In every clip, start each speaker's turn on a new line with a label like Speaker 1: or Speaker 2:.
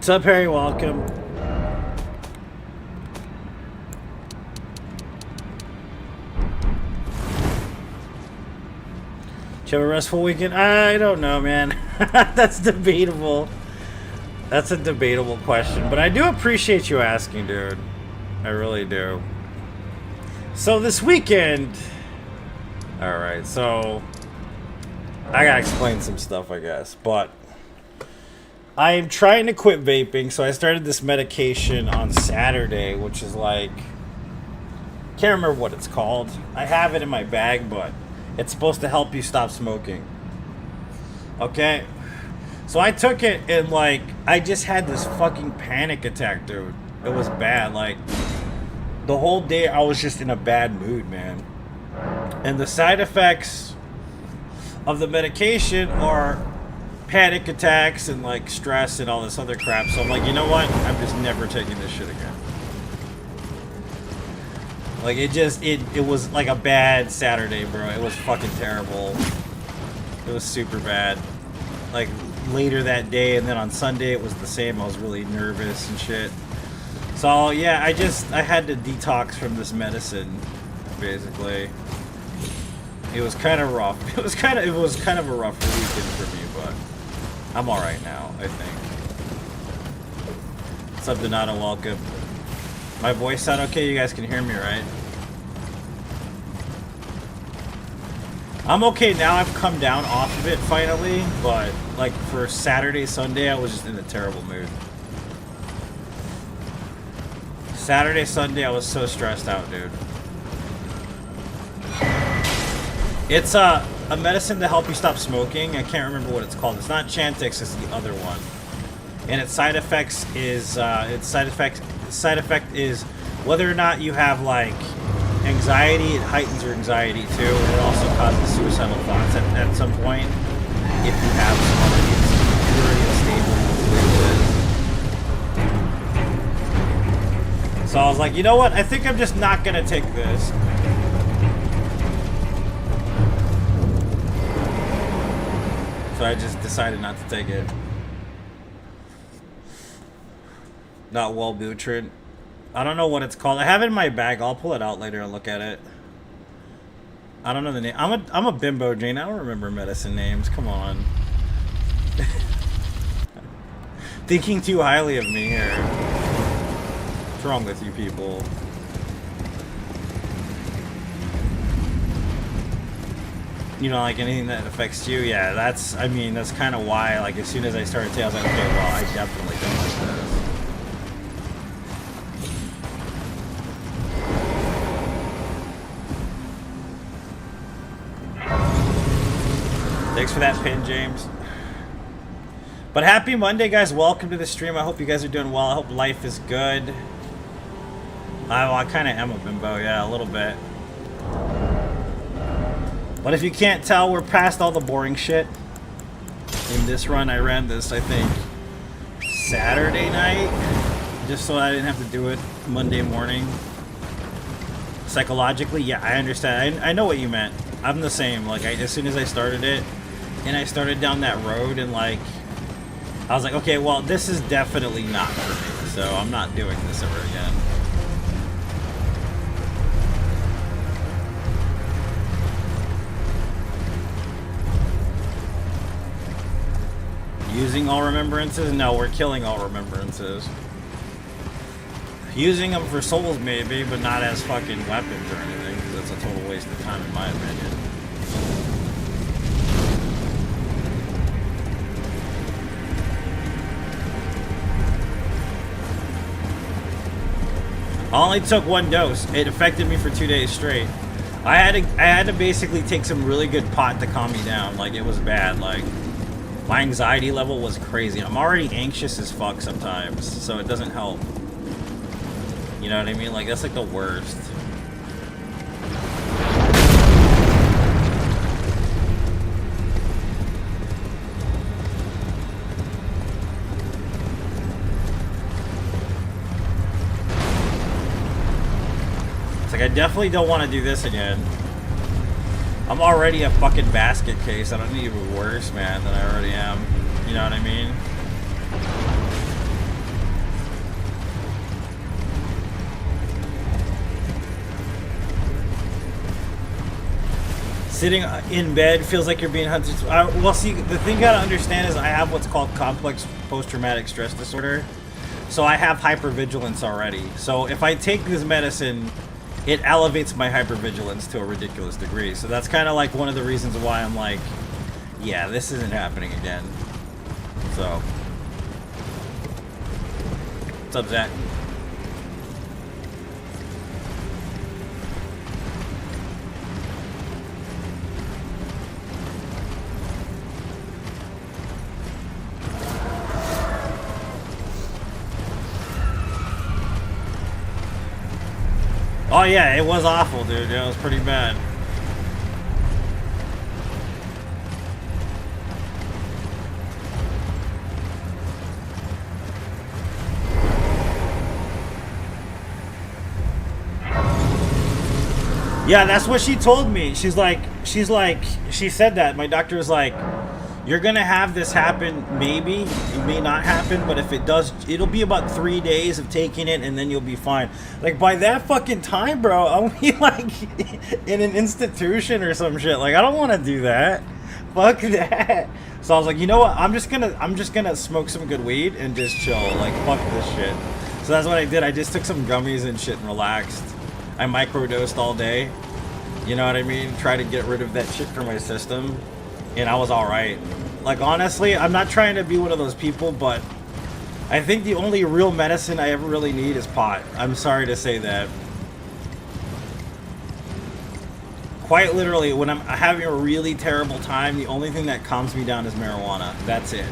Speaker 1: What's up, Harry? Welcome. Did you have a restful weekend? I don't know, man. That's debatable. That's a debatable question, but I do appreciate you asking, dude. I really do. So this weekend... Alright, so... I gotta explain some stuff, I guess, but... I'm trying to quit vaping, so I started this medication on Saturday, which is like... Can't remember what it's called. I have it in my bag, but... It's supposed to help you stop smoking. Okay? So I took it and, like, I just had this fucking panic attack, dude. It was bad. Like, the whole day I was just in a bad mood, man. And the side effects of the medication are panic attacks and, like, stress and all this other crap. So I'm like, you know what? I'm just never taking this shit again. Like, it was like a bad Saturday, bro. It was fucking terrible. It was super bad. Like, later that day, and then on Sunday it was the same. I was really nervous and shit. So, yeah, I had to detox from this medicine, basically. It was kind of rough. It was kind of a rough weekend for me, but I'm alright now, I think. What's up, Donato? Welcome. My voice sound okay? You guys can hear me, right? I'm okay now. I've come down off of it finally, but like for Saturday, Sunday, I was just in a terrible mood. Saturday, Sunday, I was so stressed out, dude. It's a medicine to help you stop smoking. I can't remember what it's called. It's not Chantix, it's the other one. And its side effect is whether or not you have like anxiety. It heightens your anxiety too, and it also causes suicidal thoughts at some point if you have some other insecurity. So I was like, you know what? I think I'm just not gonna take this. So I just decided not to take it. Not Wellbutrin. I don't know what it's called. I have it in my bag. I'll pull it out later and look at it. I don't know the name. I'm a bimbo, Jane. I don't remember medicine names. Come on. Thinking too highly of me here. What's wrong with you people? You know, like anything that affects you, yeah, that's kind of why, like, as soon as I started to, I was like, okay, well, I definitely don't like this. Thanks for that pin, James. But happy Monday, guys. Welcome to the stream. I hope you guys are doing well. I hope life is good. I kind of am a bimbo, yeah, a little bit. But if you can't tell, we're past all the boring shit. In this run, I ran this, I think, Saturday night. Just so I didn't have to do it Monday morning. Psychologically, yeah, I understand. I know what you meant. I'm the same. Like, as soon as I started it, and I started down that road, and like, I was like, okay, well, this is definitely not for me. So I'm not doing this ever again. Using all remembrances? No, we're killing all remembrances. Using them for souls maybe, but not as fucking weapons or anything, because that's a total waste of time in my opinion. I only took one dose. It affected me for 2 days straight. I had to basically take some really good pot to calm me down. Like, it was bad. Like, my anxiety level was crazy. I'm already anxious as fuck sometimes, so it doesn't help. You know what I mean? Like, that's like the worst. It's like, I definitely don't want to do this again. I'm already a fucking basket case. I don't need to be worse, man, than I already am. You know what I mean? Sitting in bed feels like you're being hunted. Well, see, the thing you gotta understand is I have what's called complex post-traumatic stress disorder. So I have hypervigilance already. So if I take this medicine, it elevates my hypervigilance to a ridiculous degree. So that's kind of like one of the reasons why I'm like, yeah, this isn't happening again. So, what's up, Zach? Oh yeah, it was awful, dude. It was pretty bad. Yeah, that's what she told me. She said that. My doctor was like, you're gonna have this happen, maybe. It may not happen, but if it does, it'll be about 3 days of taking it and then you'll be fine. Like, by that fucking time, bro, I'll be like in an institution or some shit. Like, I don't want to do that. Fuck that. So I was like, you know what? I'm just gonna smoke some good weed and just chill. Like, fuck this shit. So that's what I did. I just took some gummies and shit and relaxed. I microdosed all day. You know what I mean? Try to get rid of that shit from my system. And I was alright. Like, honestly, I'm not trying to be one of those people, but I think the only real medicine I ever really need is pot. I'm sorry to say that. Quite literally, when I'm having a really terrible time, the only thing that calms me down is marijuana. That's it.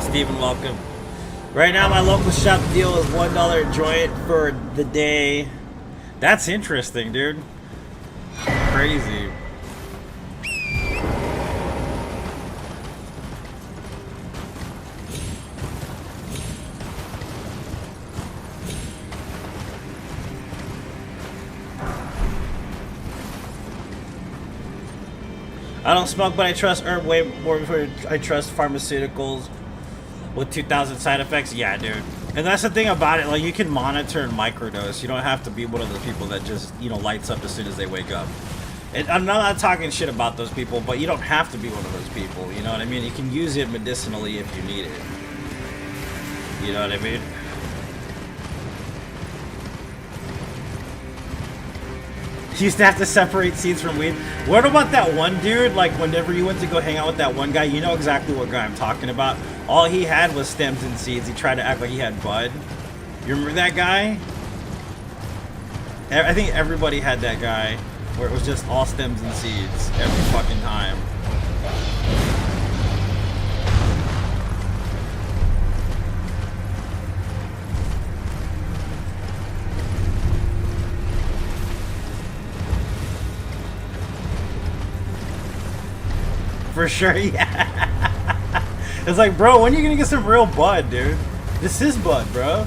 Speaker 1: Steven, welcome. Right now, my local shop deal is $1 a joint for the day. That's interesting, dude. Crazy. I don't smoke, but I trust herb way more before I trust pharmaceuticals. With 2,000 side effects, yeah, dude. And that's the thing about it, like, you can monitor and microdose. You don't have to be one of those people that just, you know, lights up as soon as they wake up. And I'm not talking shit about those people, but you don't have to be one of those people, you know what I mean? You can use it medicinally if you need it. You know what I mean? You used to have to separate seeds from weed. What about that one dude, like, whenever you went to go hang out with that one guy, you know exactly what guy I'm talking about. All he had was stems and seeds. He tried to act like he had bud. You remember that guy? I think everybody had that guy where it was just all stems and seeds every fucking time. For sure, yeah. It's like, bro, when are you gonna get some real bud, dude? This is bud, bro.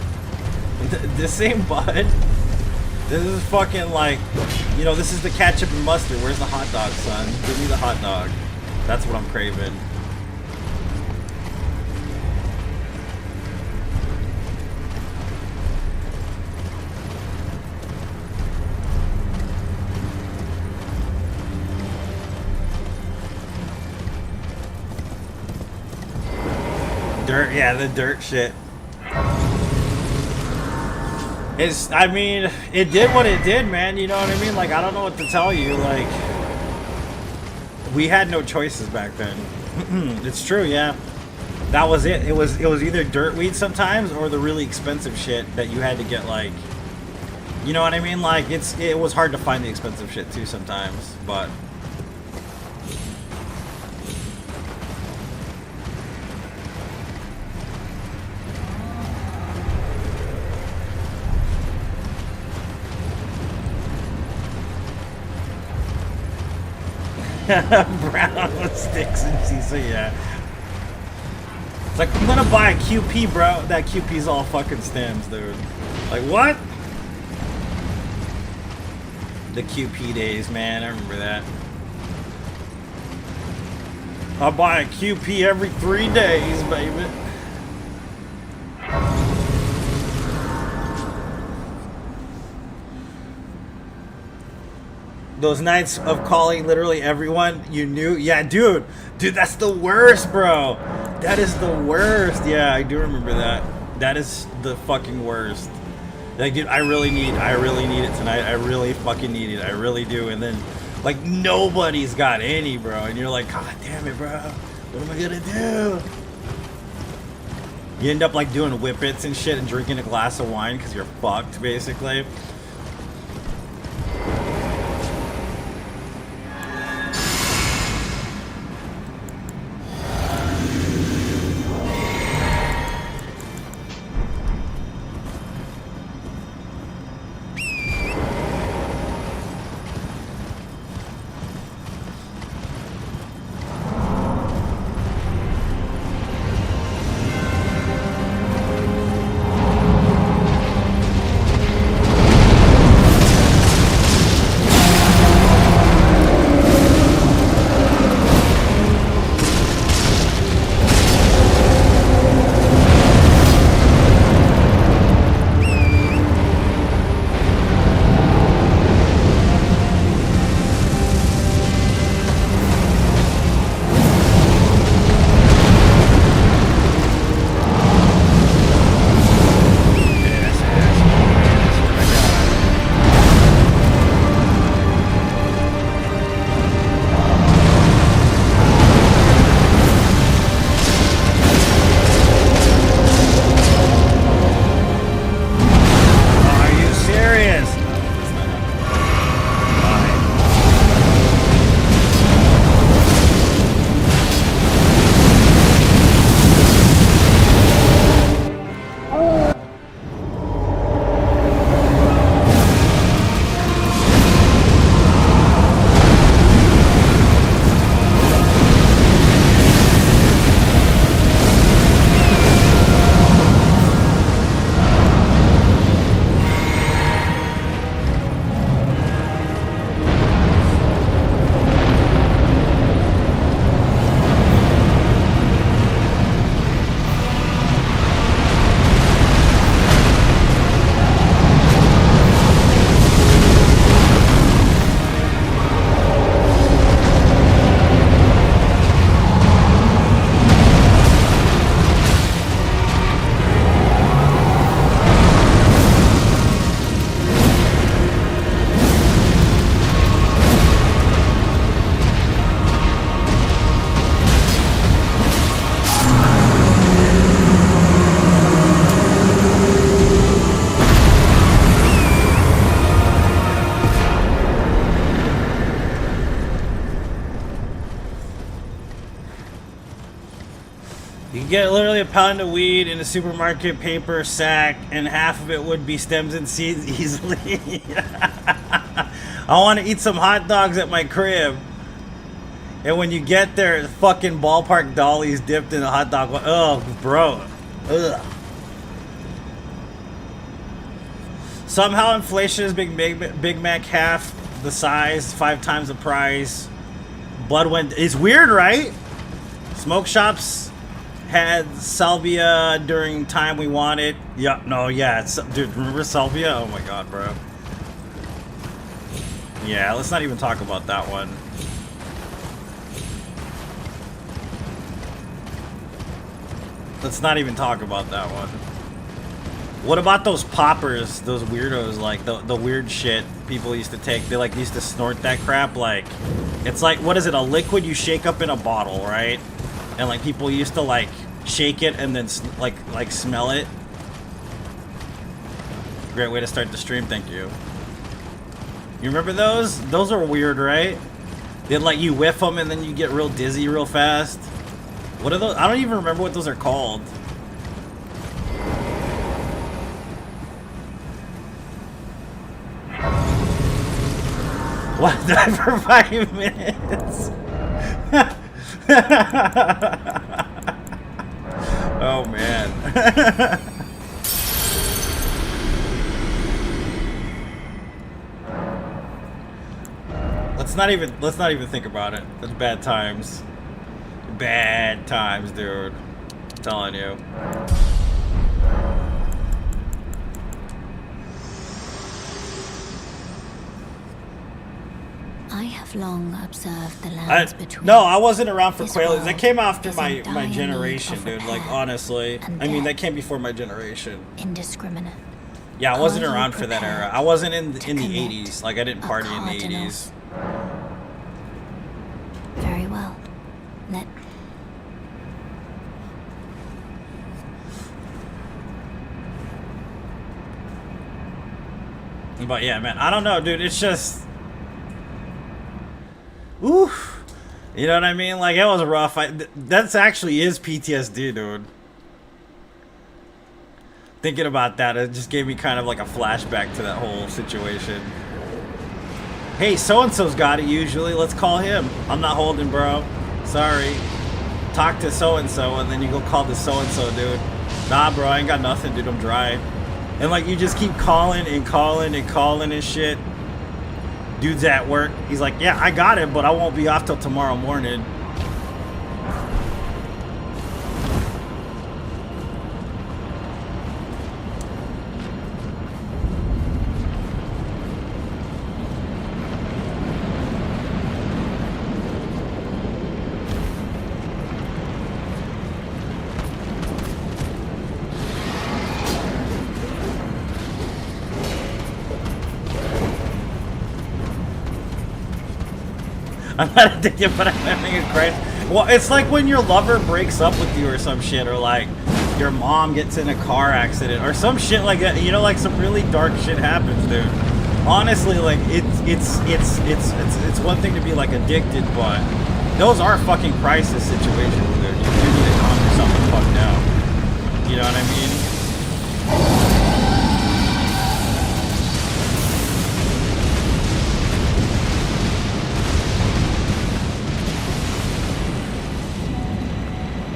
Speaker 1: The same bud. This is fucking like, you know, this is the ketchup and mustard. Where's the hot dog, son? Give me the hot dog. That's what I'm craving. Dirt, yeah, the dirt shit. I mean, it did what it did, man. You know what I mean? Like, I don't know what to tell you. Like, we had no choices back then. It's true, yeah. That was it. It was either dirt weed sometimes or the really expensive shit that you had to get, like, you know what I mean? Like, it was hard to find the expensive shit too sometimes, but. Brown sticks and cheese. So yeah. It's like, I'm gonna buy a QP, bro. That QP's all fucking stems, dude. Like, what? The QP days, man. I remember that. I buy a QP every 3 days, baby. Those nights of calling literally everyone you knew. Yeah, dude. Dude, that's the worst, bro. That is the worst. Yeah, I do remember that. That is the fucking worst. Like, dude, I really need it tonight. I really fucking need it. I really do. And then, like, nobody's got any, bro. And you're like, God damn it, bro. What am I gonna do? You end up, like, doing whippets and shit and drinking a glass of wine because you're fucked, basically. Get literally a pound of weed in a supermarket paper sack, and half of it would be stems and seeds easily. I want to eat some hot dogs at my crib, and when you get there, fucking ballpark dollies dipped in a hot dog. Oh, bro. Ugh. Somehow inflation is Big Mac half the size, 5 times the price. Blood went. It's weird, right? Smoke shops had salvia during time we wanted. Yeah, no, yeah, it's, dude, remember salvia? Oh my god, bro. Yeah, let's not even talk about that one. Let's not even talk about that one. What about those poppers, those weirdos, like the weird shit people used to take? They like used to snort that crap. Like, it's like, what is it, a liquid you shake up in a bottle, right? And like people used to like shake it and then like smell it. Great way to start the stream, thank you. You remember those? Those are weird, right? They'd like you whiff them and then you get real dizzy real fast. What are those? I don't even remember what those are called. What? For 5 minutes? Oh man. Let's not even think about it. That's bad times. Bad times, dude. I'm telling you.
Speaker 2: I have long observed the lands between.
Speaker 1: No, I wasn't around for Quaaludes. That came after my generation, dude. Like, honestly. I mean, that came before my generation.
Speaker 2: Indiscriminate.
Speaker 1: Yeah, I wasn't around for that era. I wasn't in the 80s. Like, I didn't party in the 80s.
Speaker 2: Very well. Let...
Speaker 1: But yeah, man, I don't know, dude. It's just... Oof. You know what I mean? Like, it was rough. That's actually is PTSD, dude. Thinking about that, it just gave me kind of like a flashback to that whole situation. Hey, so-and-so's got it usually. Let's call him. I'm not holding, bro. Sorry. Talk to so-and-so, and then you go call the so-and-so, dude. Nah, bro, I ain't got nothing, dude. I'm dry. And, like, you just keep calling and calling and calling and shit. Dude's at work. He's like, yeah, I got it, but I won't be off till tomorrow morning. I'm not addicted, but I'm having a crisis. Well, it's like when your lover breaks up with you or some shit, or like your mom gets in a car accident or some shit like that. You know, like some really dark shit happens, dude. Honestly, like it's one thing to be like addicted, but those are fucking crisis situations, dude. You do need to calm yourself the fuck down. You know what I mean?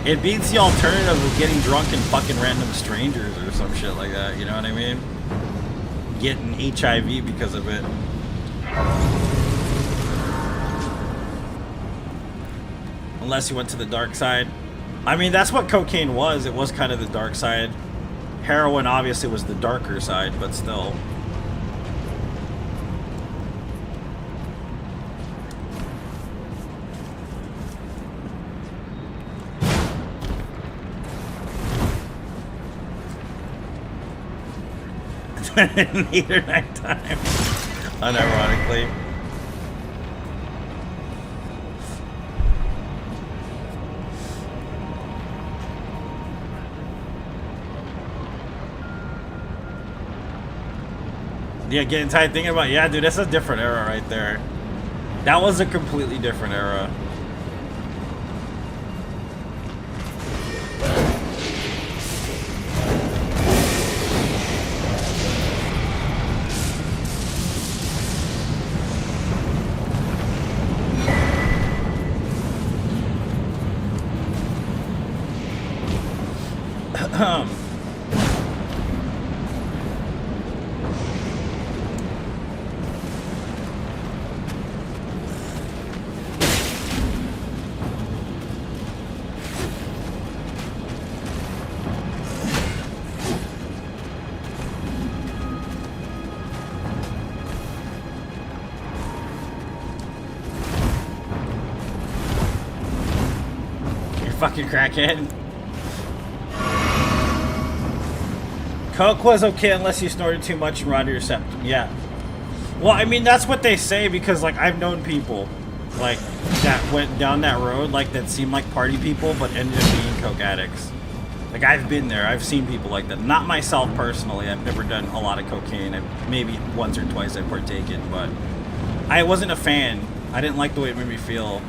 Speaker 1: It beats the alternative of getting drunk and fucking random strangers or some shit like that, you know what I mean? Getting HIV because of it. Unless you went to the dark side. I mean, that's what cocaine was. It was kind of the dark side. Heroin obviously was the darker side, but still. Neither nighttime. Unironically. Yeah, getting tired thinking about, yeah, dude, that's a different era right there. That was a completely different era. Fucking crackhead. Coke was okay unless you snorted too much and rotted your septum. Yeah. Well, I mean, that's what they say because, like, I've known people, like, that went down that road, like, that seemed like party people, but ended up being coke addicts. Like, I've been there. I've seen people like that. Not myself personally. I've never done a lot of cocaine. Maybe once or twice I've partaken, but I wasn't a fan. I didn't like the way it made me feel.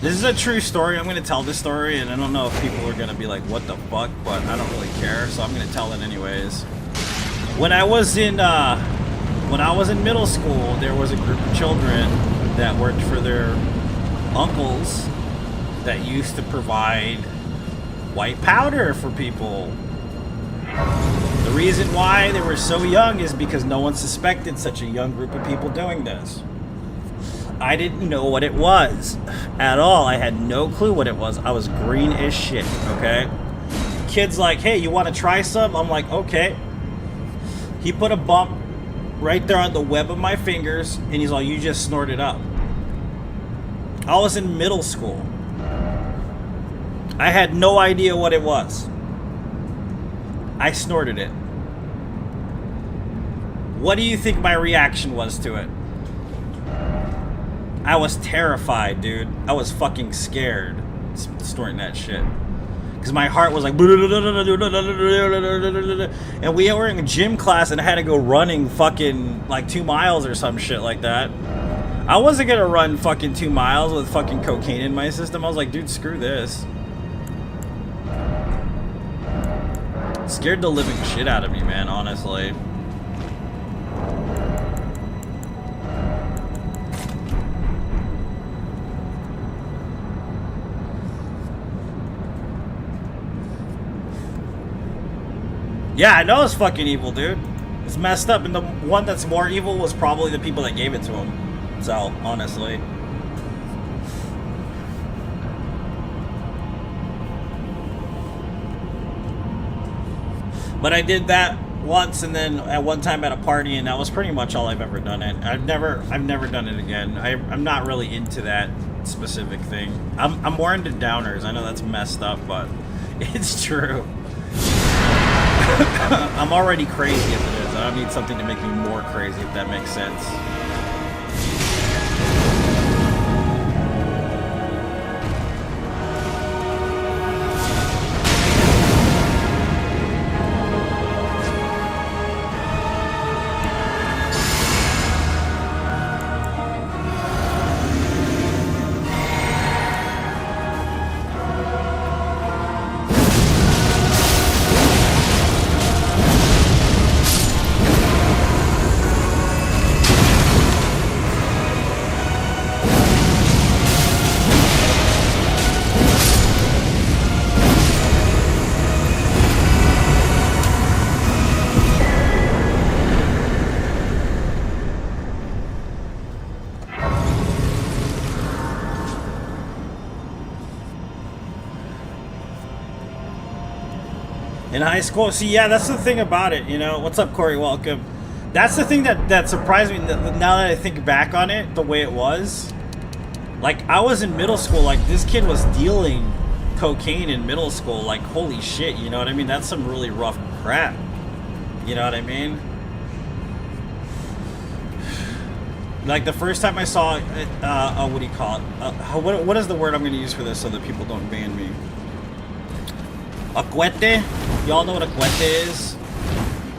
Speaker 1: This is a true story. I'm going to tell this story, and I don't know if people are going to be like, what the fuck, but I don't really care, so I'm going to tell it anyways. When I was in when I was in middle school, there was a group of children that worked for their uncles that used to provide white powder for people. The reason why they were so young is because no one suspected such a young group of people doing this. I didn't know what it was at all. I had no clue what it was. I was green as shit, okay? Kid's like, hey, you want to try some? I'm like, okay. He put a bump right there on the web of my fingers, and he's like, you just snort it up. I was in middle school. I had no idea what it was. I snorted it. What do you think my reaction was to it? I was terrified, dude. I was fucking scared snorting that shit. Because my heart was like... And we were in gym class and I had to go running fucking like 2 miles or some shit like that. I wasn't gonna run fucking 2 miles with fucking cocaine in my system. I was like, dude, screw this. Scared the living shit out of me, man, honestly. Yeah, I know it's fucking evil, dude. It's messed up, and the one that's more evil was probably the people that gave it to him. So, honestly. But I did that once, and then at one time at a party, and that was pretty much all I've ever done it. I've never done it again. I'm not really into that specific thing. I'm more into downers. I know that's messed up, but it's true. I'm already crazy as it is. I don't need something to make me more crazy, if that makes sense. In high school, see, yeah, that's the thing about it, you know. What's up, Corey? Welcome. That's the thing that surprised me. Now that I think back on it, the way it was, like, I was in middle school. Like, this kid was dealing cocaine in middle school. Like, holy shit, you know what I mean? That's some really rough crap. You know what I mean? Like, the first time I saw it, what do you call it? What is the word I'm going to use for this so that people don't ban me? Acuete? Y'all know what acuete is?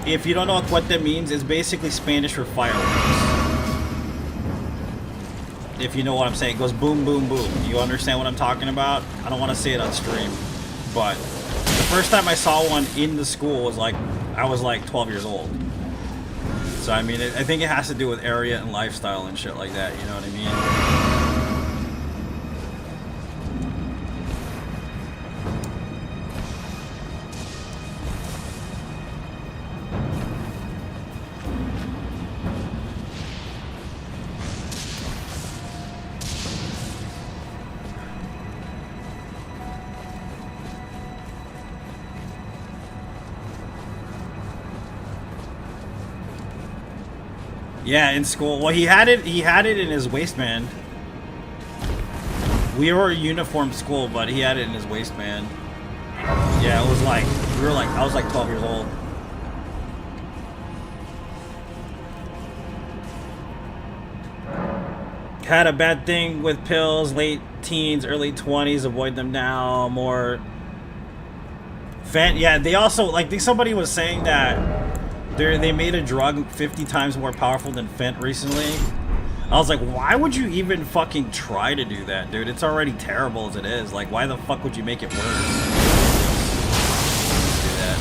Speaker 1: If you don't know what acuete means, it's basically Spanish for fireworks. If you know what I'm saying, it goes boom, boom, boom. You understand what I'm talking about? I don't want to say it on stream, but the first time I saw one in the school was like, I was like 12 years old. So I mean, I think it has to do with area and lifestyle and shit like that, you know what I mean? Yeah, in school. Well, he had it in his waistband. We were a uniform school, but he had it in his waistband. Yeah, it was like, I was like 12 years old. Had a bad thing with pills, late teens, early 20s, avoid them now, more. Yeah, they also, like, somebody was saying that they made a drug 50 times more powerful than Fent recently. I was like, why would you even fucking try to do that, dude? It's already terrible as it is. Like, why the fuck would you make it worse? Do that.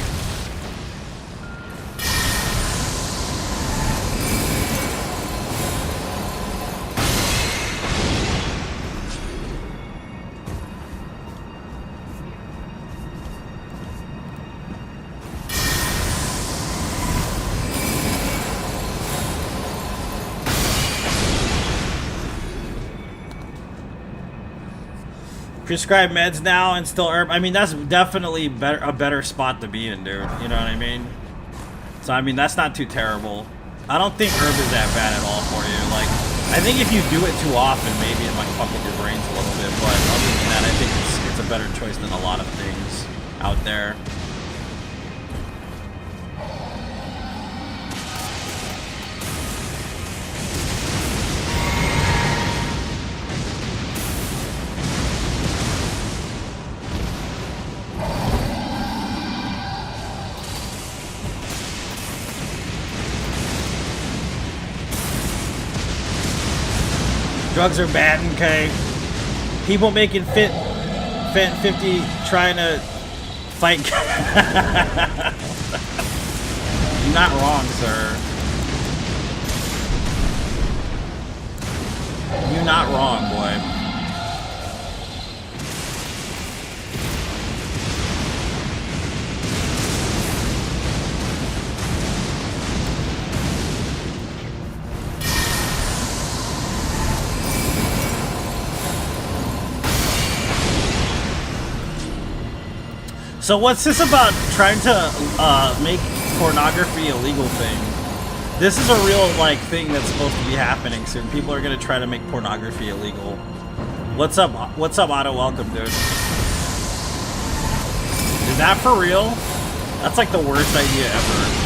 Speaker 1: Prescribe meds now and still herb. I mean, that's definitely a better spot to be in, dude. You know what I mean? So, I mean, that's not too terrible. I don't think herb is that bad at all for you. Like, I think if you do it too often, maybe it might fuck with your brains a little bit. But other than that, I think it's a better choice than a lot of things out there. Drugs are bad, okay? People making fit 50 trying to fight. You're not wrong, sir. You're not wrong, boy. So what's this about trying to make pornography a legal thing? This is a real like thing that's supposed to be happening soon. People are gonna try to make pornography illegal. What's up? What's up, Otto? Welcome, dude. Is that for real? That's like the worst idea ever.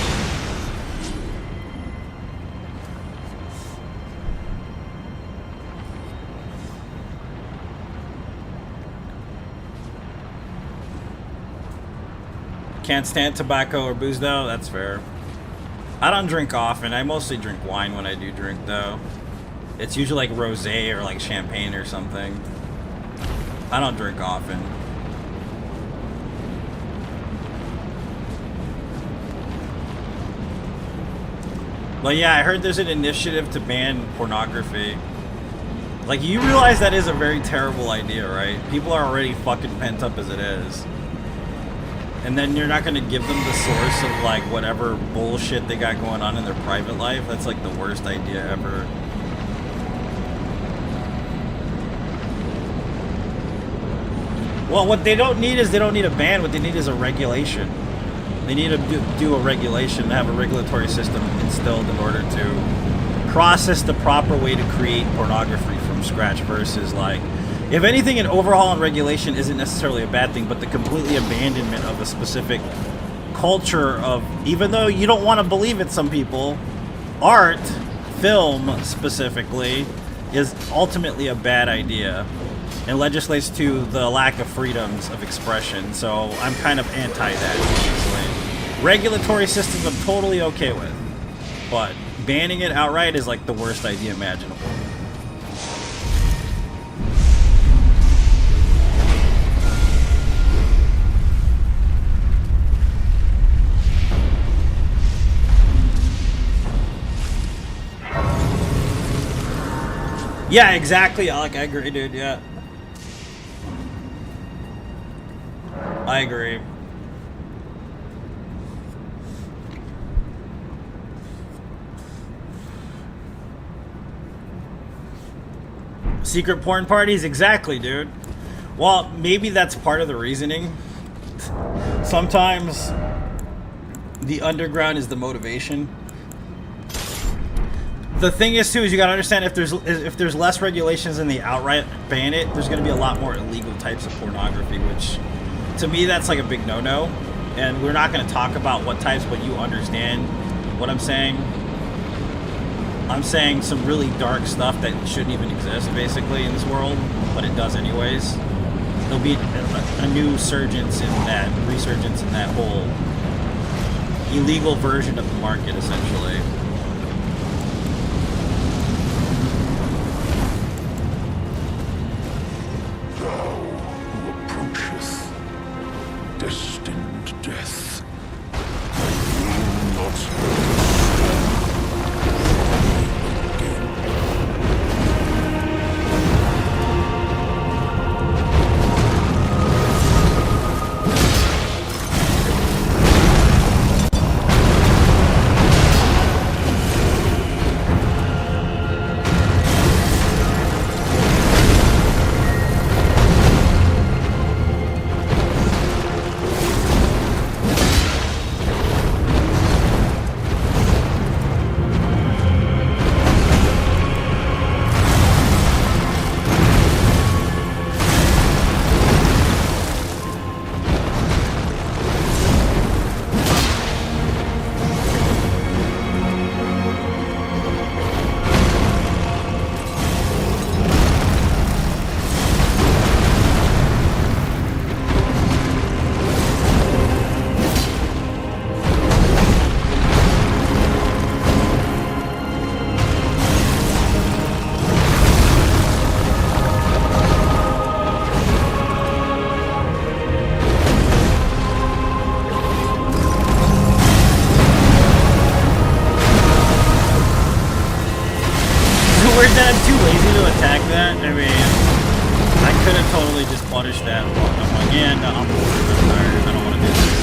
Speaker 1: Can't stand tobacco or booze though? That's fair. I don't drink often. I mostly drink wine when I do drink though. It's usually like rosé or like champagne or something. I don't drink often. But yeah, I heard there's an initiative to ban pornography. Like, you realize that is a very terrible idea, right? People are already fucking pent up as it is. And then you're not going to give them the source of, like, whatever bullshit they got going on in their private life. That's, like, the worst idea ever. Well, what they don't need is, they don't need a ban. What they need is a regulation. They need to do a regulation, have a regulatory system instilled in order to process the proper way to create pornography from scratch versus, like, if anything, an overhaul and regulation isn't necessarily a bad thing, but the completely abandonment of a specific culture of, even though you don't want to believe it, some people, art, film specifically, is ultimately a bad idea and legislates to the lack of freedoms of expression. So I'm kind of anti that, honestly. Regulatory systems I'm totally okay with, but banning it outright is like the worst idea imaginable. Yeah, exactly, Alec. I agree, dude. Yeah. I agree. Secret porn parties? Exactly, dude. Well, maybe that's part of the reasoning. Sometimes the underground is the motivation. The thing is, too, is you gotta understand, if there's less regulations and they outright ban it, there's gonna be a lot more illegal types of pornography, which, to me, that's like a big no-no. And we're not gonna talk about what types, but you understand what I'm saying. I'm saying some really dark stuff that shouldn't even exist, basically, in this world, but it does anyways. There'll be a new resurgence in that whole illegal version of the market, essentially. attack that, I mean, I could have totally just punished that. I'm like, yeah, no, I'm bored. I'm tired. I don't want to do this.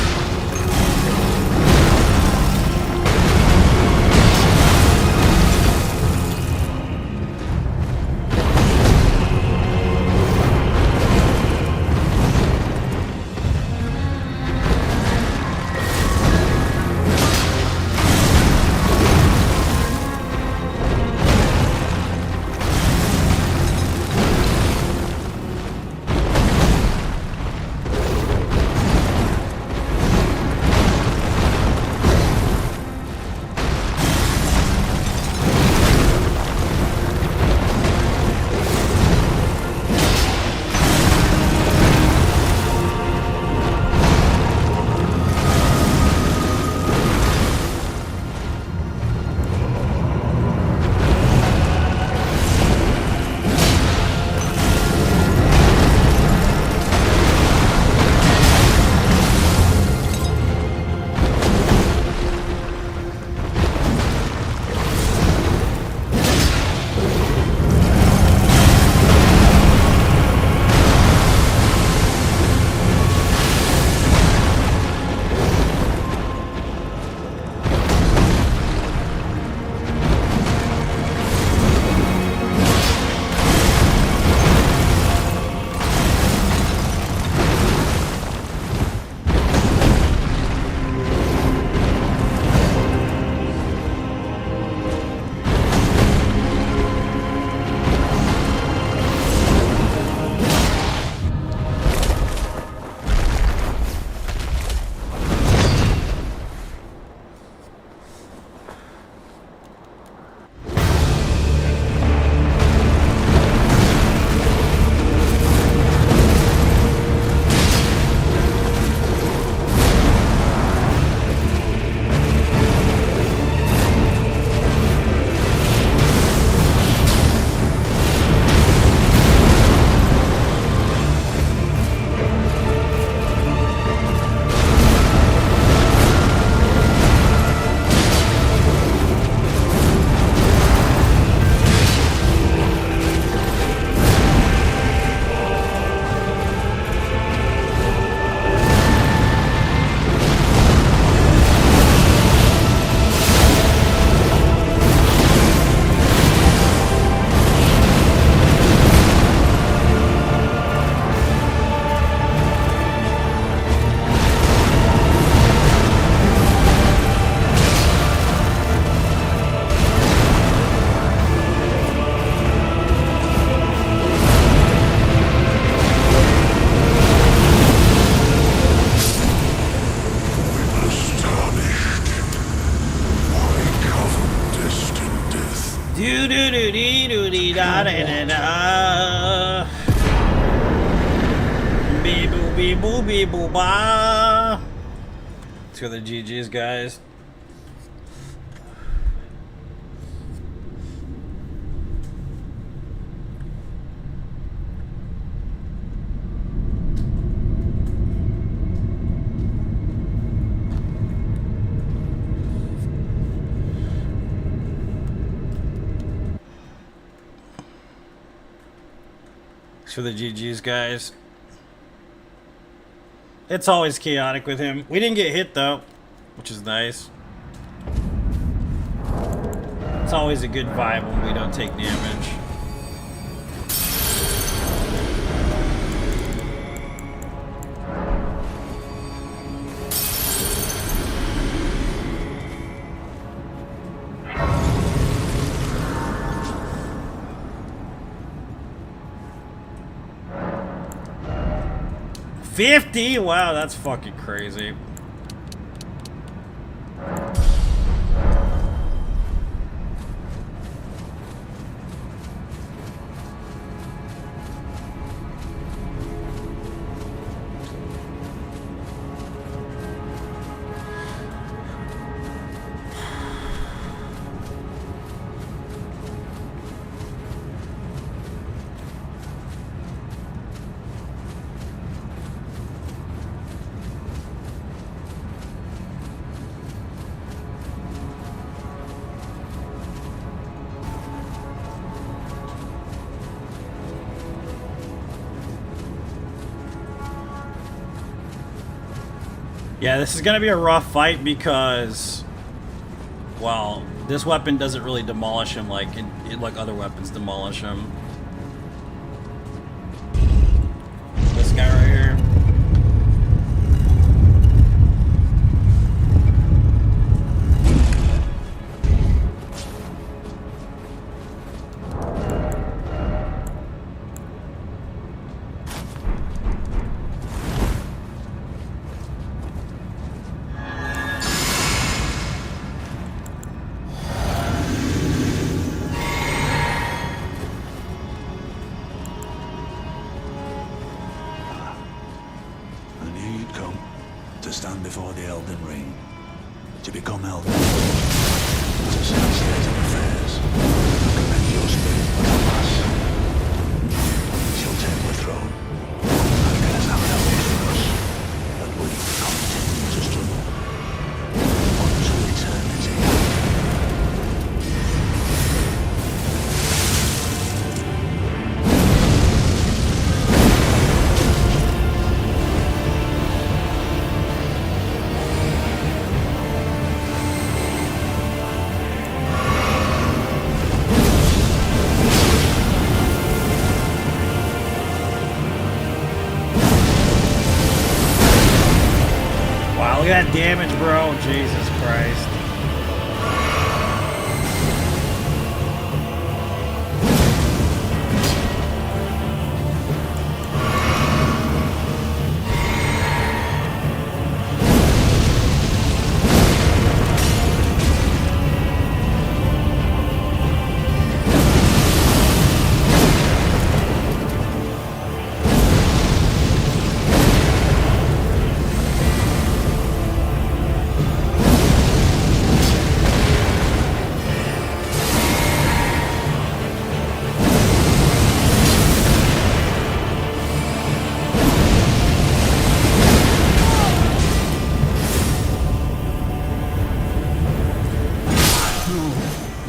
Speaker 1: Da da da da. Bee boo bee boo bee boo ba. Let's go to the GG's, guys. For the GG's, guys. It's always chaotic with him. We didn't get hit though, which is nice. It's always a good vibe when we don't take damage. $50? Wow, that's fucking crazy. Yeah, this is gonna be a rough fight because, well, this weapon doesn't really demolish him like like other weapons demolish him. This guy right here. Look at that damage, bro. Jesus Christ.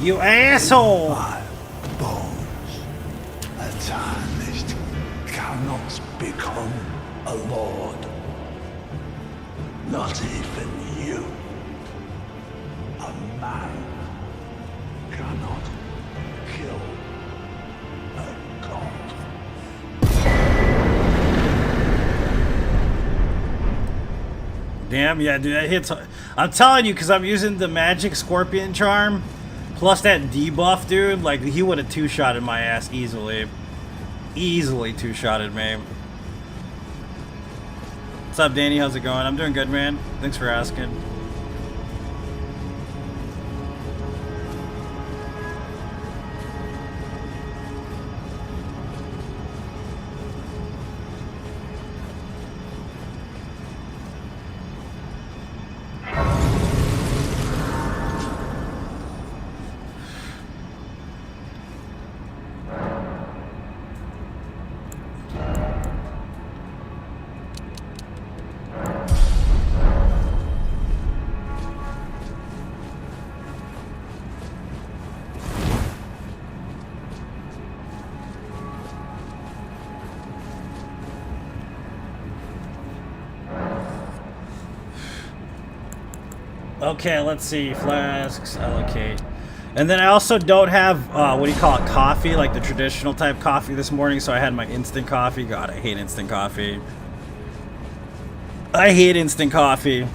Speaker 1: You asshole!
Speaker 3: My bones, a tarnished, cannot become a lord. Not even you. A man cannot kill a god.
Speaker 1: Damn, yeah, dude, that hits. I'm telling you, because I'm using the magic scorpion charm. Plus that debuff, dude, like, he would have two-shotted my ass easily. Easily two-shotted me. What's up, Danny? How's it going? I'm doing good, man. Thanks for asking. Okay, let's see. Flasks, allocate. And then I also don't have, what do you call it, coffee, like the traditional type coffee this morning, so I had my instant coffee. God, I hate instant coffee. I hate instant coffee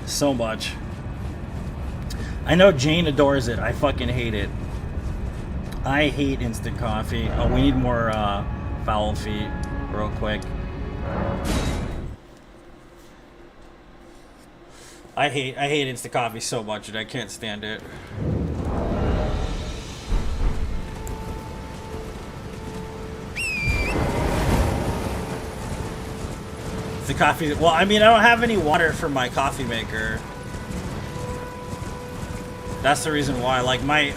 Speaker 1: so much. I know Jane adores it. I fucking hate it. I hate instant coffee. Oh, we need more foul feet real quick. I hate instant coffee so much, and I can't stand it. The coffee. Well, I mean, I don't have any water for my coffee maker. That's the reason why. Like, my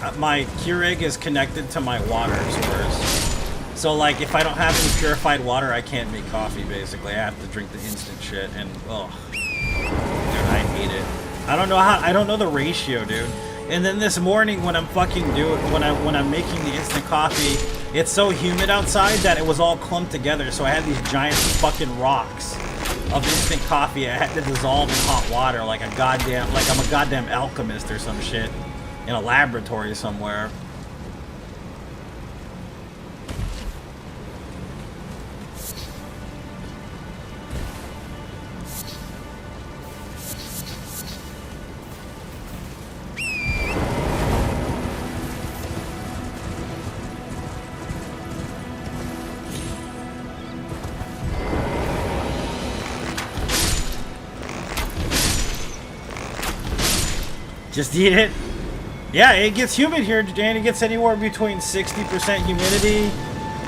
Speaker 1: Keurig is connected to my water source. So, like, if I don't have any purified water, I can't make coffee, basically. I have to drink the instant shit, and, ugh. Dude, I hate it. I don't know the ratio, dude. And then this morning when I'm fucking when I'm making the instant coffee, it's so humid outside that it was all clumped together, so I had these giant fucking rocks of instant coffee I had to dissolve in hot water like I'm a goddamn alchemist or some shit in a laboratory somewhere. Just eat it. Yeah, it gets humid here, and it gets anywhere between 60% humidity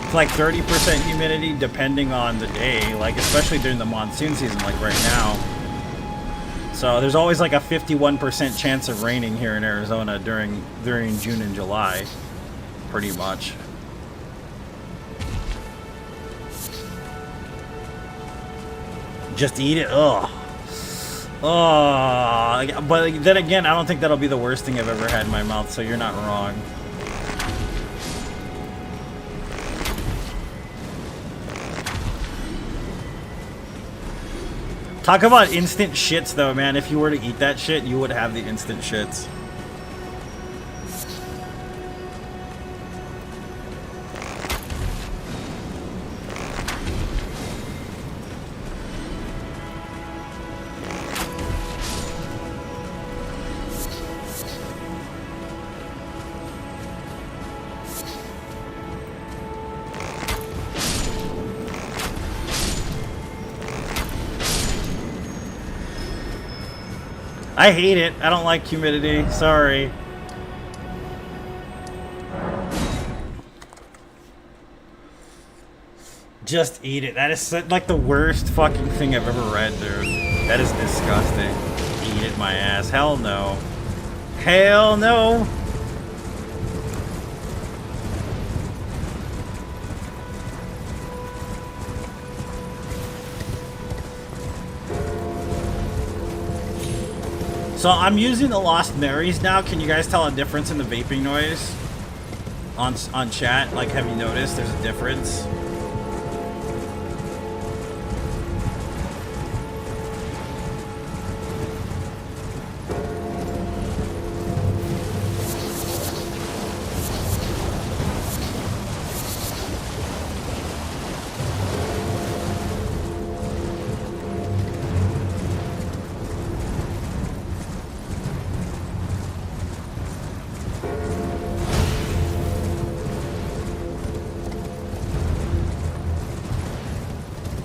Speaker 1: to like 30% humidity depending on the day, like especially during the monsoon season like right now. So there's always like a 51% chance of raining here in Arizona during June and July, pretty much. Just eat it. Ugh. Oh, but then again, I don't think that'll be the worst thing I've ever had in my mouth, so you're not wrong. Talk about instant shits, though, man. If you were to eat that shit, you would have the instant shits. I hate it. I don't like humidity. Sorry. Just eat it. That is like the worst fucking thing I've ever read, dude. That is disgusting. Eat it, my ass. Hell no. Hell no. So I'm using the Lost Marys now. Can you guys tell a difference in the vaping noise on chat? Like, have you noticed there's a difference?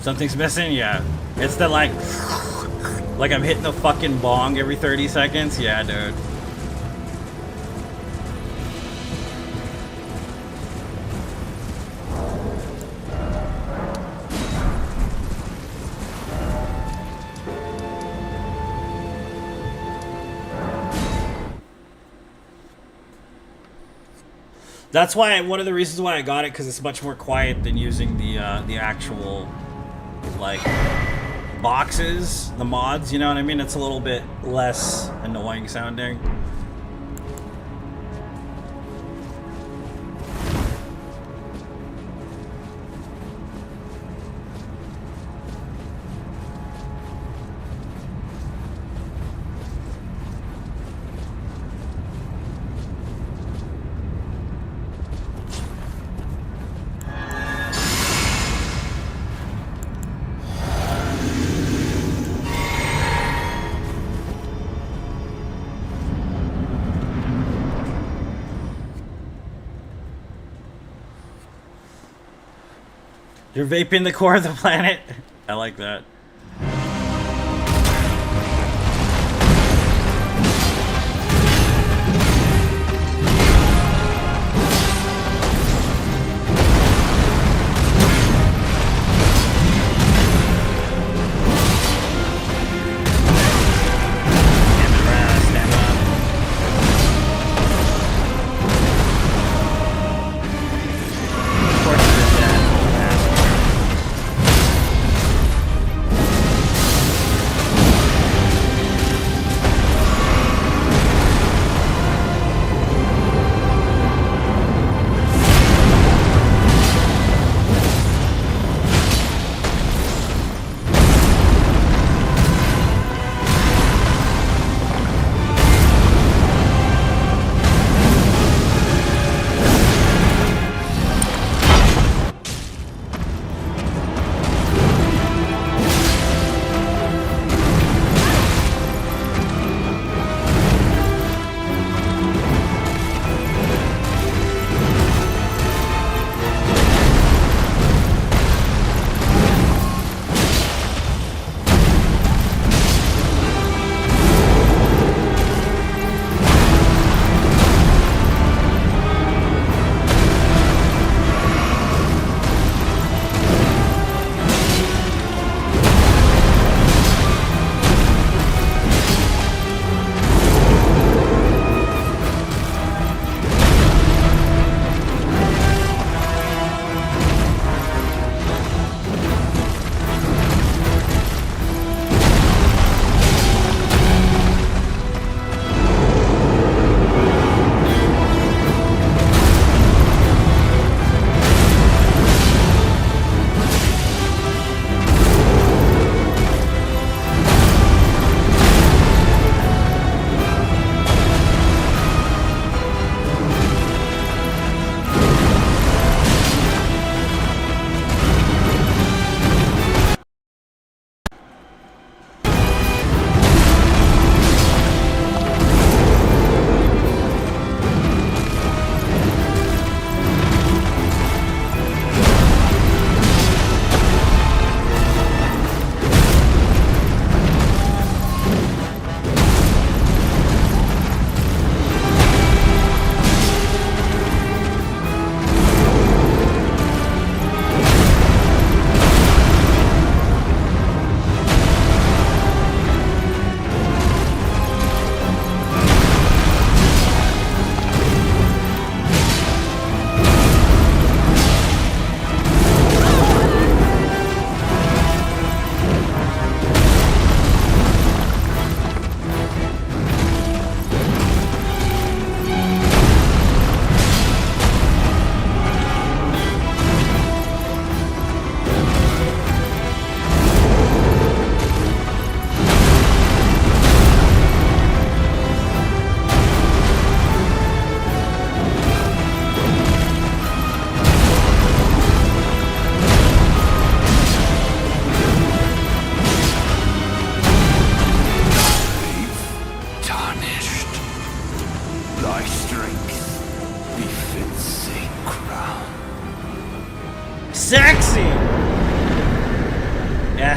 Speaker 1: Something's missing? Yeah. It's the like I'm hitting the fucking bong every 30 seconds? Yeah, dude. That's why one of the reasons why I got it, because it's much more quiet than using the actual like boxes, the mods, you know what I mean? It's a little bit less annoying sounding. You're vaping the core of the planet? I like that.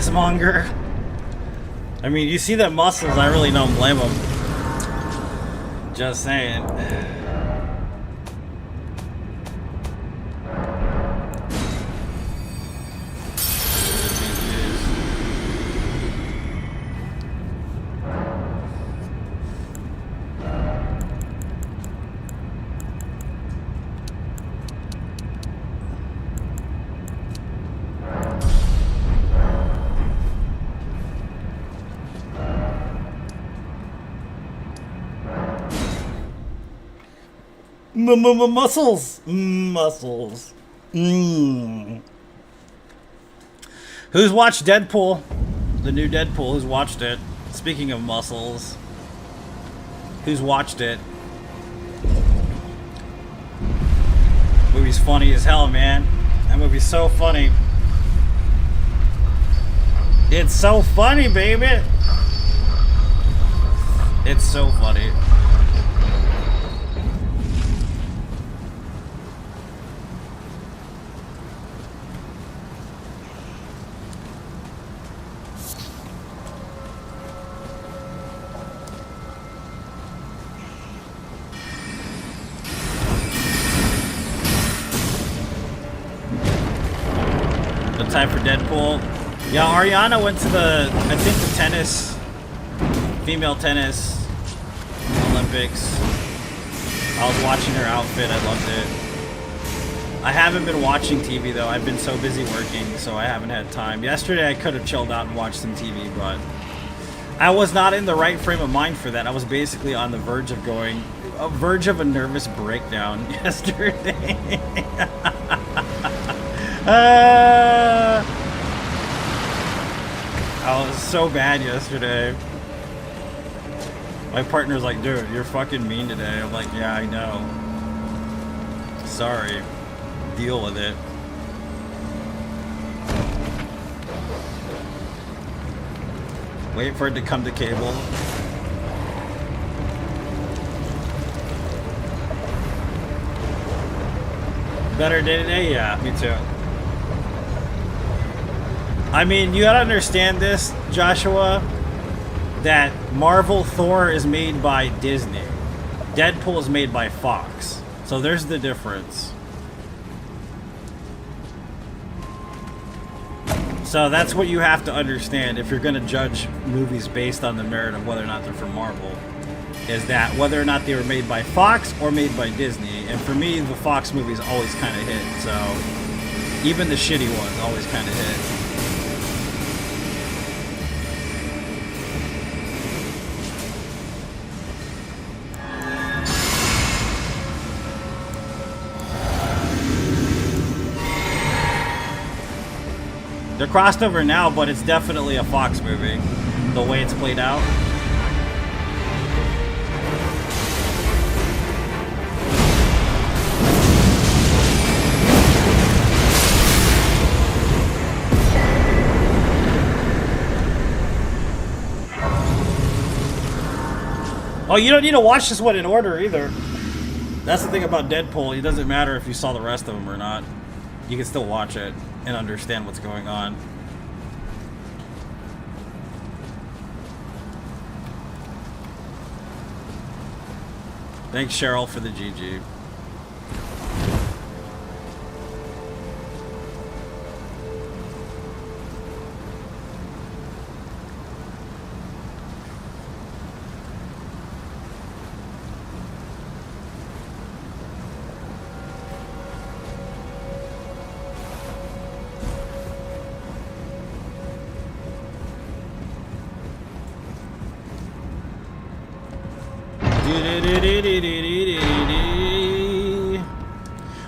Speaker 1: ass monger. I mean, you see that muscles, I really don't blame him. Just saying. Muscles. Muscles. Who's watched Deadpool? The new Deadpool. Who's watched it? Speaking of muscles. Who's watched it? Movie's funny as hell, man. That movie's so funny. It's so funny, baby. It's so funny. Time for Deadpool. Yeah, Ariana went to the, I think the tennis, female tennis Olympics. I was watching her outfit. I loved it. I haven't been watching TV though. I've been so busy working, so I haven't had time. Yesterday I could have chilled out and watched some TV, but I was not in the right frame of mind for that. I was basically on the verge of a nervous breakdown yesterday. I was so bad yesterday. My partner's like, dude, you're fucking mean today. I'm like, yeah, I know. Sorry. Deal with it. Wait for it to come to cable. Better day today? Yeah, me too. I mean, you gotta understand this, Joshua, that Marvel Thor is made by Disney. Deadpool is made by Fox. So there's the difference. So that's what you have to understand if you're gonna judge movies based on the merit of whether or not they're from Marvel. Is that whether or not they were made by Fox or made by Disney. And for me, the Fox movies always kind of hit. So even the shitty ones always kind of hit. They're crossed over now, but it's definitely a Fox movie, the way it's played out. Oh, you don't need to watch this one in order either. That's the thing about Deadpool. It doesn't matter if you saw the rest of them or not. You can still watch it and understand what's going on. Thanks, Cheryl, for the GG.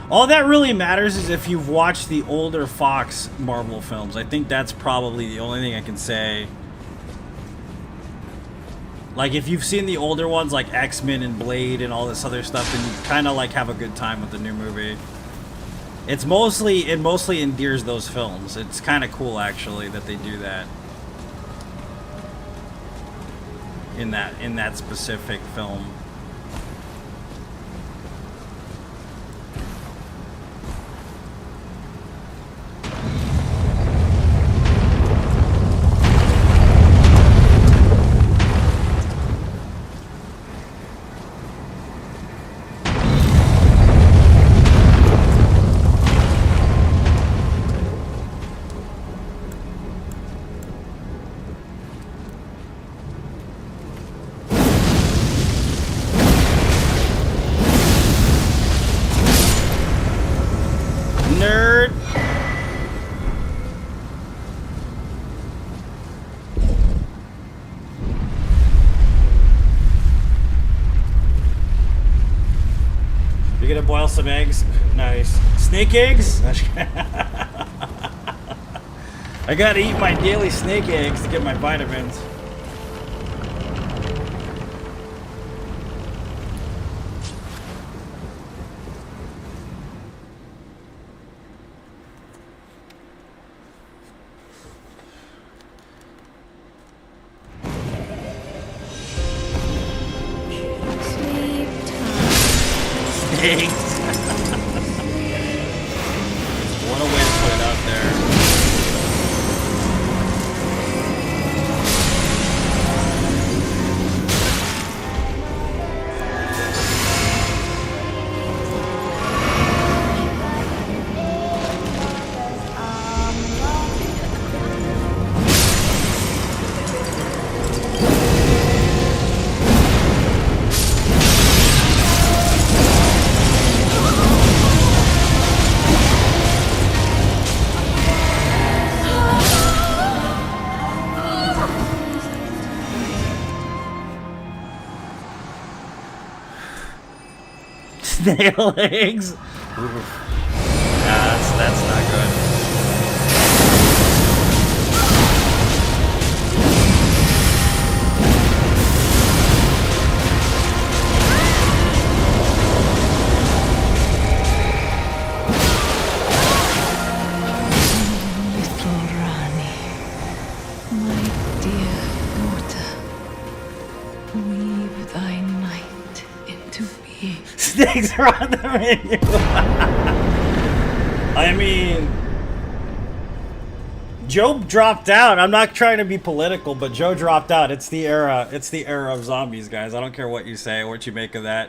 Speaker 1: All that really matters is if you've watched the older Fox Marvel films. I think that's probably the only thing I can say. Like, if you've seen the older ones, like X-Men and Blade and all this other stuff, then you kind of like have a good time with the new movie. It mostly endears those films. It's kind of cool, actually, that they do that in that specific film. boil some eggs. Nice. Snake eggs? I gotta eat my daily snake eggs to get my vitamins. Snakes. What a way to put it out there. Snail eggs. Oof. Nah, that's not good.
Speaker 4: Little Rani, my dear daughter, weave thy night into being.
Speaker 1: Snakes are on the menu. I mean, Joe dropped out. I'm not trying to be political, but Joe dropped out. It's the era. It's the era of zombies, guys. I don't care what you say, what you make of that.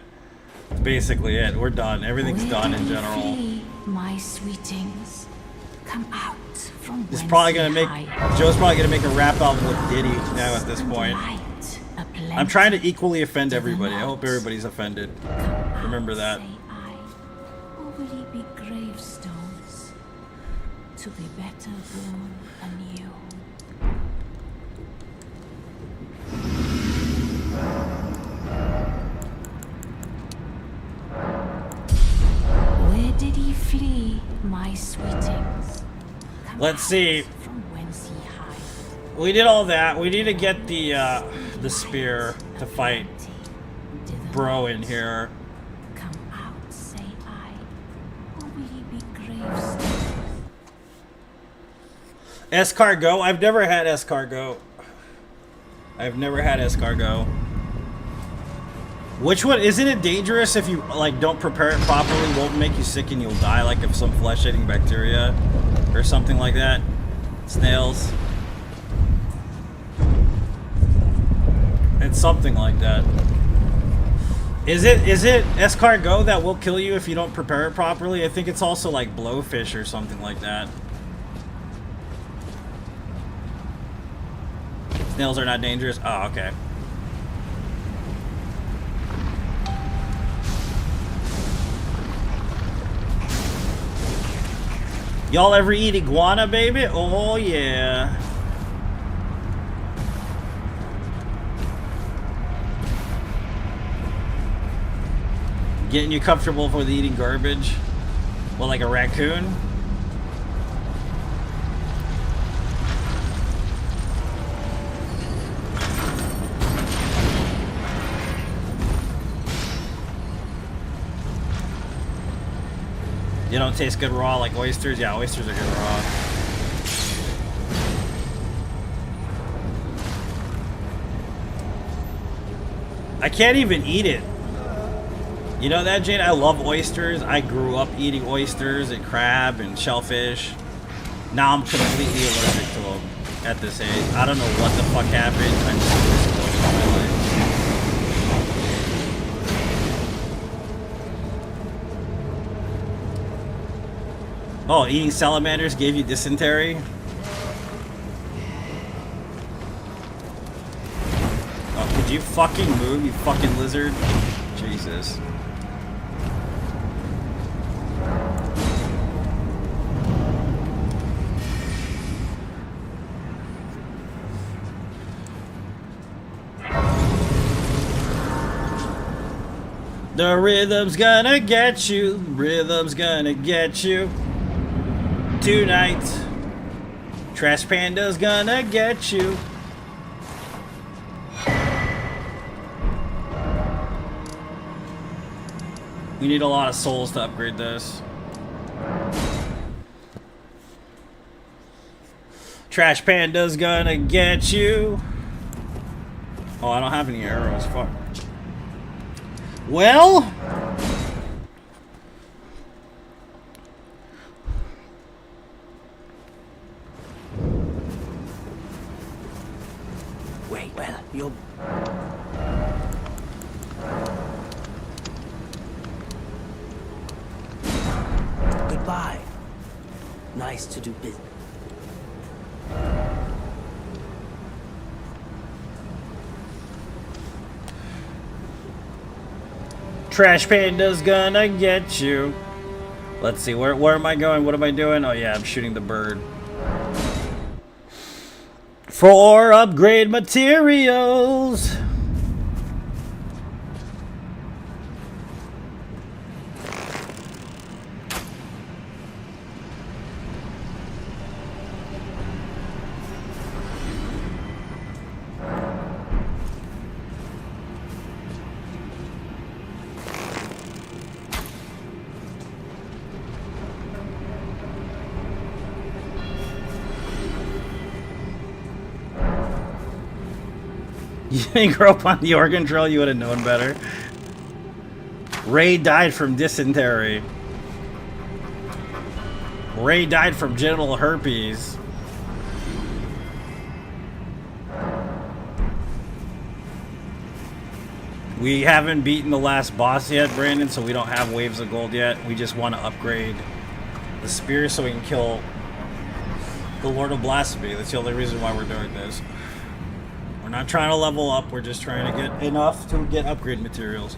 Speaker 1: It's basically it. We're done. Everything's done in general.
Speaker 2: My sweetings, come out from
Speaker 1: He's
Speaker 2: whence
Speaker 1: probably gonna
Speaker 2: ye
Speaker 1: make.
Speaker 2: hide.
Speaker 1: Joe's probably gonna make a rap album with Diddy now at this point.
Speaker 2: Light, a
Speaker 1: I'm trying to
Speaker 2: plenty.
Speaker 1: equally offend
Speaker 2: To the
Speaker 1: everybody. I
Speaker 2: night.
Speaker 1: hope everybody's offended.
Speaker 2: Come out,
Speaker 1: Remember that.
Speaker 2: say I. Or will ye be gravestones to be better born anew? Where did ye flee, my sweetings? Come
Speaker 1: Let's see.
Speaker 2: out from whence ye hide.
Speaker 1: We did all that. We need to get the spear to fight Bro in here.
Speaker 2: Come out, say I, or will ye be gravestones?
Speaker 1: Escargot? I've never had escargot. I've never had escargot. Which one? Isn't it dangerous if you like don't prepare it properly? Won't make you sick and you'll die, like of some flesh-eating bacteria or something like that. Snails. It's something like that. Is it escargot that will kill you if you don't prepare it properly? I think it's also like blowfish or something like that. Snails are not dangerous? Oh, okay. Y'all ever eat iguana, baby? Oh, yeah. Getting you comfortable with eating garbage? Well, like a raccoon? You don't taste good raw like oysters? Yeah, oysters are good raw. I can't even eat it. You know that, Jane? I love oysters. I grew up eating oysters and crab and shellfish. Now I'm completely allergic to them at this age. I don't know what the fuck happened. I'm so disappointed in my life. Oh, eating salamanders gave you dysentery? Oh, could you fucking move, you fucking lizard? Jesus. The rhythm's gonna get you. Rhythm's gonna get you. Tonight. Trash Panda's gonna get you. We need a lot of souls to upgrade this. Trash Panda's gonna get you. Oh, I don't have any arrows. Fuck. Well.
Speaker 5: Wait, well, you'll... Goodbye. Nice to do business.
Speaker 1: Trash Panda's gonna get you. Let's see, where am I going? What am I doing? Oh yeah, I'm shooting the bird. For upgrade materials. You didn't grow up on the Oregon Trail, you would have known better. Ray died from dysentery. Ray died from genital herpes. We haven't beaten the last boss yet, Brandon, so we don't have waves of gold yet. We just want to upgrade the spear so we can kill the Lord of Blasphemy. That's the only reason why we're doing this. We're not trying to level up, we're just trying to get enough to get upgrade materials.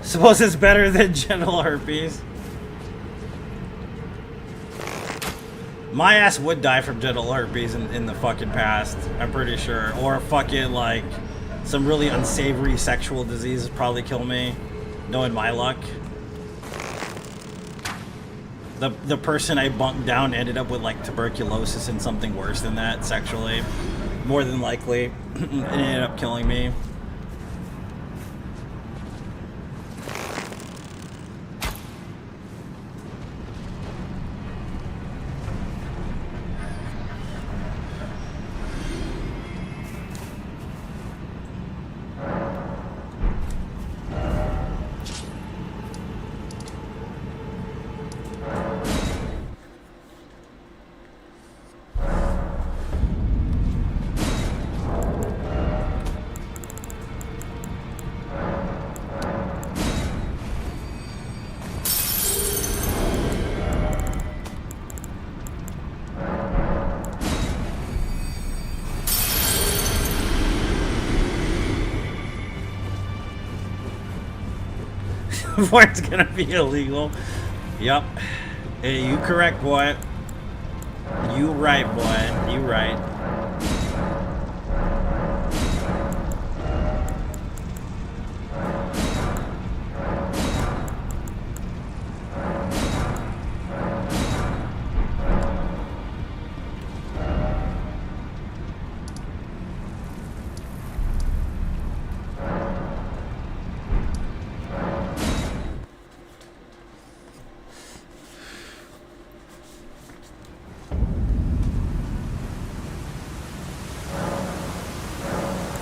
Speaker 1: Suppose it's better than genital herpes. My ass would die from genital herpes in the fucking past, I'm pretty sure. Or fucking like some really unsavory sexual disease would probably kill me, knowing my luck. The person I bunked down ended up with like tuberculosis and something worse than that sexually. More than likely. It ended up killing me. Before it's gonna be illegal. Yup. Hey, you correct, boy. You right, boy. You right.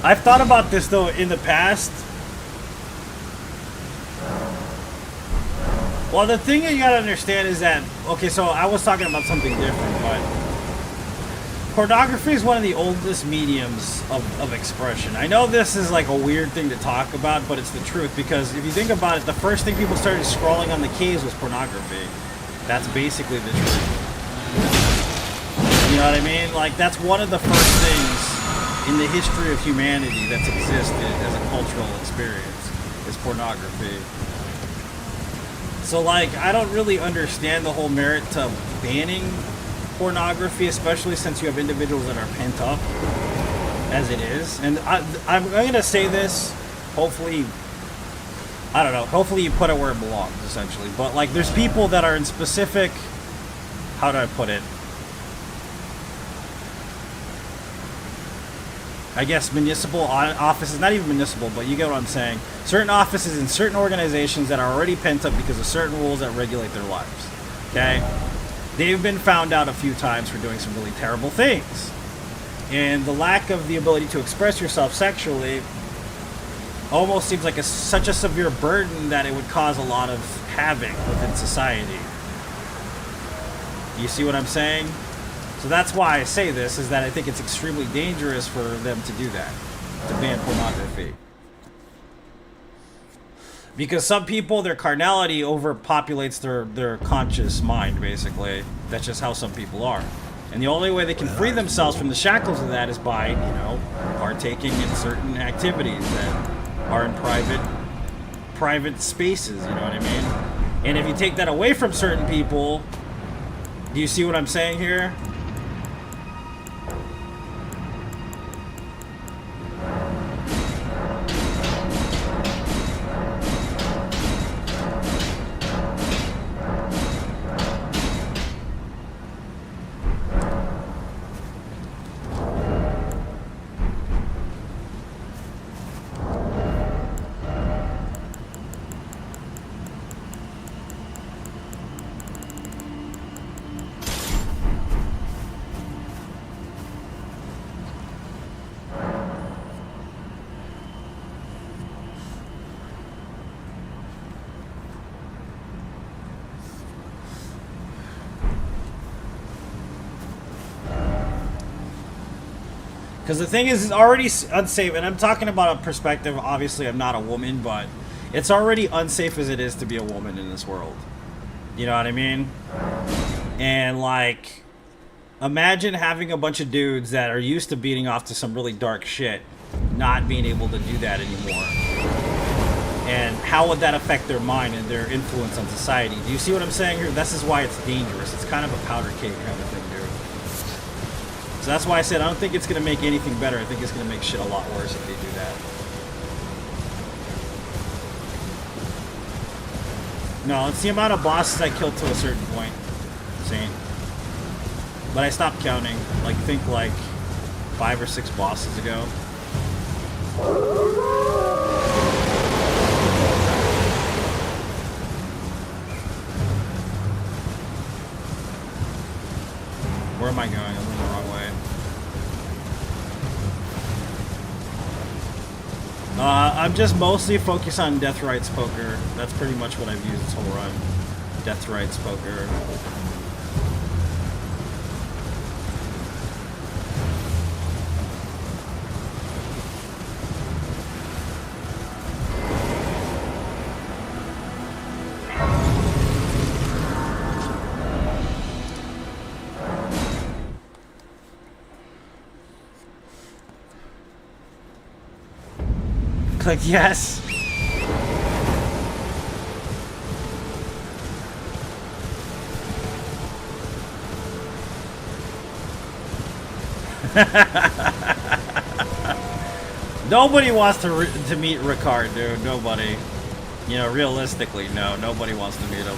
Speaker 1: I've thought about this though in the past. Well, the thing that you gotta understand is that, okay, so I was talking about something different, but pornography is one of the oldest mediums of expression. I know this is like a weird thing to talk about, but it's the truth, because if you think about it, the first thing people started scrolling on the caves was pornography. That's basically the truth. You know what I mean? Like, that's one of the first things in the history of humanity that's existed as a cultural experience, is pornography. So, like, I don't really understand the whole merit to banning pornography, especially since you have individuals that are pent up as it is. And I'm going to say this, hopefully, I don't know, hopefully you put it where it belongs, essentially. But, like, there's people that are in specific, how do I put it? I guess municipal offices, not even municipal, but you get what I'm saying. Certain offices in certain organizations that are already pent up because of certain rules that regulate their lives. Okay? They've been found out a few times for doing some really terrible things. And the lack of the ability to express yourself sexually almost seems like such a severe burden that it would cause a lot of havoc within society. You see what I'm saying? So that's why I say this, is that I think it's extremely dangerous for them to do that, to ban pornography. Because some people, their carnality overpopulates their conscious mind, basically. That's just how some people are. And the only way they can free themselves from the shackles of that is by, you know, partaking in certain activities that are in private spaces, you know what I mean? And if you take that away from certain people, do you see what I'm saying here? Because the thing is, it's already unsafe, and I'm talking about a perspective, obviously I'm not a woman, but it's already unsafe as it is to be a woman in this world. You know what I mean? And, like, imagine having a bunch of dudes that are used to beating off to some really dark shit, not being able to do that anymore. And how would that affect their mind and their influence on society? Do you see what I'm saying here? This is why it's dangerous. It's kind of a powder keg kind of thing, dude. So that's why I said I don't think it's going to make anything better. I think it's going to make shit a lot worse if they do that. No, it's the amount of bosses I killed to a certain point. Insane. But I stopped counting. Like, think like 5 or 6 bosses ago. Where am I going? I'm going the wrong way. I'm just mostly focused on Death Rights Poker. That's pretty much what I've used this whole run. Death Rights Poker. Click yes. Nobody wants to meet Ricard, dude. Nobody. You know, realistically, no. Nobody wants to meet him.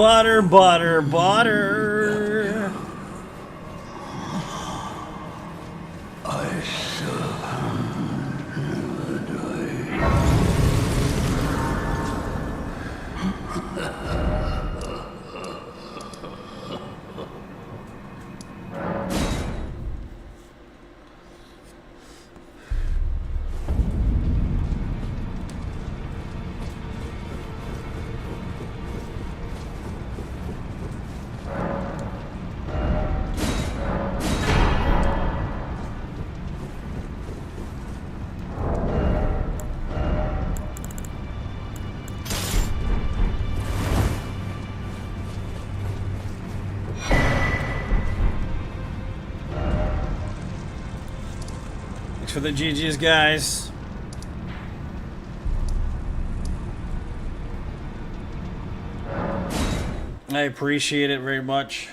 Speaker 1: Butter, butter, butter.
Speaker 3: I shall never die.
Speaker 1: Thanks for the GG's, guys. I appreciate it very much.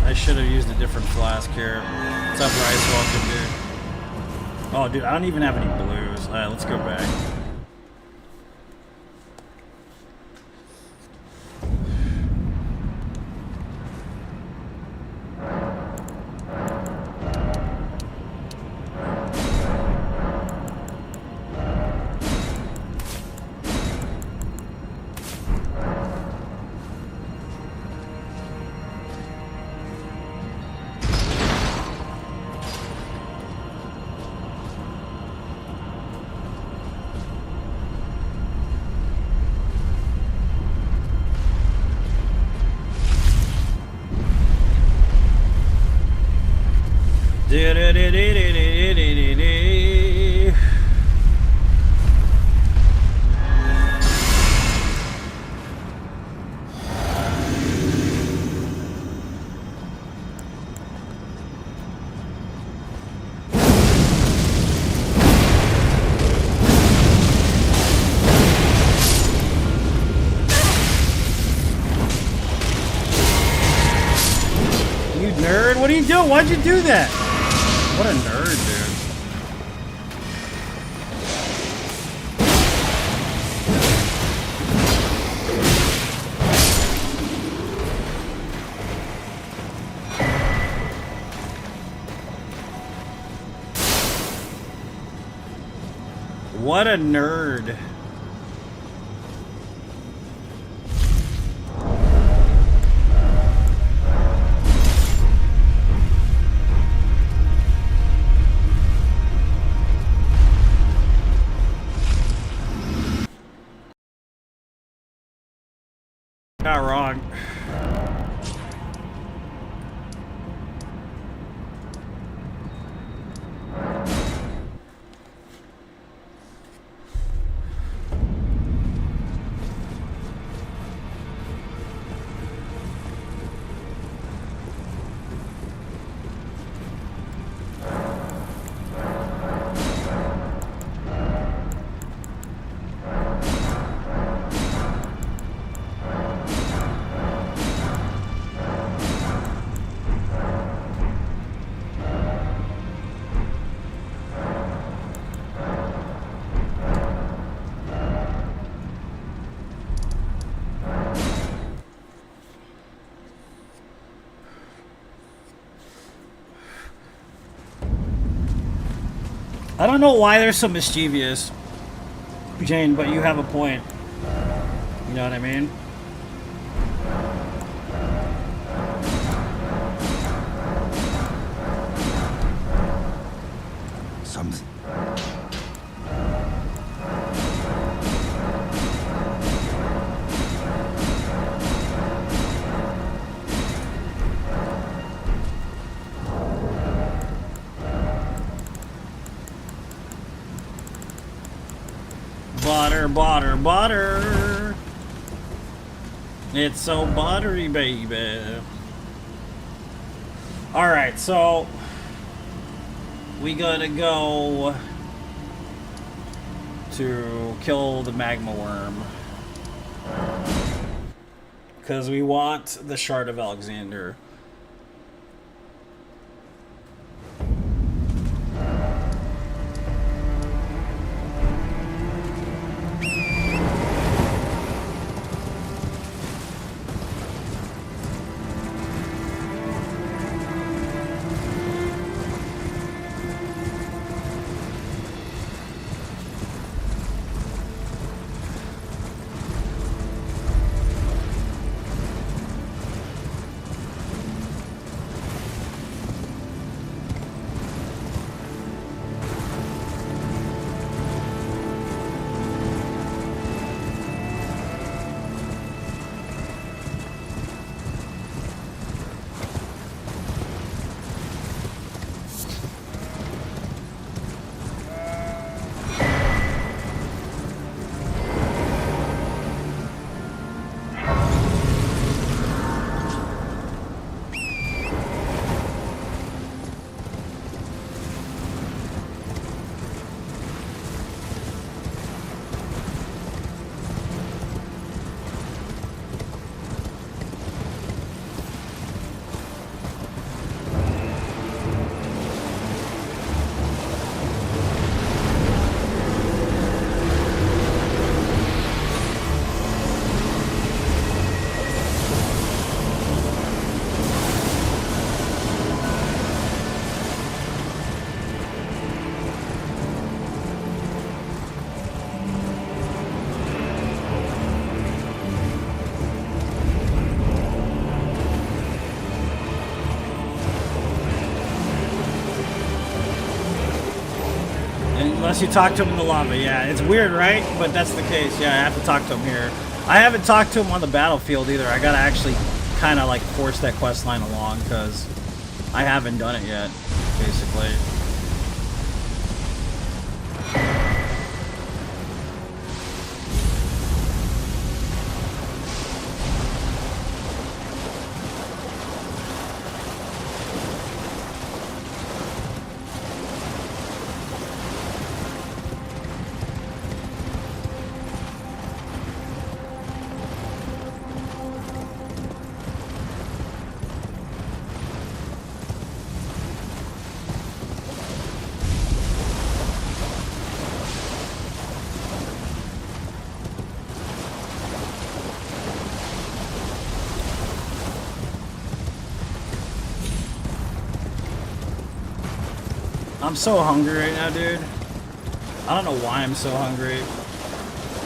Speaker 1: I should have used a different flask here. What's up, Rice? Welcome, dude. Oh, dude, I don't even have any blues. Alright, let's go back. Nerd, what are you doing? Why'd you do that? What a nerd, dude. What a nerd. Not wrong. I don't know why they're so mischievous, Jane, but you have a point. You know what I mean?
Speaker 3: Something.
Speaker 1: Butter, butter, butter. It's so buttery, baby. Alright, so we gotta go to kill the magma worm. Because we want the Shard of Alexander. Unless you talk to him in the lava, yeah. It's weird, right? But that's the case. Yeah, I have to talk to him here. I haven't talked to him on the battlefield either. I gotta actually kind of like force that quest line along because I haven't done it yet, basically. I'm so hungry right now, dude. I don't know why I'm so hungry.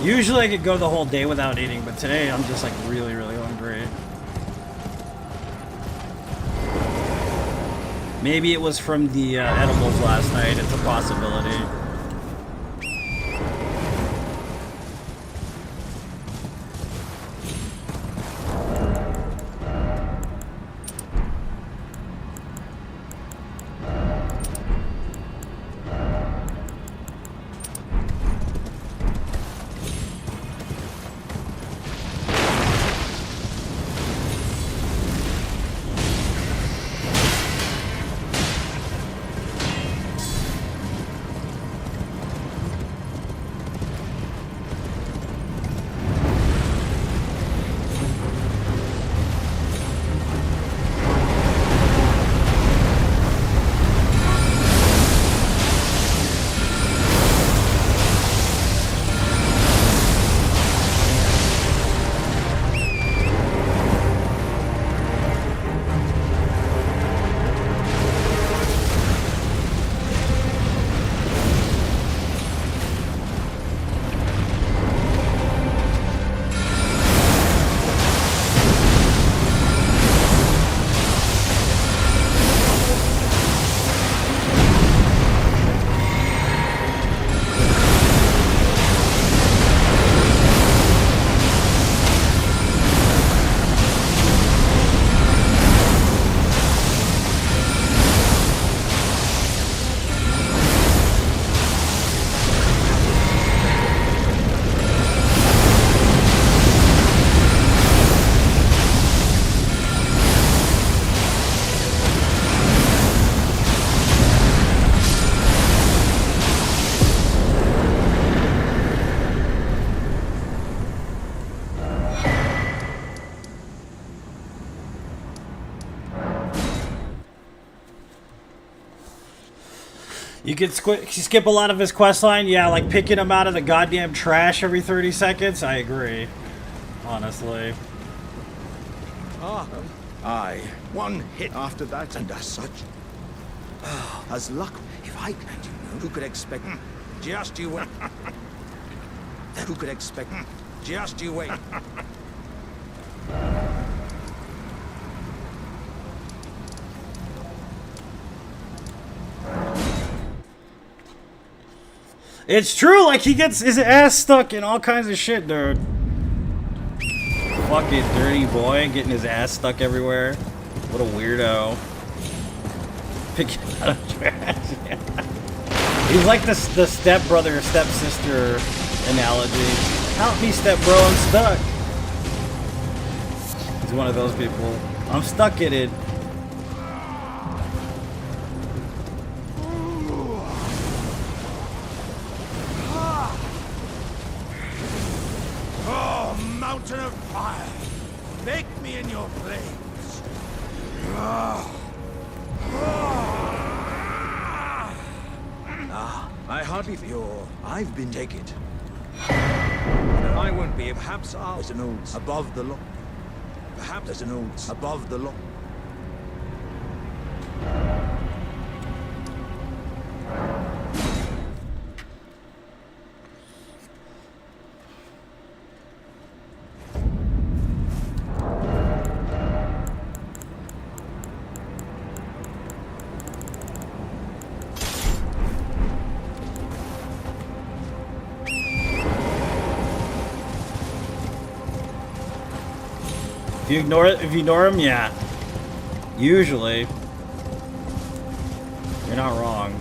Speaker 1: Usually I could go the whole day without eating, but today I'm just like really, really hungry. Maybe it was from the edibles last night. It's a possibility. You could skip a lot of his quest line. Yeah, like picking him out of the goddamn trash every 30 seconds. I agree. Honestly.
Speaker 6: Ah, aye. One hit after that, and as such. As luck, if I and you know, who could expect? Just you wait. Who could expect? Just you wait.
Speaker 1: It's true, like he gets his ass stuck in all kinds of shit, dude. Fucking dirty boy, getting his ass stuck everywhere. What a weirdo. Picking out of trash. Yeah. He's like the stepbrother, stepsister analogy. Help me, stepbro, I'm stuck. He's one of those people. I'm stuck in it.
Speaker 6: Mountain of fire, bake me in your flames. I hardly feel I've been taken. I won't be. Perhaps there's an old above the law. Perhaps there's an old above the law.
Speaker 1: If you ignore him, yeah. Usually. You're not wrong.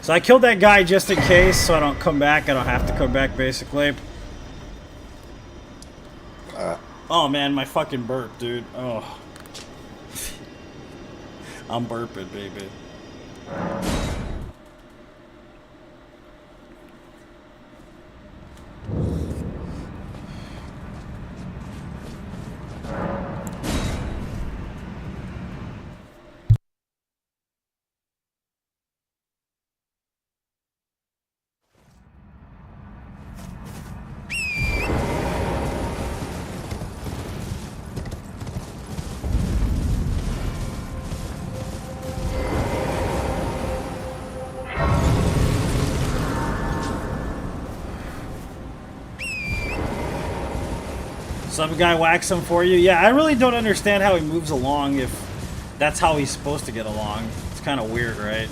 Speaker 1: So I killed that guy just in case, so I don't come back. I don't have to come back, basically. Oh man, my fucking burp, dude. Oh. I'm burping, baby. Some guy whacks him for you. Yeah, I really don't understand how he moves along if that's how he's supposed to get along. It's kind of weird, right?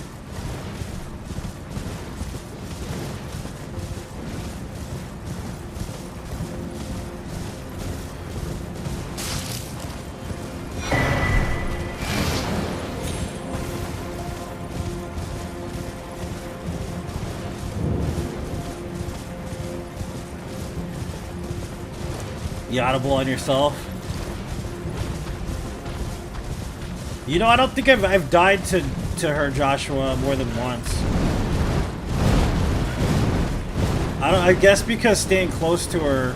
Speaker 1: You audible on yourself? You know, I don't think I've died to her, Joshua, more than once. I guess because staying close to her,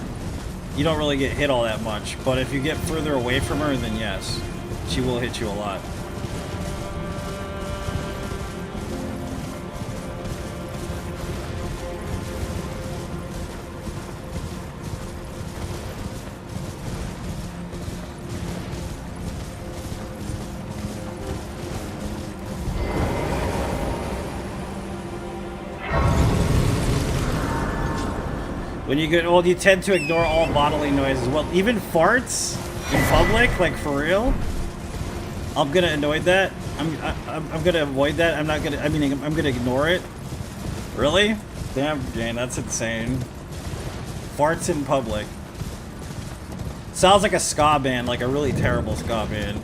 Speaker 1: you don't really get hit all that much. But if you get further away from her, then yes, she will hit you a lot. When you get old, you tend to ignore all bodily noises. Well, even farts in public, like for real. I'm gonna avoid that. I'm gonna avoid that. I'm not gonna. I mean, I'm gonna ignore it. Really? Damn, Jane, that's insane. Farts in public. Sounds like a ska band, like a really terrible ska band.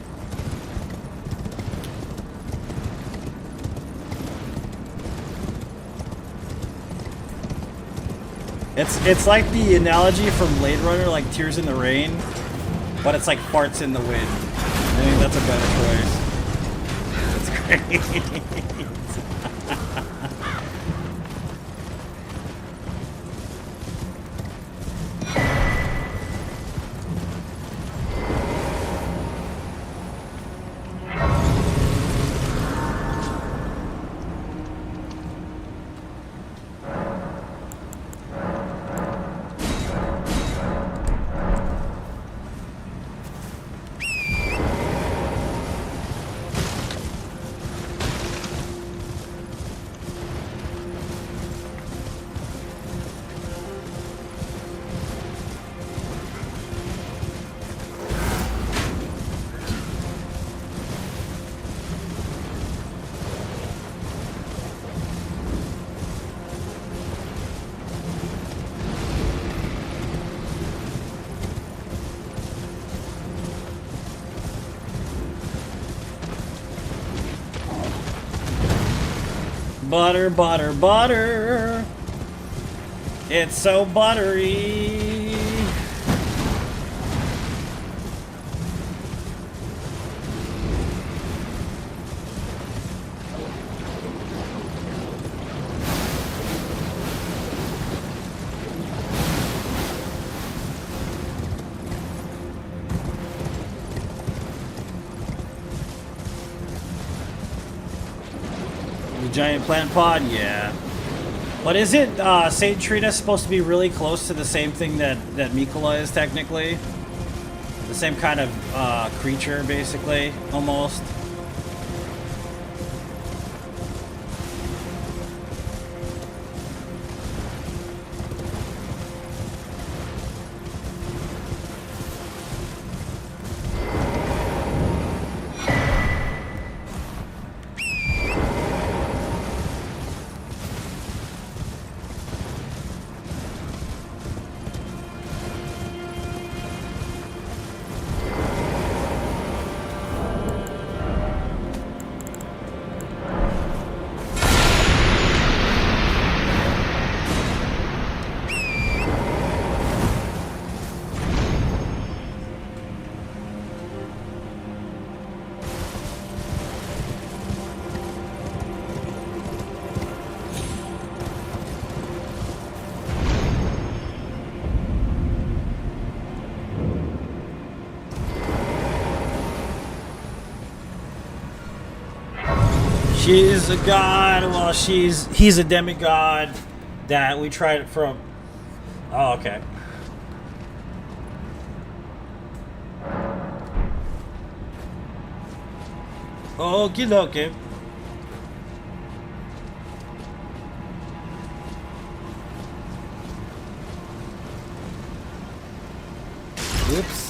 Speaker 1: It's like the analogy from Blade Runner, like Tears in the Rain, but it's like farts in the wind. I think that's a better choice. That's great. Butter, butter, butter. It's so buttery. Giant plant pod, yeah. But isn't Saint Trina supposed to be really close to the same thing that Mikola is technically? The same kind of creature, basically, almost. She's a god. Well, he's a demigod that we tried it from. Oh, okay. Okie dokie. Whoops.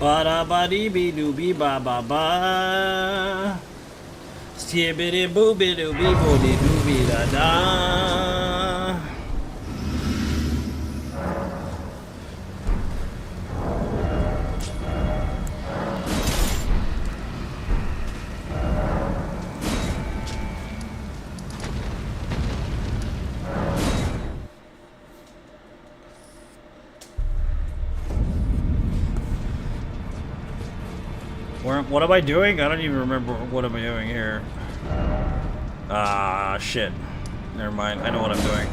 Speaker 1: Ba da ba dee be doo be ba ba ba. Stibbity booby doo be boo dee doo be da da. remember. What am I doing? I don't even remember what am I doing here. Ah, shit. Never mind. I know what I'm doing.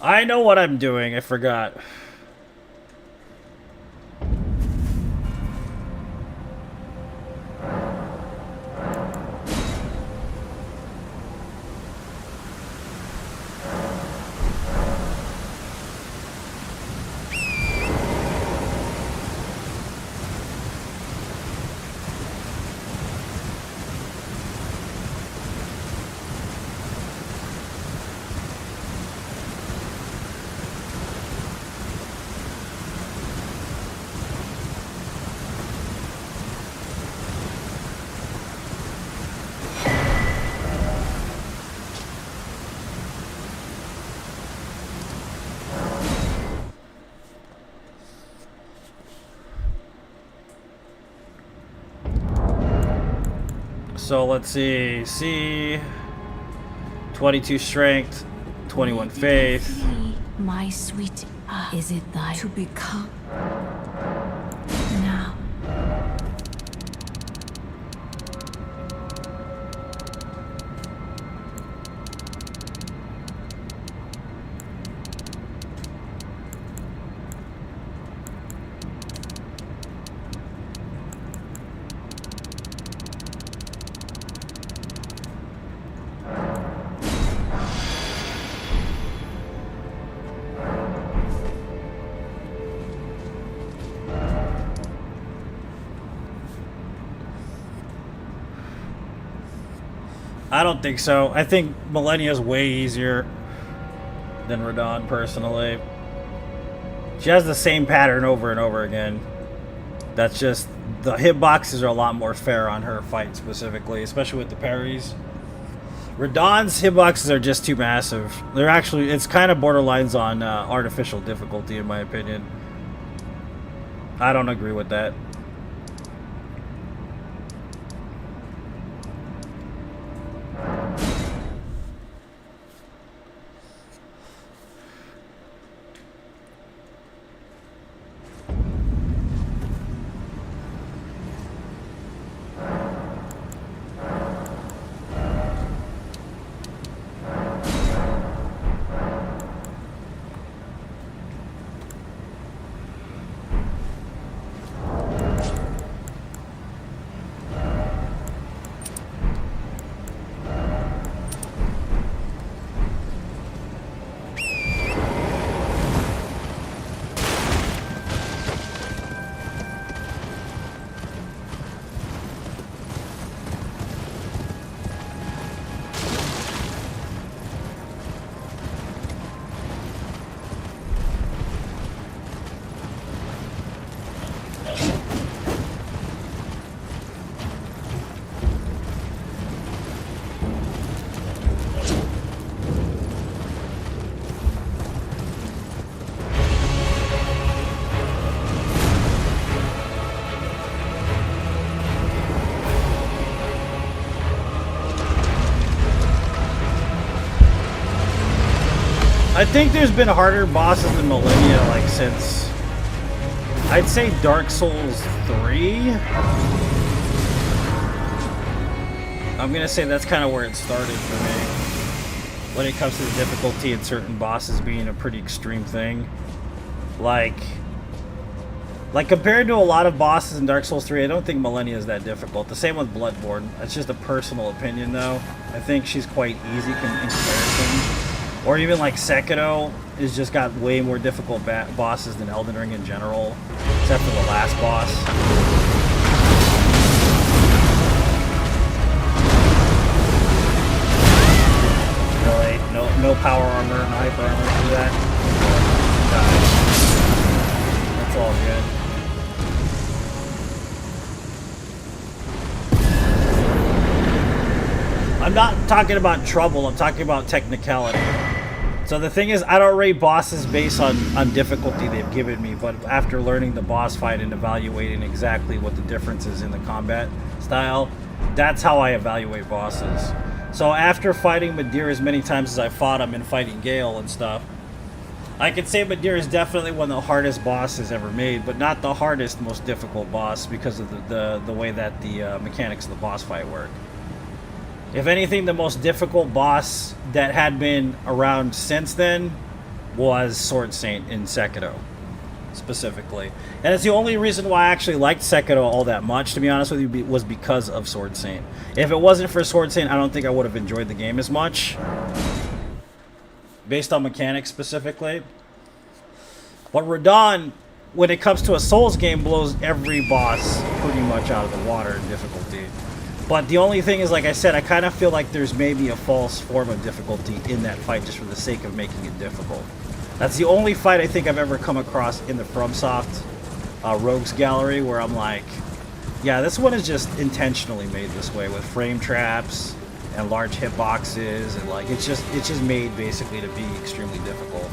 Speaker 1: I know what I'm doing. I forgot. So let's see. C 22 strength, 21 faith.
Speaker 2: My sweet, is it thy to become now?
Speaker 1: I don't think so. I think Millennia is way easier than Radon, personally. She has the same pattern over and over again. That's just... the hitboxes are a lot more fair on her fight, specifically, especially with the parries. Radon's hitboxes are just too massive. They're actually... it's kind of borderlines on artificial difficulty, in my opinion. I don't agree with that. I think there's been harder bosses than Millennia, like, since... I'd say Dark Souls 3? I'm gonna say that's kind of where it started for me. When it comes to the difficulty and certain bosses being a pretty extreme thing. Like compared to a lot of bosses in Dark Souls 3, I don't think Millennia is that difficult. The same with Bloodborne. That's just a personal opinion, though. I think she's quite easy in comparison. Or even like Sekiro has just got way more difficult bosses than Elden Ring in general, except for the last boss. Really? No power armor and hyper armor for that? That's all good. I'm not talking about trouble, I'm talking about technicality. So the thing is, I don't rate bosses based on difficulty they've given me, but after learning the boss fight and evaluating exactly what the difference is in the combat style, that's how I evaluate bosses. So after fighting Madeira as many times as I fought him and fighting Gale and stuff, I could say Madeira is definitely one of the hardest bosses ever made, but not the hardest, most difficult boss because of the way that the mechanics of the boss fight work. If anything, the most difficult boss that had been around since then was Sword Saint in Sekiro, specifically. And it's the only reason why I actually liked Sekiro all that much, to be honest with you, was because of Sword Saint. If it wasn't for Sword Saint, I don't think I would have enjoyed the game as much. Based on mechanics specifically. But Radon, when it comes to a Souls game, blows every boss pretty much out of the water in difficulty. But the only thing is, like I said, I kind of feel like there's maybe a false form of difficulty in that fight just for the sake of making it difficult. That's the only fight I think I've ever come across in the FromSoft Rogues Gallery where I'm like, yeah, this one is just intentionally made this way with frame traps and large hitboxes, and like it's just made basically to be extremely difficult.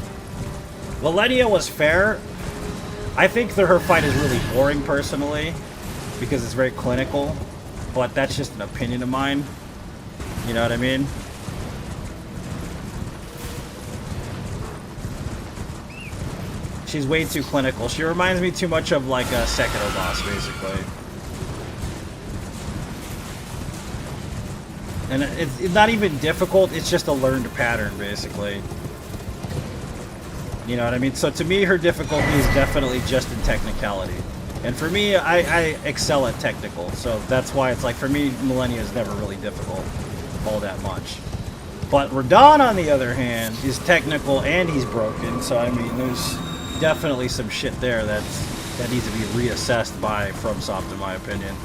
Speaker 1: Millennia was fair. I think that her fight is really boring personally because it's very clinical, but that's just an opinion of mine. You know what I mean? She's way too clinical. She reminds me too much of like a Sekiro boss, basically. And it's not even difficult, it's just a learned pattern, basically. You know what I mean? So to me, her difficulty is definitely just in technicality. And for me, I excel at technical. So that's why it's like, for me, Millennia is never really difficult all that much. But Radon, on the other hand, is technical and he's broken. So, I mean, there's definitely some shit there that needs to be reassessed by FromSoft, in my opinion.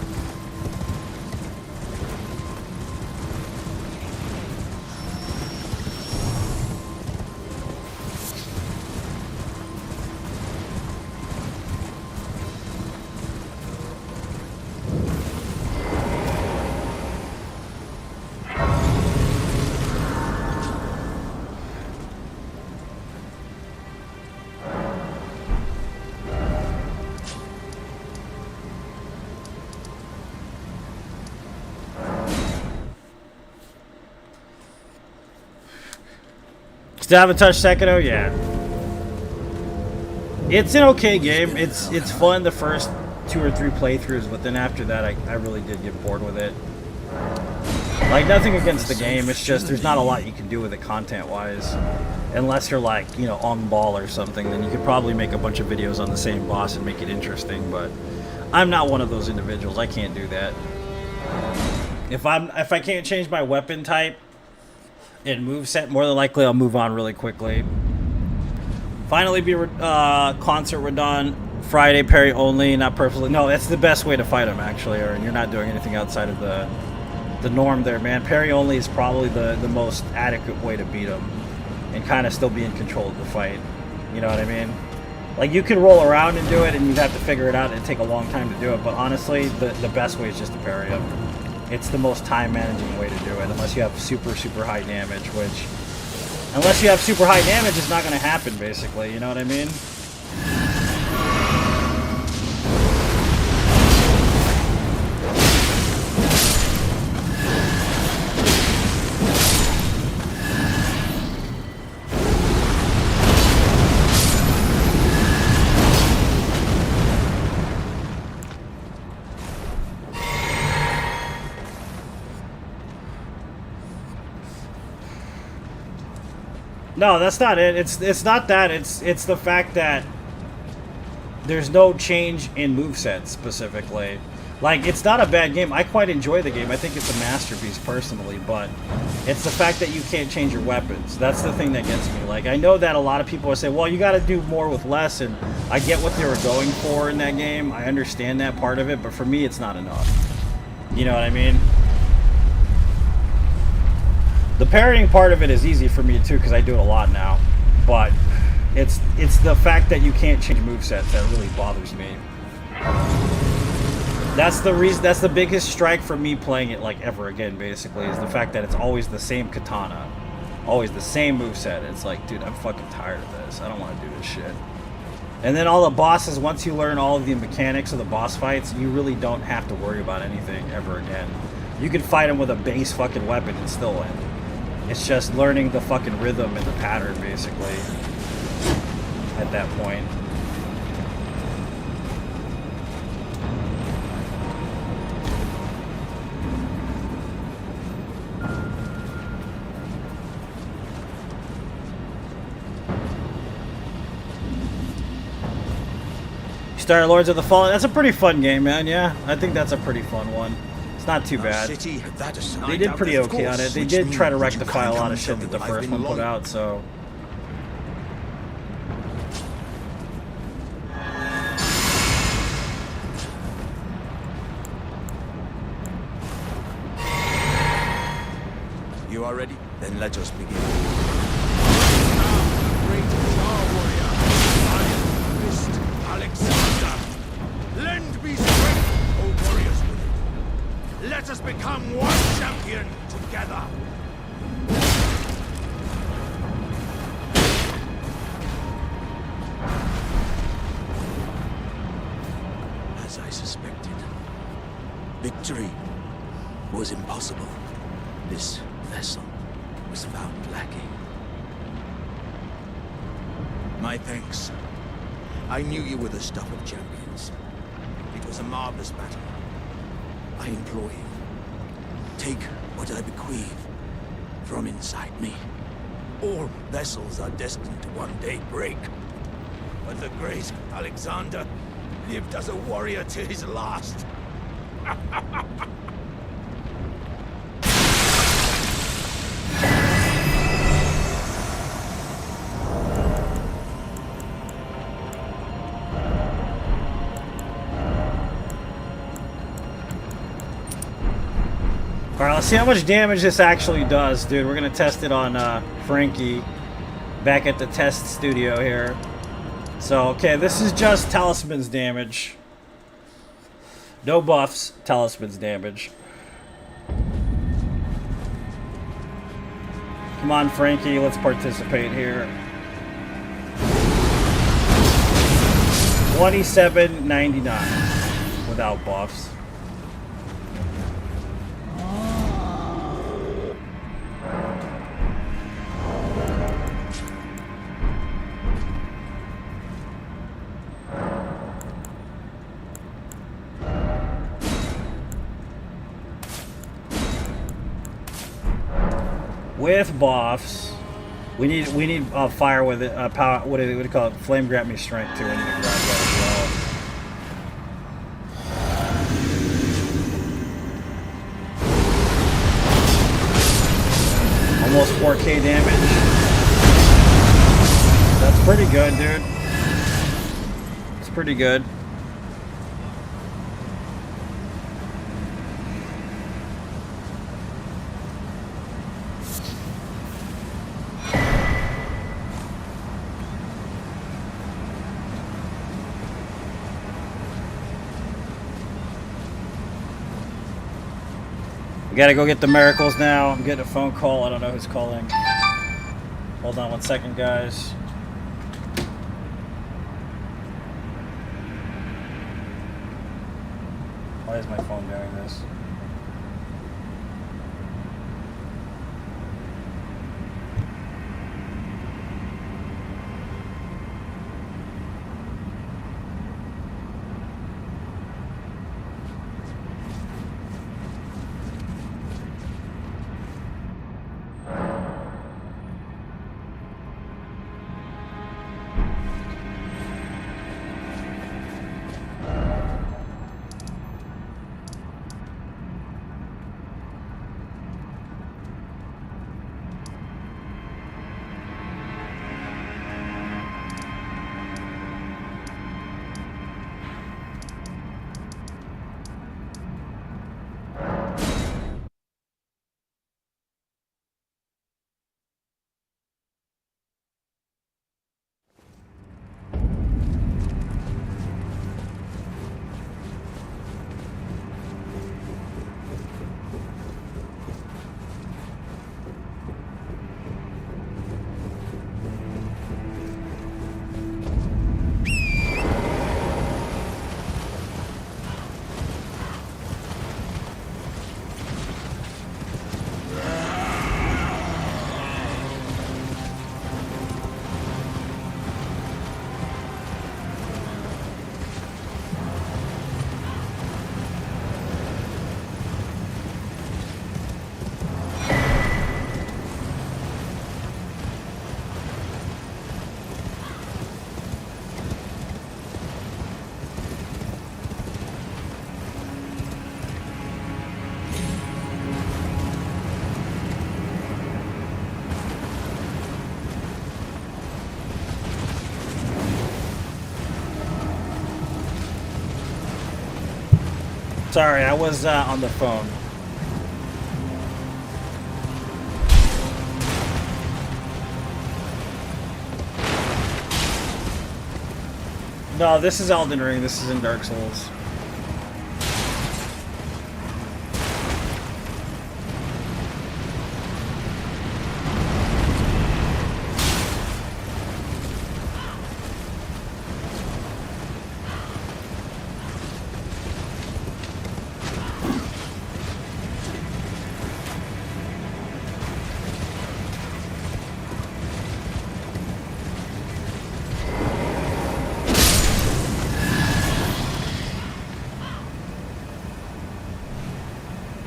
Speaker 1: Still haven't touched Sekiro? Yeah. It's an okay game. It's fun the first 2 or 3 playthroughs, but then after that I really did get bored with it. Like, nothing against the game, it's just there's not a lot you can do with it content-wise. Unless you're like, you know, on ball or something, then you could probably make a bunch of videos on the same boss and make it interesting, but I'm not one of those individuals. I can't do that. If I can't change my weapon type and moveset, more than likely I'll move on really quickly. Finally be concert Radon Friday, parry only, not perfectly. No, that's the best way to fight him, actually, or you're not doing anything outside of the norm there, man. Parry only is probably the most adequate way to beat him and kind of still be in control of the fight. You know what I mean? Like, you could roll around and do it and you'd have to figure it out and it'd take a long time to do it, but honestly, the best way is just to parry him. It's the most time-managing way to do it, unless you have super, super high damage, which... Unless you have super high damage, it's not going to happen, basically, you know what I mean? No, that's not it. It's not that. It's the fact that there's no change in movesets specifically. Like, it's not a bad game. I quite enjoy the game. I think it's a masterpiece personally, but it's the fact that you can't change your weapons. That's the thing that gets me. Like, I know that a lot of people are saying, well, you got to do more with less, and I get what they were going for in that game. I understand that part of it, but for me, it's not enough. You know what I mean? The parrying part of it is easy for me too, because I do it a lot now. But it's the fact that you can't change movesets that really bothers me. That's the reason. That's the biggest strike for me playing it like ever again. Basically, is the fact that it's always the same katana, always the same moveset. It's like, dude, I'm fucking tired of this. I don't want to do this shit. And then all the bosses, once you learn all of the mechanics of the boss fights, you really don't have to worry about anything ever again. You can fight them with a base fucking weapon and still win. It's just learning the fucking rhythm and the pattern, basically. at that point. Started Lords of the Fallen. That's a pretty fun game, man. Yeah, I think that's a pretty fun one. It's not too bad.
Speaker 6: City, that aside,
Speaker 1: They did pretty
Speaker 6: of
Speaker 1: okay on it.
Speaker 6: course,
Speaker 1: They
Speaker 6: which
Speaker 1: did try to
Speaker 6: means you
Speaker 1: rectify a
Speaker 6: can't
Speaker 1: lot
Speaker 6: come
Speaker 1: of
Speaker 6: and
Speaker 1: shit
Speaker 6: tell
Speaker 1: that
Speaker 6: me
Speaker 1: the
Speaker 6: what I've
Speaker 1: first
Speaker 6: been
Speaker 1: one put
Speaker 6: long-
Speaker 1: out, so...
Speaker 6: You are ready? Then let us begin.
Speaker 7: Great Star Warrior, Iron Fist, Alexander. Lend me strength, O warriors with it. Let us become one champion together.
Speaker 6: As I suspected, victory was impossible. This vessel was found lacking. My thanks. I knew you were the stuff of champions. It was a marvelous battle. I implore you, take what I bequeath from inside me. All vessels are destined to one day break. But the great Alexander lived as a warrior to his last.
Speaker 1: Alright, let's see how much damage this actually does, dude. We're gonna test it on Frankie back at the test studio here. So, okay, this is just Talisman's damage. No buffs, Talisman's damage. Come on, Frankie, let's participate here. 27.99 without buffs. With buffs, we need fire with it. Power. What do you call it? Flame grant me strength too. We need to grab that as well. Almost 4K damage. That's pretty good, dude. It's pretty good. We gotta go get the miracles now. I'm getting a phone call. I don't know who's calling. Hold on 1 second, guys. Why is my phone doing this? Sorry, I was on the phone. No, this is Elden Ring. This isn't Dark Souls.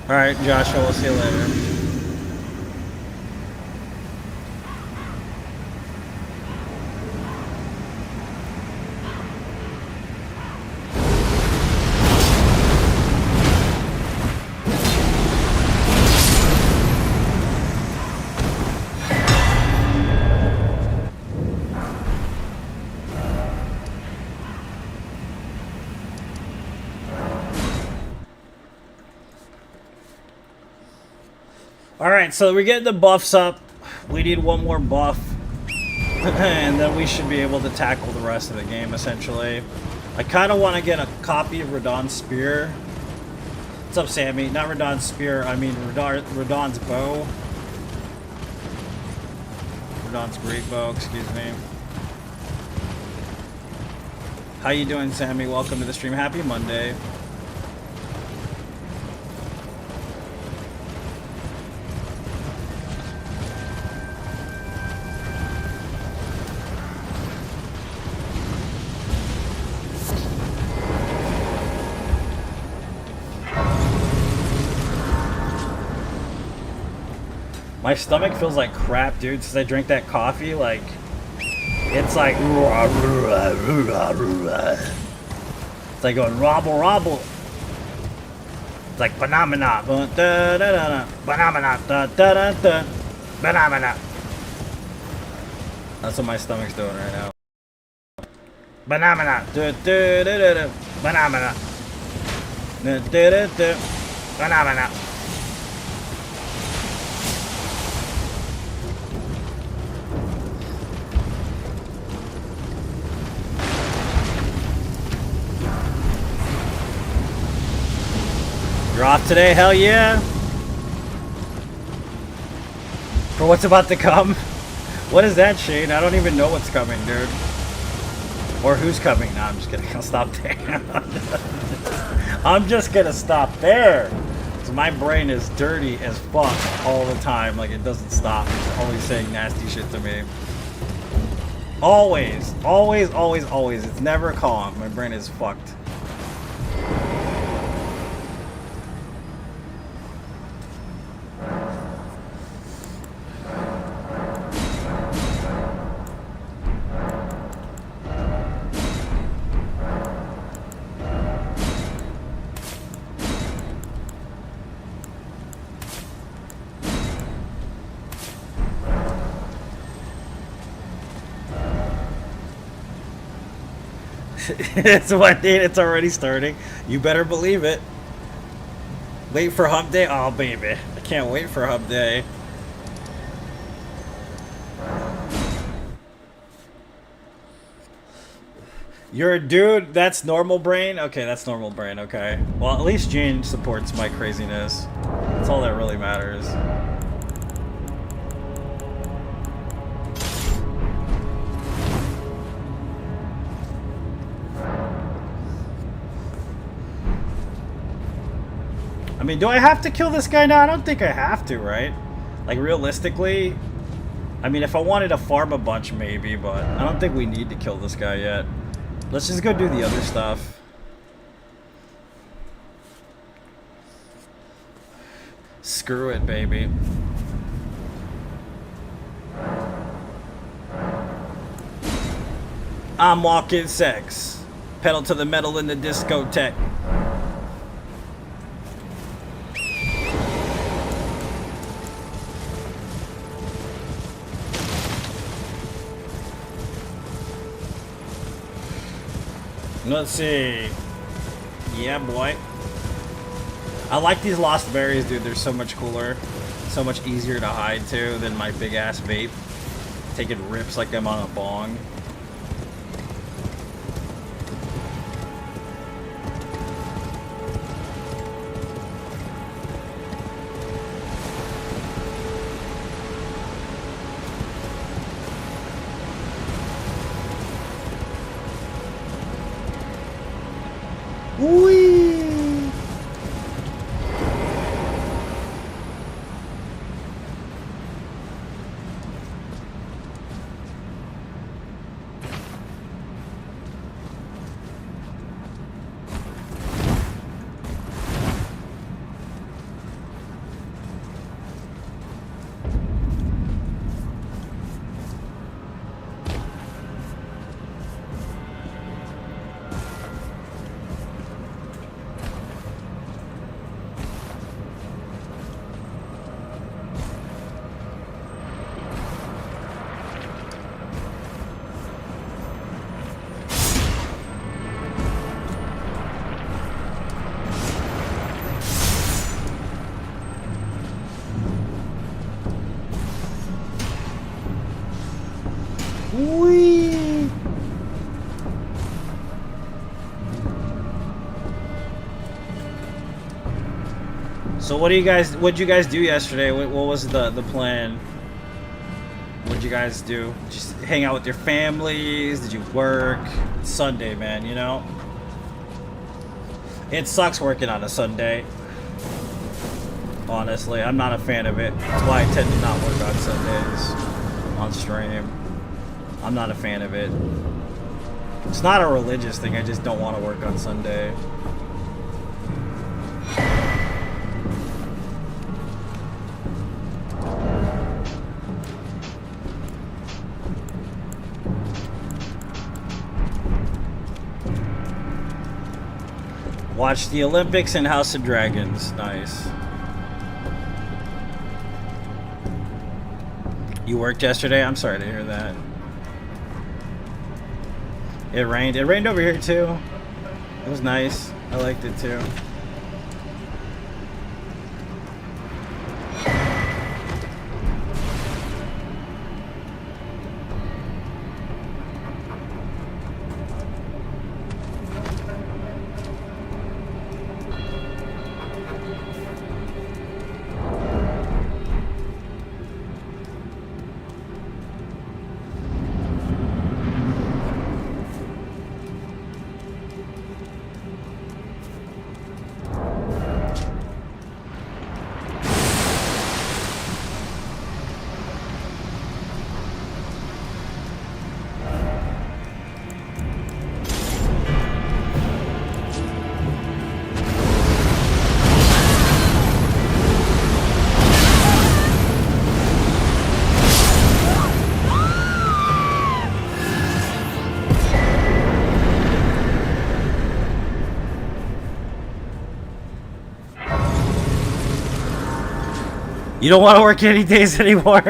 Speaker 1: Alright, Joshua, we'll see you later. Alright, so we're getting the buffs up. We need one more buff. And then we should be able to tackle the rest of the game, essentially. I kind of want to get a copy of Radahn's Spear. What's up, Sammy? Not Radahn's Spear, I mean Radahn's Bow. Radahn's Great Bow, excuse me. How you doing, Sammy? Welcome to the stream. Happy Monday. My stomach feels like crap, dude, since I drank that coffee. Like, it's like... It's like going robble, robble. It's like phenomena. Phenomena. Phenomena. That's what my stomach's doing right now. Phenomena. Phenomena. Phenomena. You're off today? Hell yeah! For what's about to come? What is that, Shane? I don't even know what's coming, dude. Or who's coming. No, I'm just kidding. I'll stop there. I'm just gonna stop there. So my brain is dirty as fuck all the time. Like, it doesn't stop. It's always saying nasty shit to me. Always. Always, always, always. It's never calm. My brain is fucked. It's what date? It's already starting. You better believe it. Wait for hump day? Oh, baby. I can't wait for hump day. You're a dude? That's normal brain? Okay, that's normal brain, okay. Well, at least Jane supports my craziness. That's all that really matters. I mean, do I have to kill this guy now? I don't think I have to, right? Like, realistically, I mean, if I wanted to farm a bunch, maybe, but I don't think we need to kill this guy yet. Let's just go do the other stuff. Screw it, baby. I'm walking sex. Pedal to the metal in the discotheque. Let's see. Yeah, boy. I like these lost berries, dude. They're so much cooler. So much easier to hide, too, than my big-ass vape. Taking rips like I'm on a bong. Whee! Whee! So what'd you guys do yesterday? What was the plan? What'd you guys do? Just hang out with your families? Did you work? It's Sunday, man, you know? It sucks working on a Sunday. Honestly, I'm not a fan of it. That's why I tend to not work on Sundays on stream. I'm not a fan of it. It's not a religious thing, I just don't want to work on Sunday. Watch the Olympics and House of Dragons. Nice. You worked yesterday? I'm sorry to hear that. It rained. It rained over here too. It was nice. I liked it too. You don't want to work any days anymore.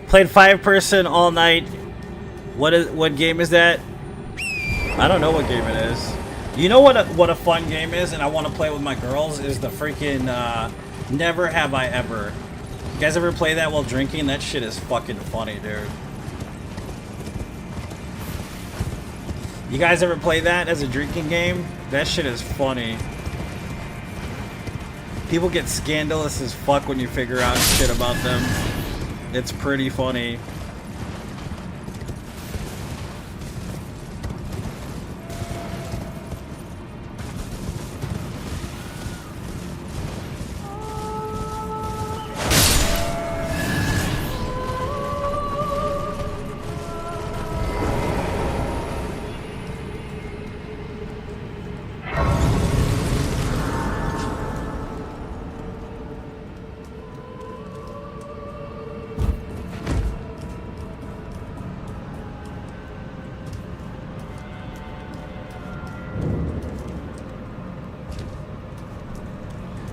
Speaker 1: Played 5-person all night. What game is that? I don't know what game it is. You know what a fun game is, and I want to play with my girls, is the freaking Never Have I Ever. You guys ever play that while drinking? That shit is fucking funny, dude. You guys ever play that as a drinking game? That shit is funny. People get scandalous as fuck when you figure out shit about them. It's pretty funny.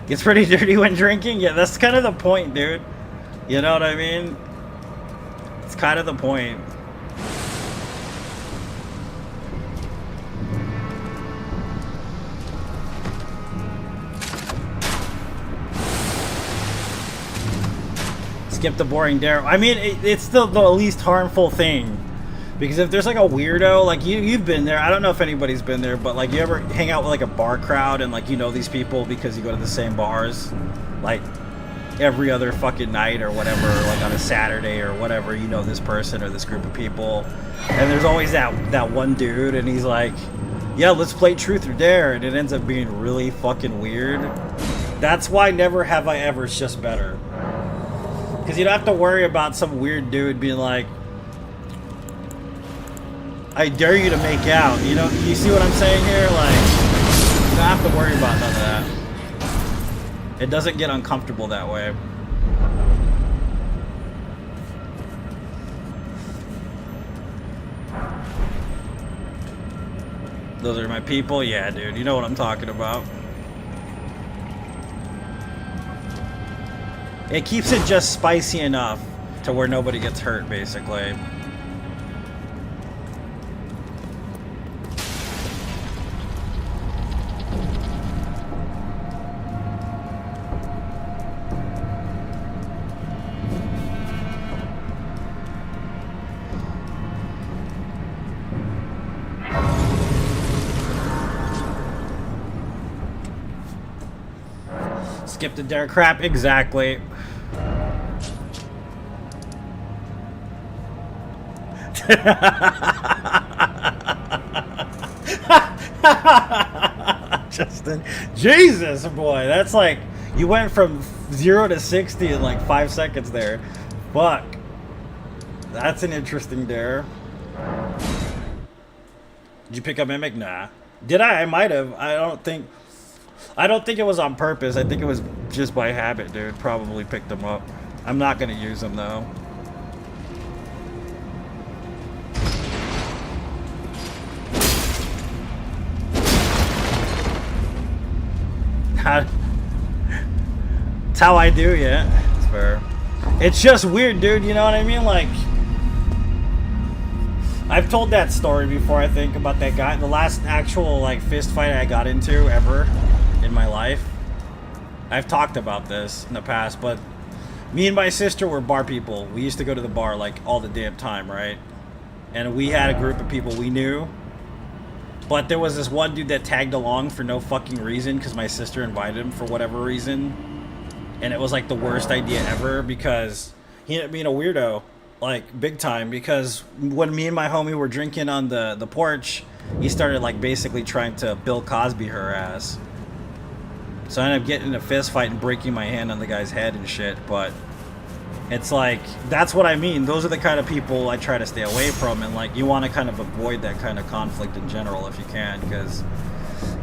Speaker 1: Gets pretty dirty when drinking? Yeah, that's kind of the point, dude. You know what I mean? It's kind of the point. Skip the boring dare. I mean, it's still the least harmful thing. Because if there's like a weirdo, like you've been there. I don't know if anybody's been there, but like you ever hang out with like a bar crowd and like you know these people because you go to the same bars, like every other fucking night or whatever, like on a Saturday or whatever, you know this person or this group of people, and there's always that one dude, and he's like, yeah, let's play truth or dare, and it ends up being really fucking weird. That's why Never Have I Ever is just better. Because you don't have to worry about some weird dude being like, I dare you to make out. You know, you see what I'm saying here? Like, you don't have to worry about none of that. It doesn't get uncomfortable that way. Those are my people? Yeah, dude. You know what I'm talking about. It keeps it just spicy enough to where nobody gets hurt, basically. Skip the dare crap, exactly. Justin, Jesus, boy, that's like you went from 0 to 60 in like 5 seconds there. Fuck, that's an interesting dare. Did you pick up Mimic? Nah. Did I? I might have. I don't think it was on purpose. I think it was just by habit, dude. Probably picked them up. I'm not gonna use them though. It's how I do, yeah. It's fair. It's just weird, dude. You know what I mean? Like, I've told that story before, I think, about that guy. The last actual, like, fist fight I got into ever in my life. I've talked about this in the past, but me and my sister were bar people. We used to go to the bar, like, all the damn time, right? And we had a group of people we knew. But there was this one dude that tagged along for no fucking reason because my sister invited him for whatever reason. And it was, like, the worst idea ever because he ended up being a weirdo. Like, big time, because when me and my homie were drinking on the porch, he started, like, basically trying to Bill Cosby her ass. So I ended up getting in a fist fight and breaking my hand on the guy's head and shit, but it's like, that's what I mean. Those are the kind of people I try to stay away from, and, like, you want to kind of avoid that kind of conflict in general if you can, because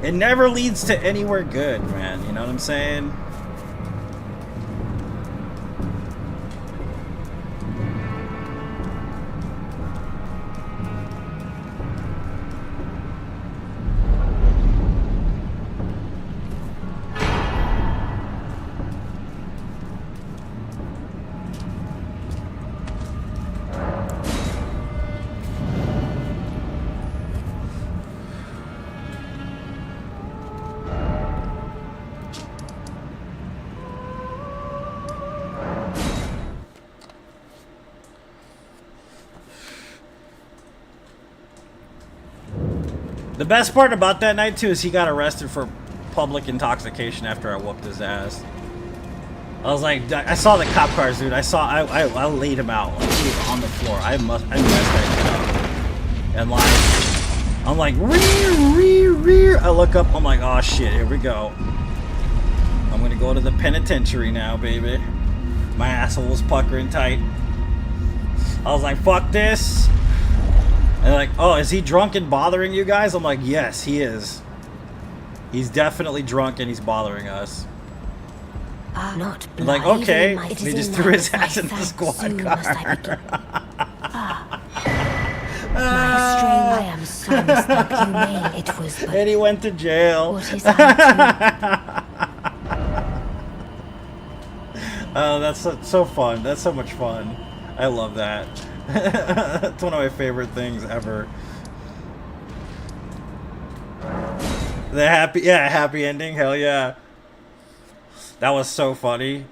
Speaker 1: it never leads to anywhere good, man. You know what I'm saying? The best part about that night, too, is he got arrested for public intoxication after I whooped his ass. I was like, I saw the cop cars, dude. I laid him out. Like, he was on the floor. I messed that kid up. And, like, I'm like, rear. I look up, I'm like, oh, shit, here we go. I'm gonna go to the penitentiary now, baby. My asshole was puckering tight. I was like, fuck this. And they're like, oh, is he drunk and bothering you guys? I'm like, yes, he is. He's definitely drunk and he's bothering us.
Speaker 2: Not
Speaker 1: Like, okay. They just threw his ass in the squad car.
Speaker 2: My strain, I am so misnumb. It was but
Speaker 1: and he went to jail.
Speaker 2: what is I
Speaker 1: Oh, that's so fun. That's so much fun. I love that. It's one of my favorite things ever. The happy ending. Hell yeah. That was so funny.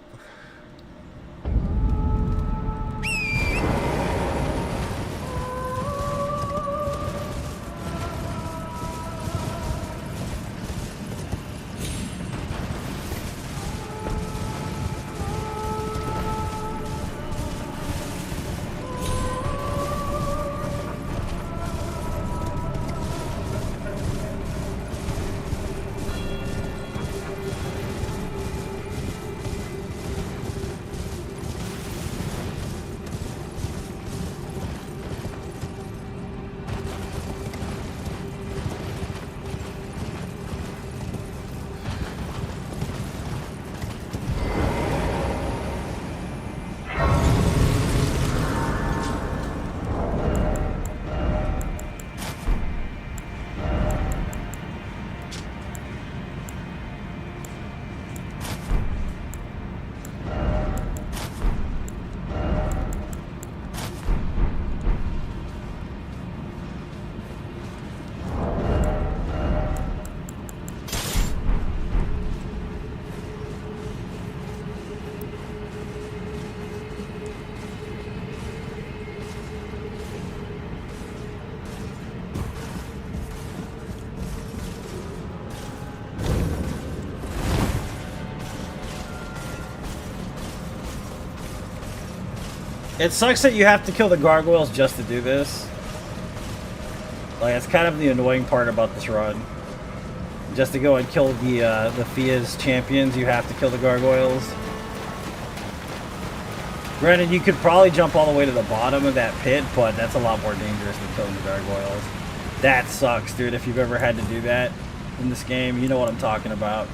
Speaker 1: It sucks that you have to kill the gargoyles just to do this. Like, it's kind of the annoying part about this run. Just to go and kill the Fia's champions, you have to kill the gargoyles. Granted, you could probably jump all the way to the bottom of that pit, but that's a lot more dangerous than killing the gargoyles. That sucks, dude. If you've ever had to do that in this game, you know what I'm talking about.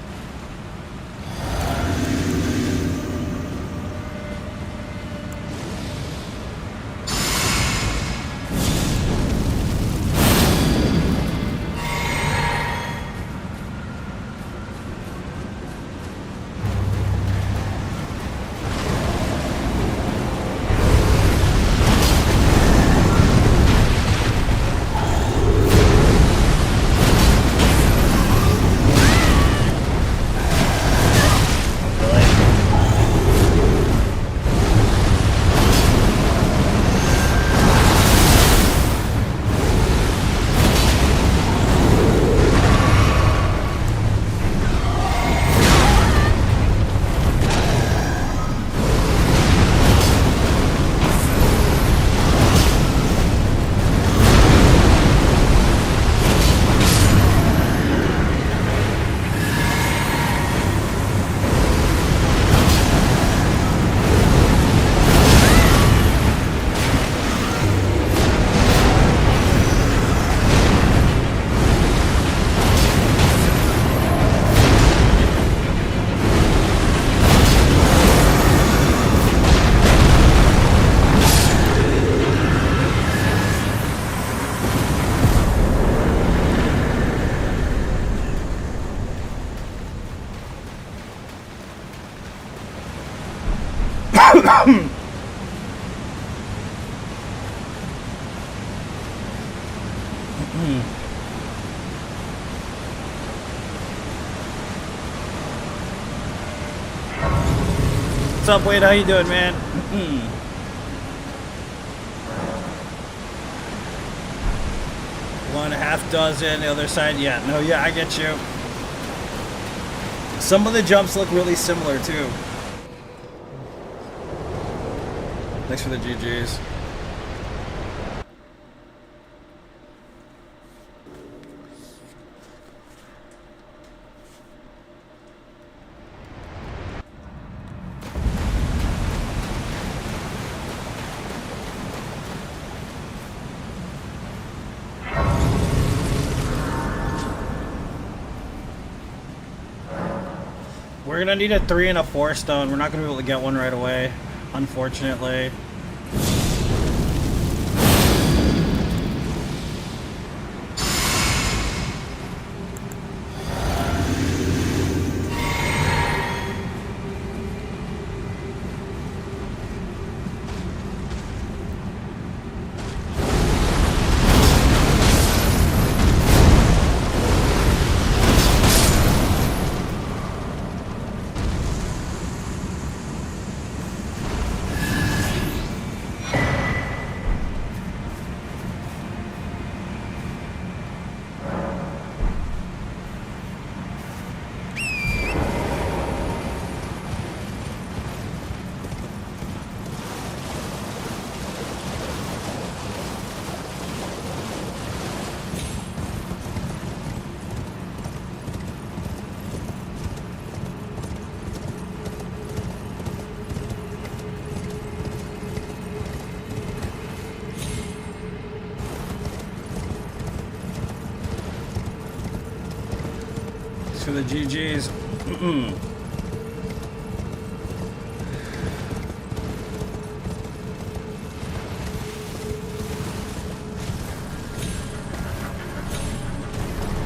Speaker 1: What's up, Wade? How you doing, man? One half dozen, the other side, yeah. No, yeah, I get you. Some of the jumps look really similar, too. Thanks for the GGs. We're gonna need a 3 and a 4 stone. We're not gonna be able to get one right away, unfortunately. For the GGs.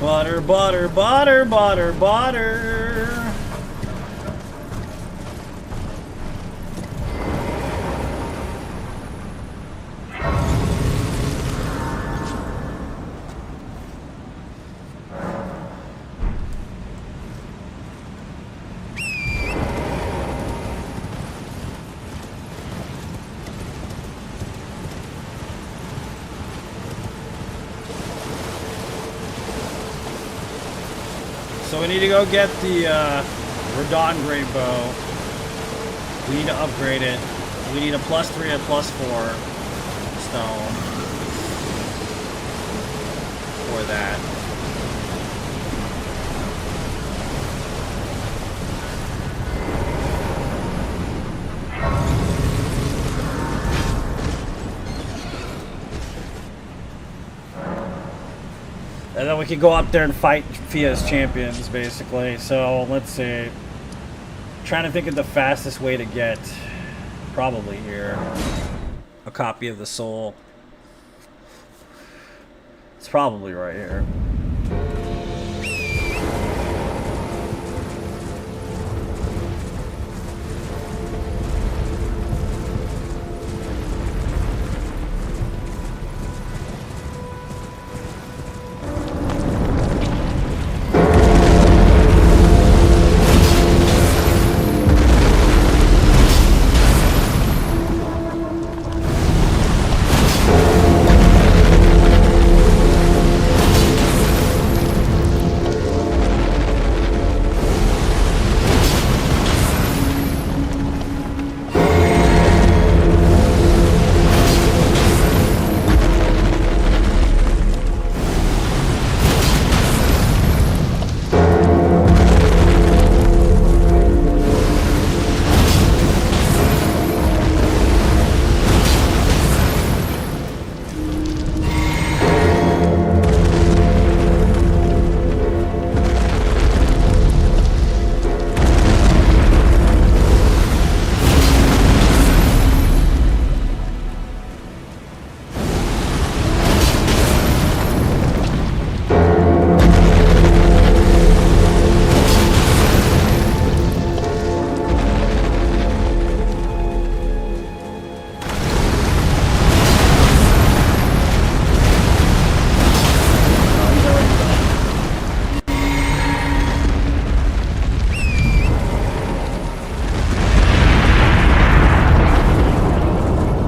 Speaker 1: Butter, butter, butter, butter, butter. So we need to go get the Radon Great Bow. We need to upgrade it. we need a +3 and +4 stone for that. And then we could go up there and fight Fia's champions, basically. So, let's see. Trying to think of the fastest way to get, probably here, a copy of the soul. It's probably right here.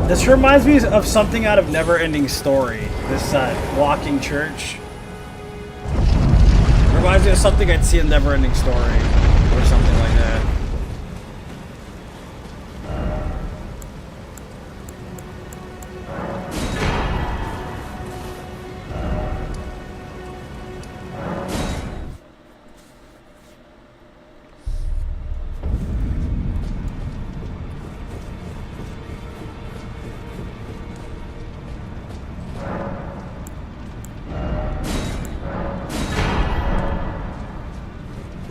Speaker 1: This reminds me of something out of Never-Ending Story. This walking church. Reminds me of something I'd see in Never-Ending Story. Or something like that.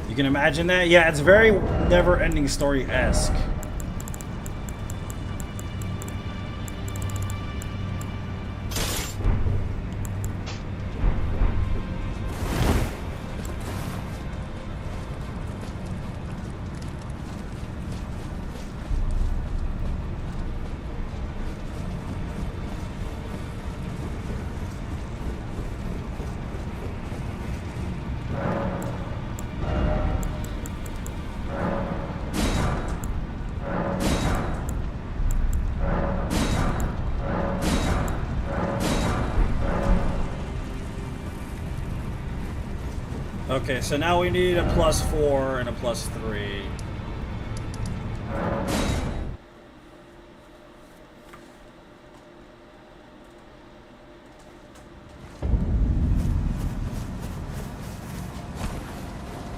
Speaker 1: You can imagine that? Yeah, it's very Never-Ending Story-esque. Okay, so now we need a +4 and a +3.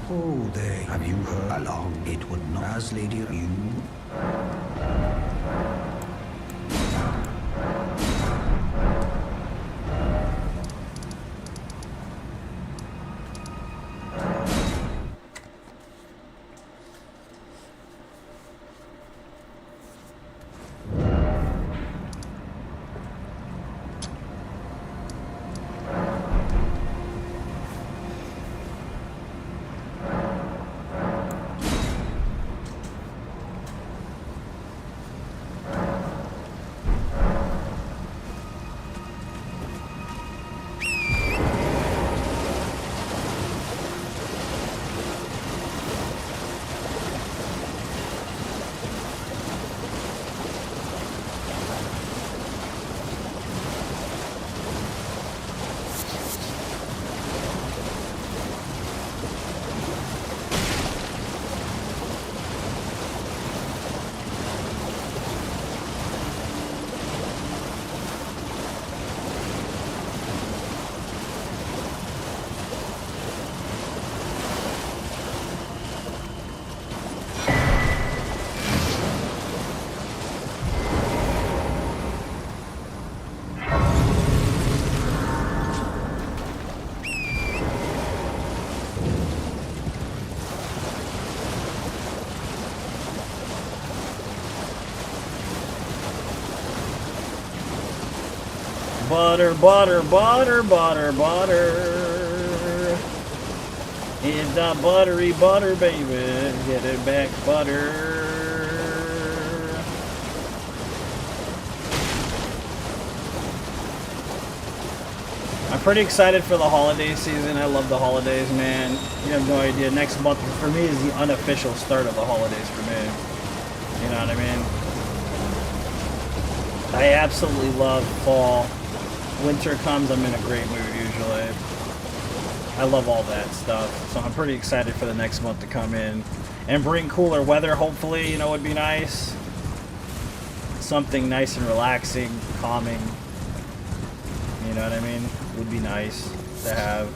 Speaker 3: Oh, there. Have you heard along? It would not as lady you.
Speaker 1: Butter, butter, butter, butter, butter. It's the buttery butter, baby. Get it back, butter. I'm pretty excited for the holiday season. I love the holidays, man. You have no idea. Next month for me is the unofficial start of the holidays for me. You know what I mean? I absolutely love fall. Winter comes, I'm in a great mood usually. I love all that stuff. So I'm pretty excited for the next month to come in and bring cooler weather, hopefully, you know, would be nice. Something nice and relaxing, calming. You know what I mean? Would be nice to have.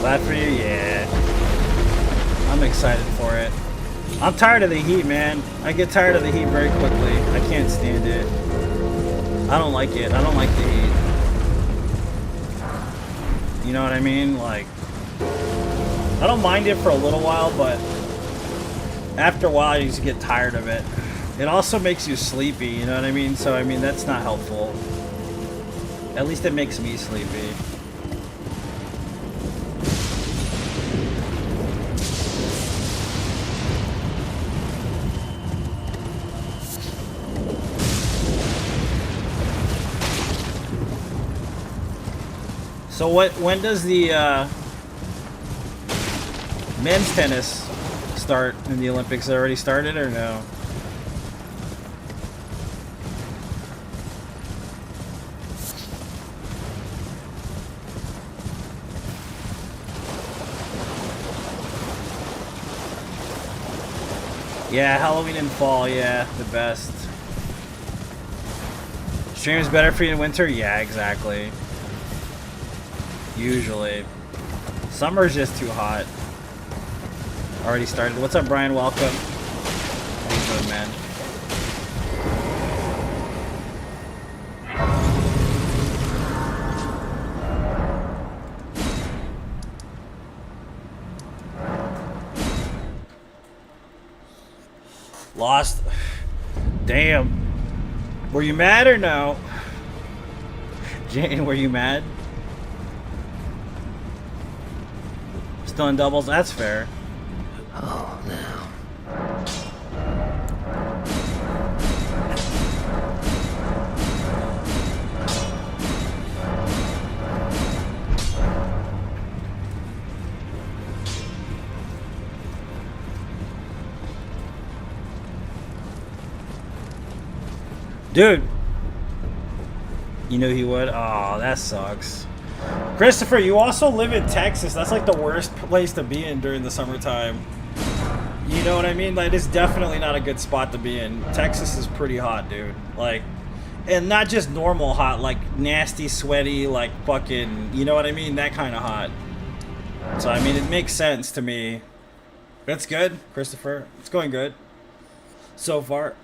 Speaker 1: Glad for you, yeah. I'm excited for it. I'm tired of the heat, man. I get tired of the heat very quickly. I can't stand it. I don't like it. I don't like the heat. You know what I mean? Like, I don't mind it for a little while, but after a while you just get tired of it. It also makes you sleepy, you know what I mean? So, I mean, that's not helpful. At least it makes me sleepy. So when does the men's tennis start in the Olympics? It already started or no? Yeah, Halloween and fall, yeah, the best. Stream is better for you in winter? Yeah, exactly. Usually. Summer's just too hot. Already started. What's up, Brian? Welcome. How you doing, man? Lost. Damn. Were you mad or no? Jane, were you mad? Still in doubles? That's fair.
Speaker 5: Oh, no.
Speaker 1: Dude. You knew he would? Oh, that sucks. Christopher, you also live in Texas. That's like the worst place to be in during the summertime. You know what I mean? Like, it's definitely not a good spot to be in. Texas is pretty hot, dude. Like, and not just normal hot, like nasty, sweaty, like fucking, you know what I mean? That kind of hot. So, I mean, it makes sense to me. That's good, Christopher. It's going good. So far.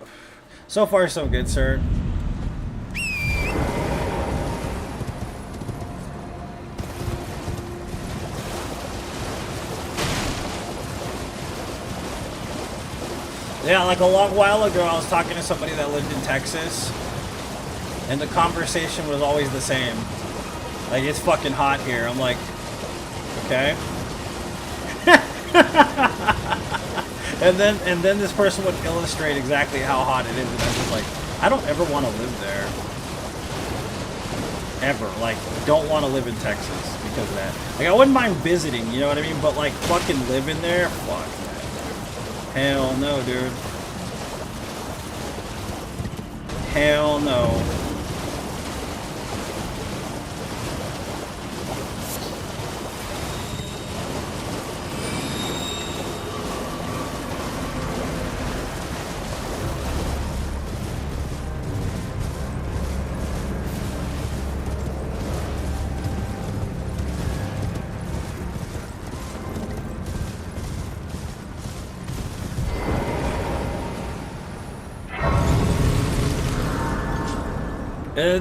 Speaker 1: So far, so good, sir. Yeah, like a long while ago, I was talking to somebody that lived in Texas, and the conversation was always the same. Like, it's fucking hot here. I'm like, okay. and then this person would illustrate exactly how hot it is, and I'm just like, I don't ever want to live there. Ever. Like, don't want to live in Texas because of that. Like, I wouldn't mind visiting, you know what I mean? But, like, fucking living there? Fuck that. Hell no, dude. Hell no.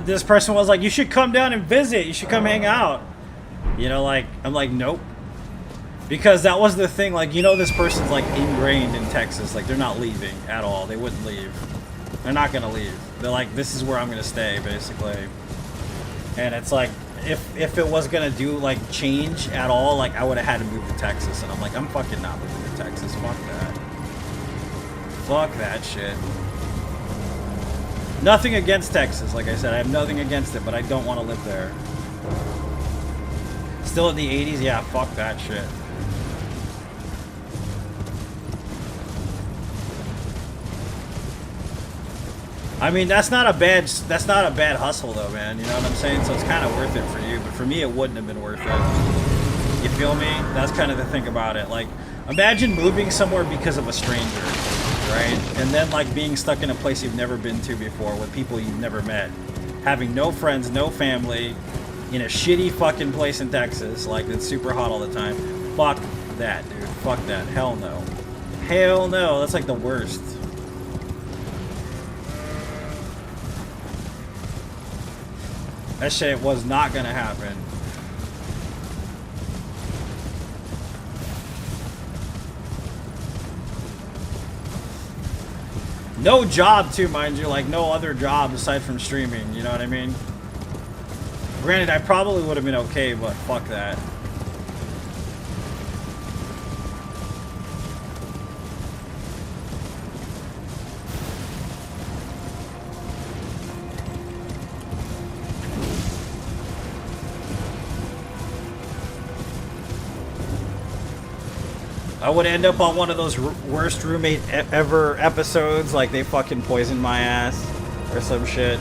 Speaker 1: This person was like, you should come down and visit. You should come hang out. You know, like, I'm like, nope. Because that was the thing. Like, you know, this person's, like, ingrained in Texas. Like, they're not leaving at all. They wouldn't leave. They're not going to leave. They're like, this is where I'm going to stay, basically. And it's like, if it was going to do, like, change at all, like, I would have had to move to Texas. And I'm like, I'm fucking not moving to Texas. Fuck that. Fuck that shit. Nothing against Texas, like I said. I have nothing against it, but I don't want to live there. Still in the 80s? Yeah, fuck that shit. I mean, that's not a bad hustle though, man. You know what I'm saying? So it's kind of worth it for you, but for me it wouldn't have been worth it. You feel me? That's kind of the thing about it. Like, imagine moving somewhere because of a stranger. Right? And then, like, being stuck in a place you've never been to before with people you've never met. Having no friends, no family, in a shitty fucking place in Texas, like, it's super hot all the time. Fuck that, dude. Fuck that. Hell no. Hell no. That's, like, the worst. That shit was not gonna happen. No job, too, mind you. Like, no other job aside from streaming. You know what I mean? Granted, I probably would have been okay, but fuck that. I would end up on one of those worst roommate ever episodes, like they fucking poisoned my ass or some shit.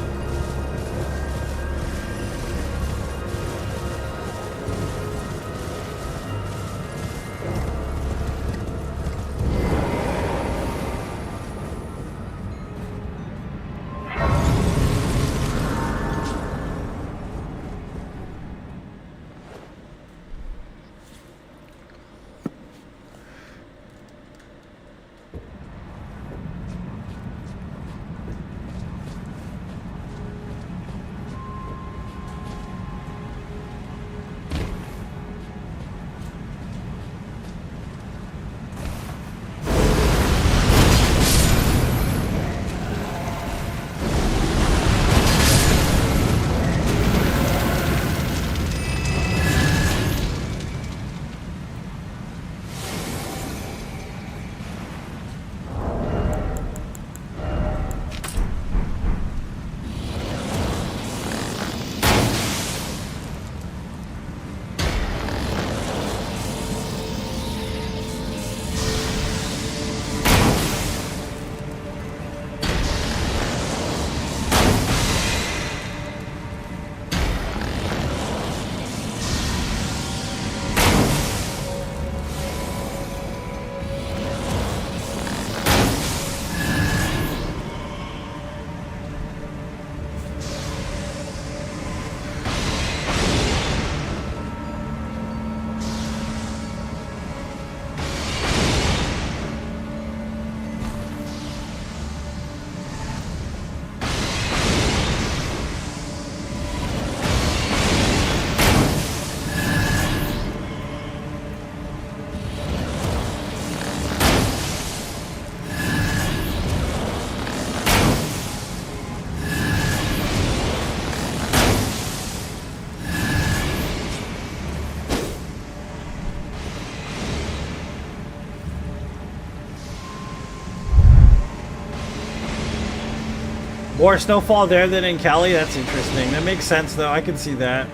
Speaker 1: More snowfall there than in Cali? That's interesting. That makes sense, though. I could see that.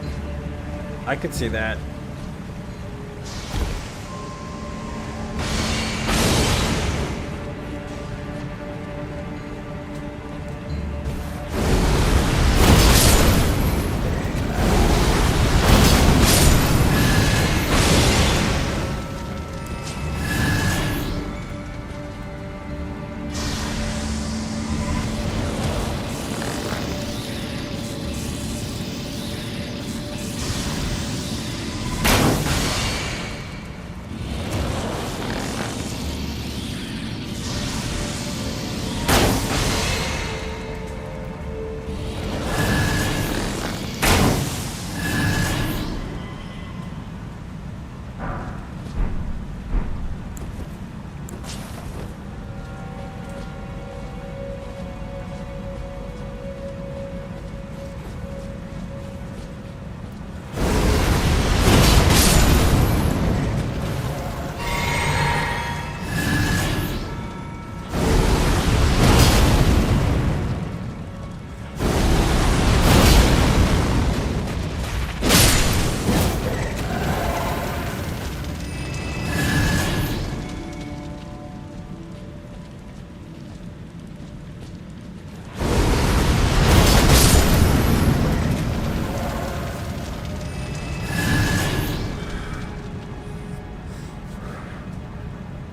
Speaker 1: I could see that.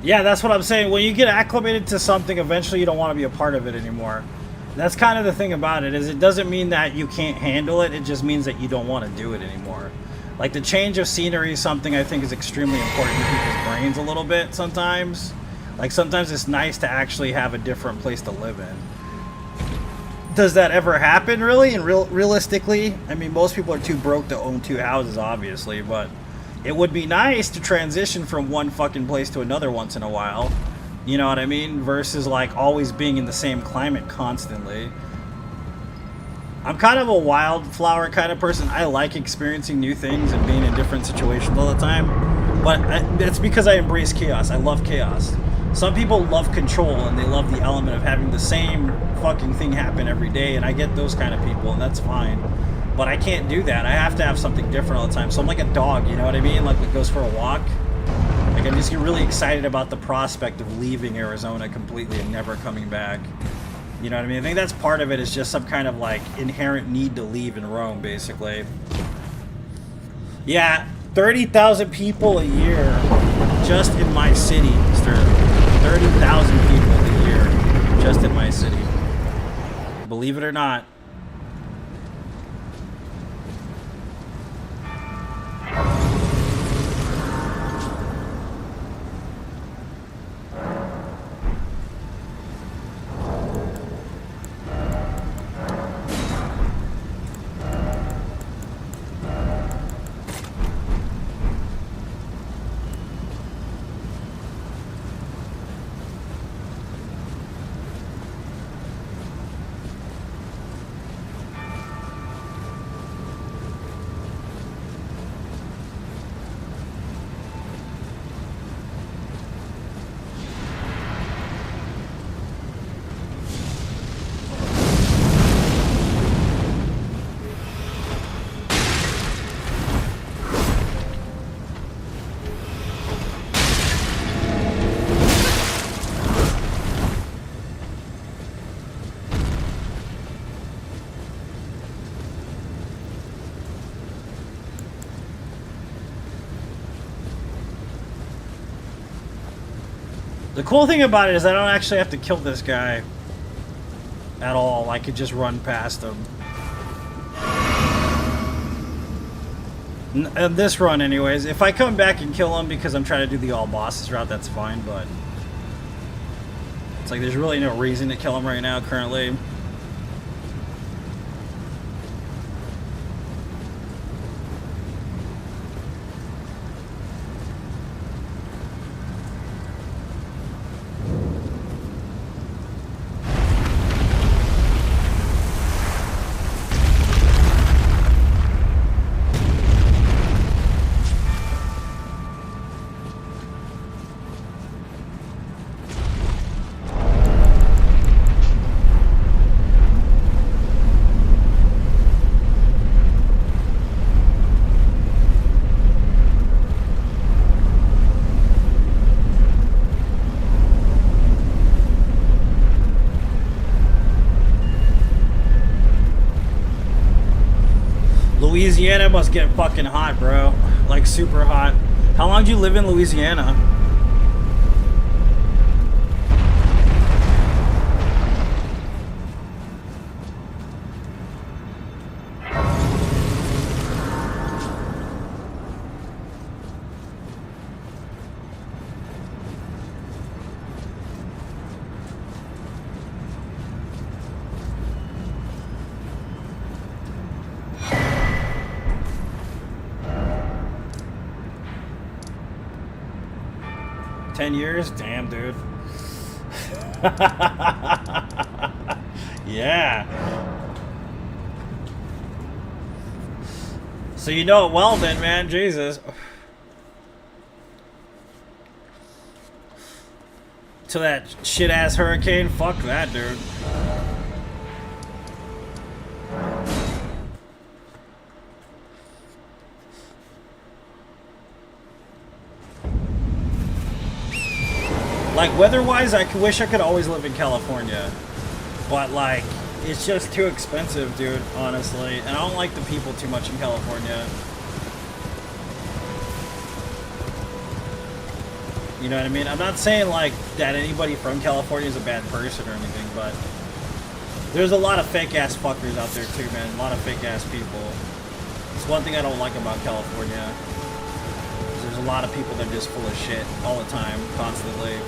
Speaker 1: Yeah, that's what I'm saying. When you get acclimated to something, eventually you don't want to be a part of it anymore. That's kind of the thing about it, is it doesn't mean that you can't handle it, it just means that you don't want to do it anymore. Like, the change of scenery is something I think is extremely important to people's brains a little bit sometimes. Like, sometimes it's nice to actually have a different place to live in. Does that ever happen, really? And realistically? I mean, most people are too broke to own two houses, obviously, but it would be nice to transition from one fucking place to another once in a while. You know what I mean? Versus, like, always being in the same climate constantly. I'm kind of a wildflower kind of person. I like experiencing new things and being in different situations all the time. But it's because I embrace chaos. I love chaos. Some people love control and they love the element of having the same fucking thing happen every day. And I get those kind of people, and that's fine. But I can't do that. I have to have something different all the time. So I'm like a dog, you know what I mean? Like, that goes for a walk. Like, I just get really excited about the prospect of leaving Arizona completely and never coming back. You know what I mean? I think that's part of it, is just some kind of, like, inherent need to leave and roam, basically. Yeah, 30,000 people a year just in my city, mister. 30,000 people a year just in my city. Believe it or not. The cool thing about it is I don't actually have to kill this guy at all. I could just run past him. This run, anyways. If I come back and kill him because I'm trying to do the all bosses route, that's fine, but it's like there's really no reason to kill him right now, currently. Louisiana must get fucking hot, bro. Like super hot. How long do you live in Louisiana? Years? Damn, dude. Yeah. So you know it well then, man. Jesus. To that shit-ass hurricane? Fuck that, dude. Like, weather-wise, I wish I could always live in California. But, like, it's just too expensive, dude, honestly. And I don't like the people too much in California. You know what I mean? I'm not saying, like, that anybody from California is a bad person or anything, but there's a lot of fake-ass fuckers out there, too, man. A lot of fake-ass people. It's one thing I don't like about California. There's a lot of people that are just full of shit all the time, constantly.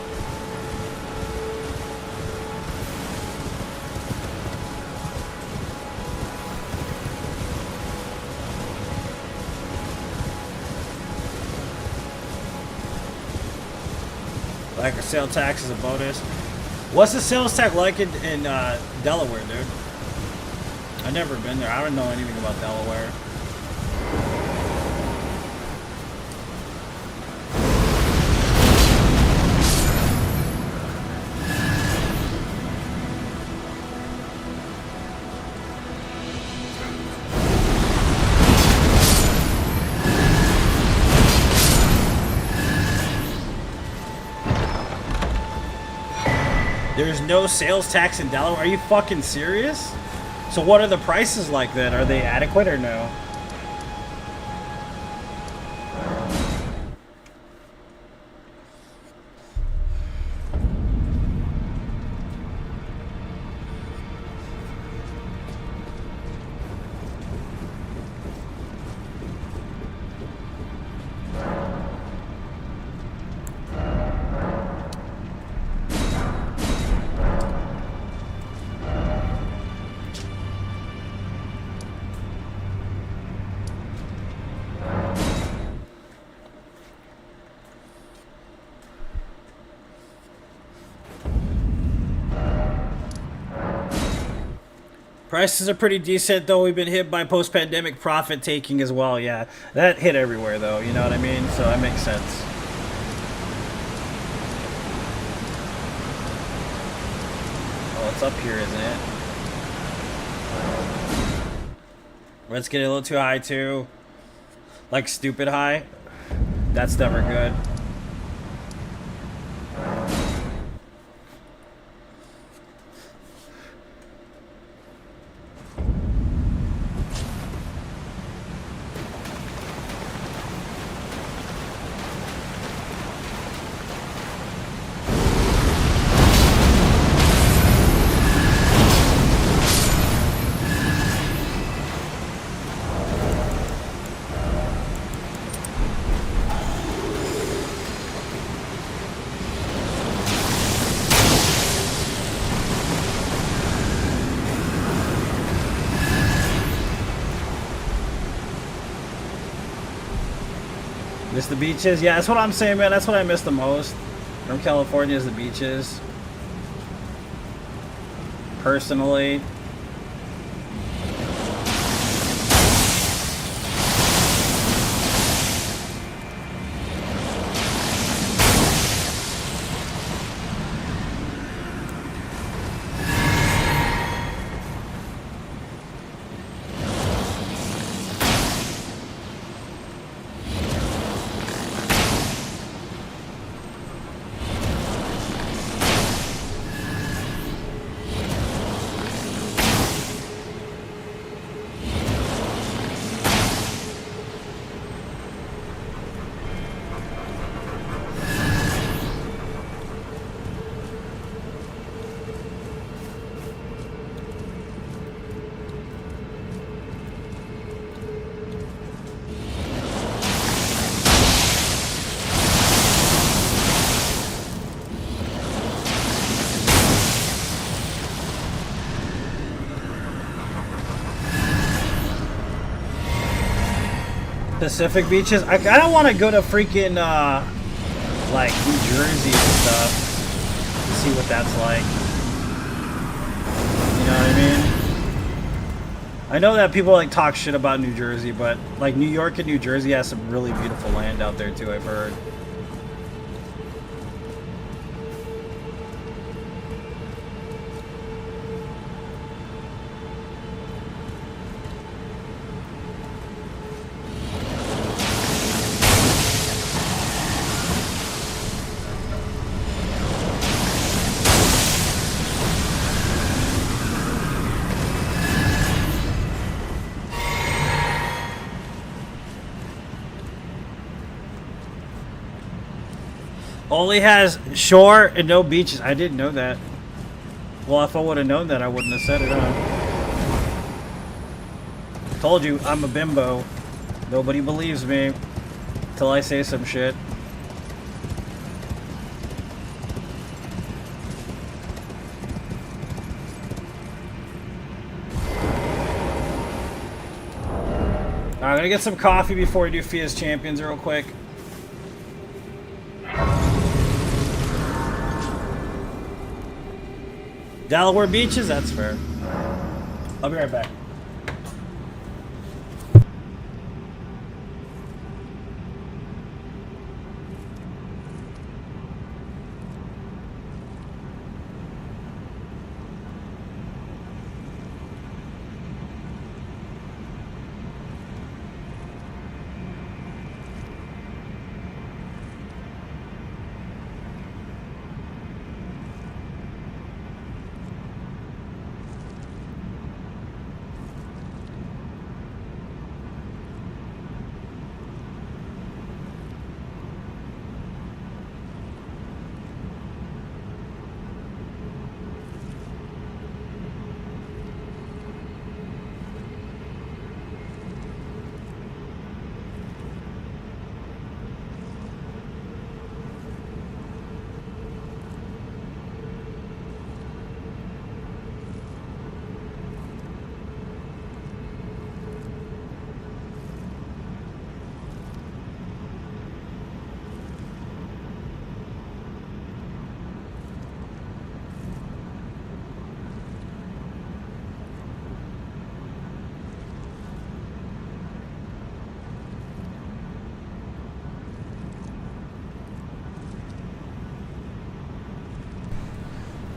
Speaker 1: Like a sales tax is a bonus. What's the sales tax like in Delaware, dude? I've never been there. I don't know anything about Delaware. There's no sales tax in Delaware? Are you fucking serious? So what are the prices like then? Are they adequate or no? Prices are pretty decent, though. We've been hit by post-pandemic profit taking as well. Yeah, that hit everywhere, though. You know what I mean? So that makes sense. Oh, it's up here, isn't it? Let's get a little too high, too. Like, stupid high. That's never good. Miss the beaches? Yeah, that's what I'm saying, man. That's what I miss the most from California is the beaches. Personally. Pacific beaches. I don't want to go to freaking like New Jersey and stuff to see what that's like. You know what I mean? I know that people like talk shit about New Jersey, but like New York and New Jersey has some really beautiful land out there too, I've heard. Only has shore and no beaches. I didn't know that. Well, if I would have known that, I wouldn't have set it up. Told you, I'm a bimbo. Nobody believes me till I say some shit. I'm gonna get some coffee before we do Fia's Champions real quick. Delaware beaches? That's fair. I'll be right back.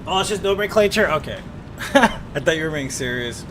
Speaker 1: Oh, it's just nomenclature? Okay. I thought you were being serious.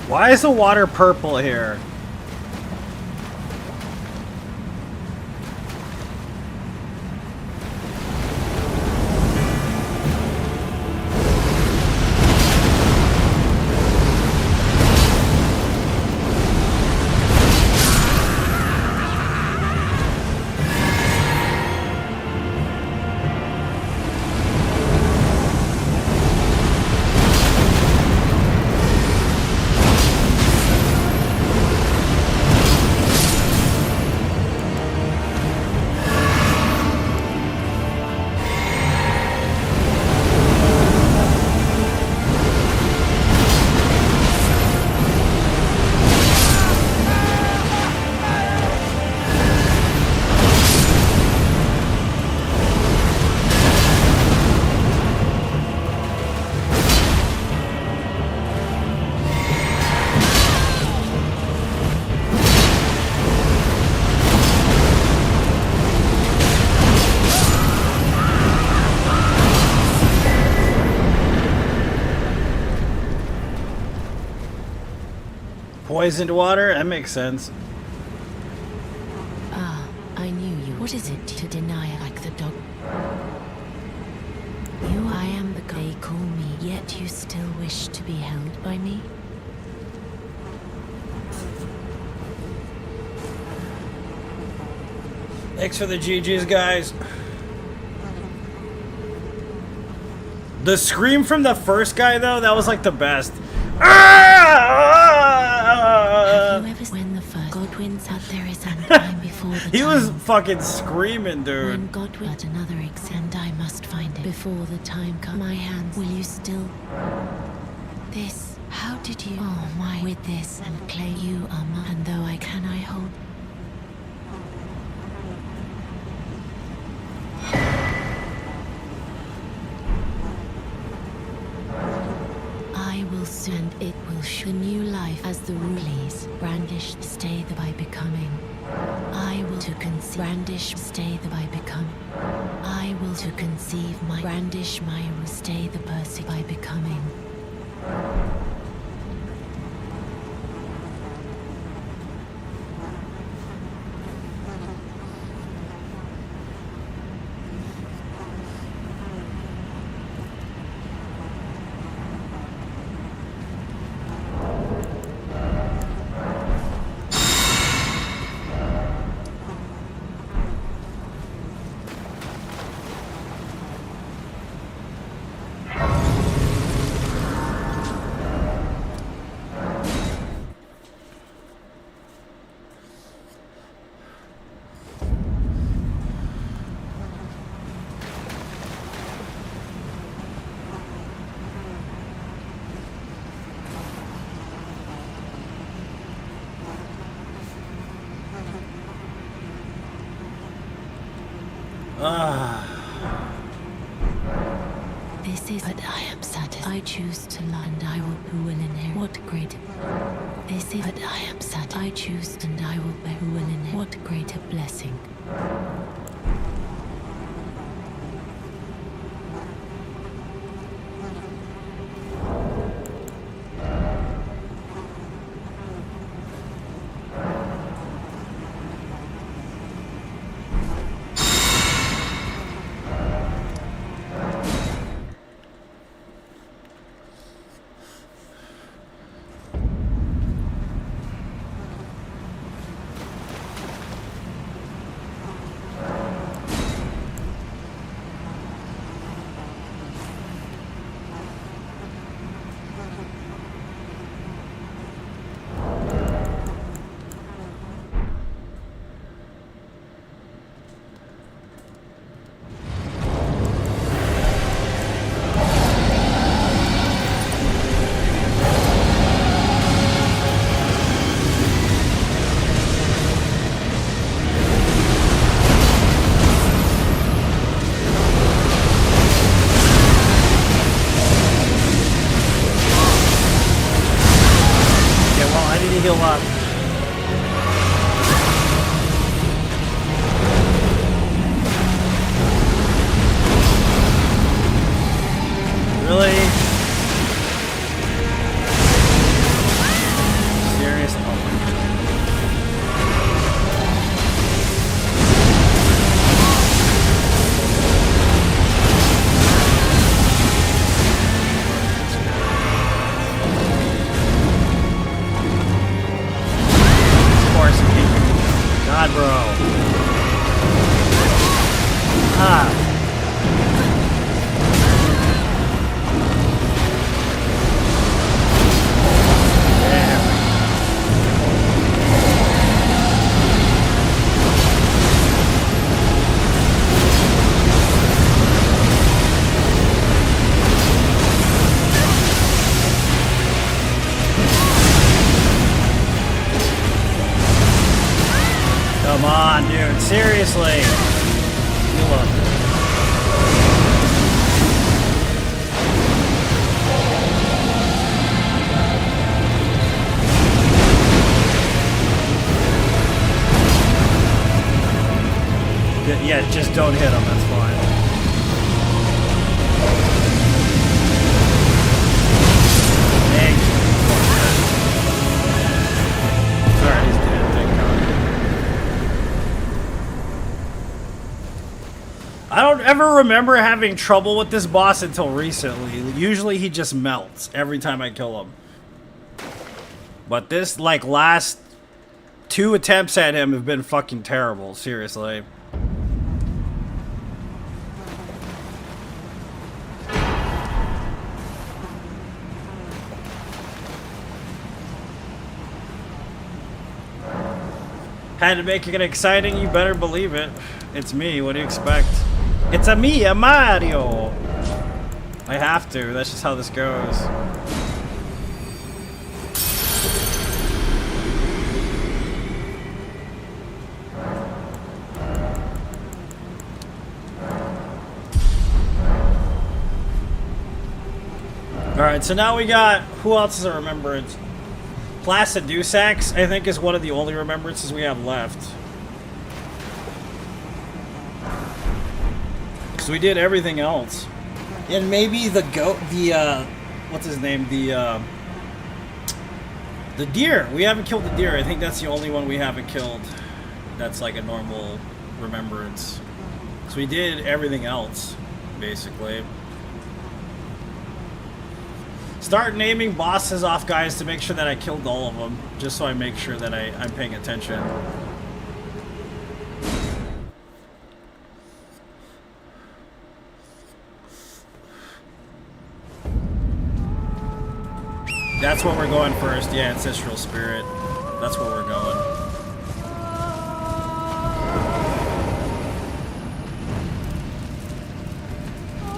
Speaker 1: Why is the water purple here? Poisoned water? That makes sense.
Speaker 2: Ah, I knew you. What is it to deny You, I am the god they call me, yet you still wish to be held by me?
Speaker 1: Thanks for the GGs, guys. The scream from the first guy, though, that was like the best.
Speaker 2: Have you ever when the first God wins out there is and time before the
Speaker 1: He
Speaker 2: time.
Speaker 1: was fucking screaming, dude.
Speaker 2: When God will another and I must find it before the time come my hands. Will you still this? How did you oh my with this and clay you are mine, and though I can I hold I will soon it will show new life as the rulees brandish stay the by becoming. I will to conceive brandish stay the by become. I will to conceive my brandish my stay the person by becoming. This is but I am satisfied. I choose to lie and I will who will inherit what great this is but I am satisfied. I choose and I will bear who will inherit what greater blessing.
Speaker 1: Heal up. Really? Serious? Oh my God, bro. Ah. Damn. Come on, dude. Seriously. Heal up. Yeah, just don't hit him. That's fine. Thank you. Sorry, he's dead. Thank God. I don't ever never remember having trouble with this boss until recently. Usually he just melts every time I kill him. But this, like, last 2 attempts at him have been fucking terrible, seriously. Had to make it exciting, you better believe it. It's me, what do you expect? It's a me, a Mario! I have to, that's just how this goes. Alright, so now we got, who else is a remembrance? Placid Dusax, I think, is one of the only remembrances we have left. So we did everything else. And maybe the goat, what's his name? The deer. We haven't killed the deer. I think that's the only one we haven't killed. That's like a normal remembrance. So we did everything else, basically. Start naming bosses off, guys, to make sure that I killed all of them. Just so I make sure that I'm paying attention. That's what we're going first. Yeah, Ancestral Spirit. That's where we're going.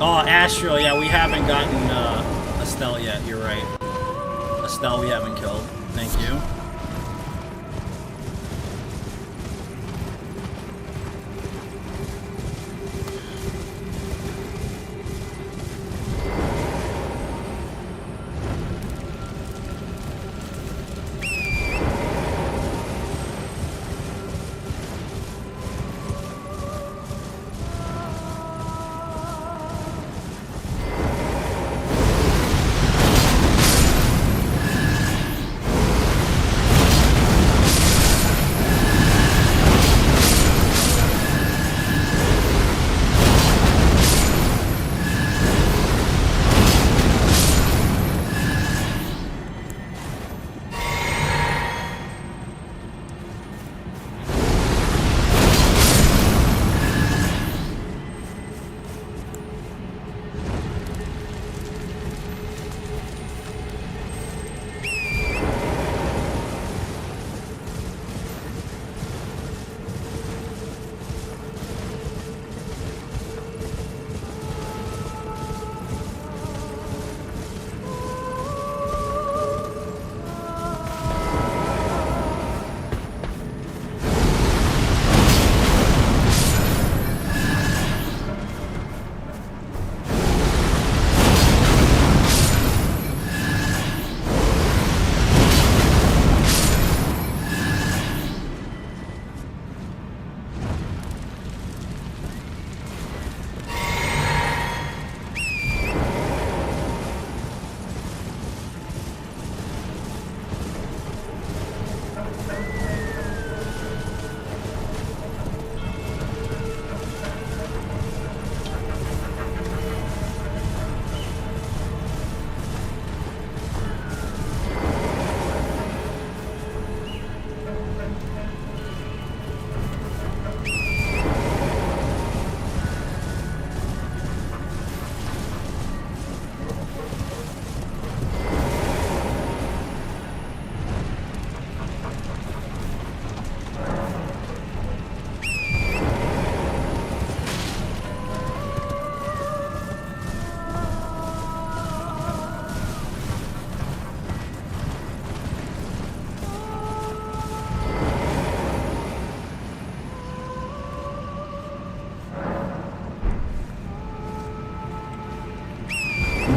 Speaker 1: Oh, Astral. Yeah, we haven't gotten Estelle yet. You're right. Estelle we haven't killed. Thank you.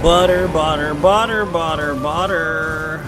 Speaker 1: Butter, butter, butter, butter, butter.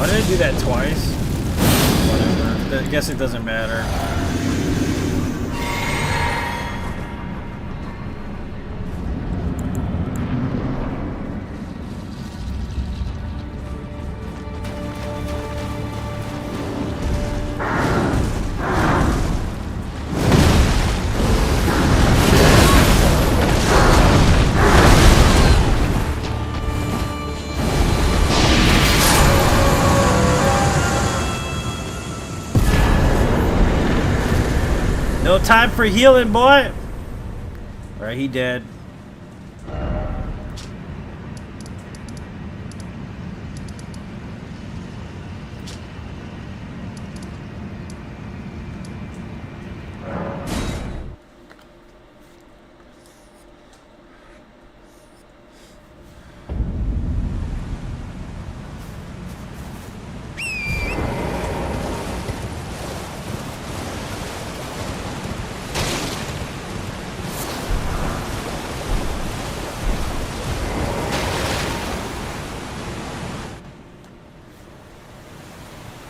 Speaker 1: Why did I do that twice? Whatever. I guess it doesn't matter. No time for healing, boy. Alright, he dead.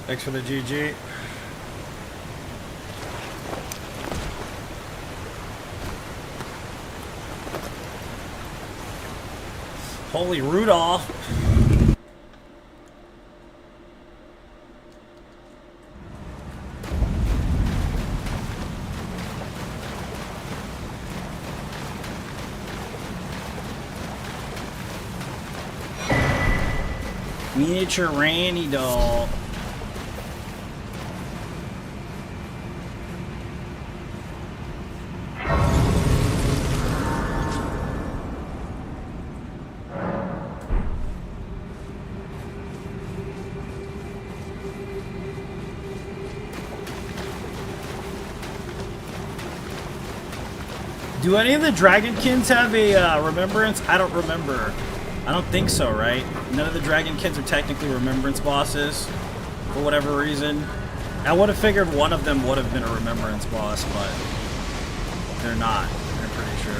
Speaker 1: Thanks for the GG. Holy Rudolph. Miniature Randy doll. Do any of the Dragonkins have a remembrance? I don't remember. I don't think so, right? None of the Dragonkins are technically remembrance bosses, for whatever reason. I would have figured one of them would have been a remembrance boss, but they're not. I'm pretty sure.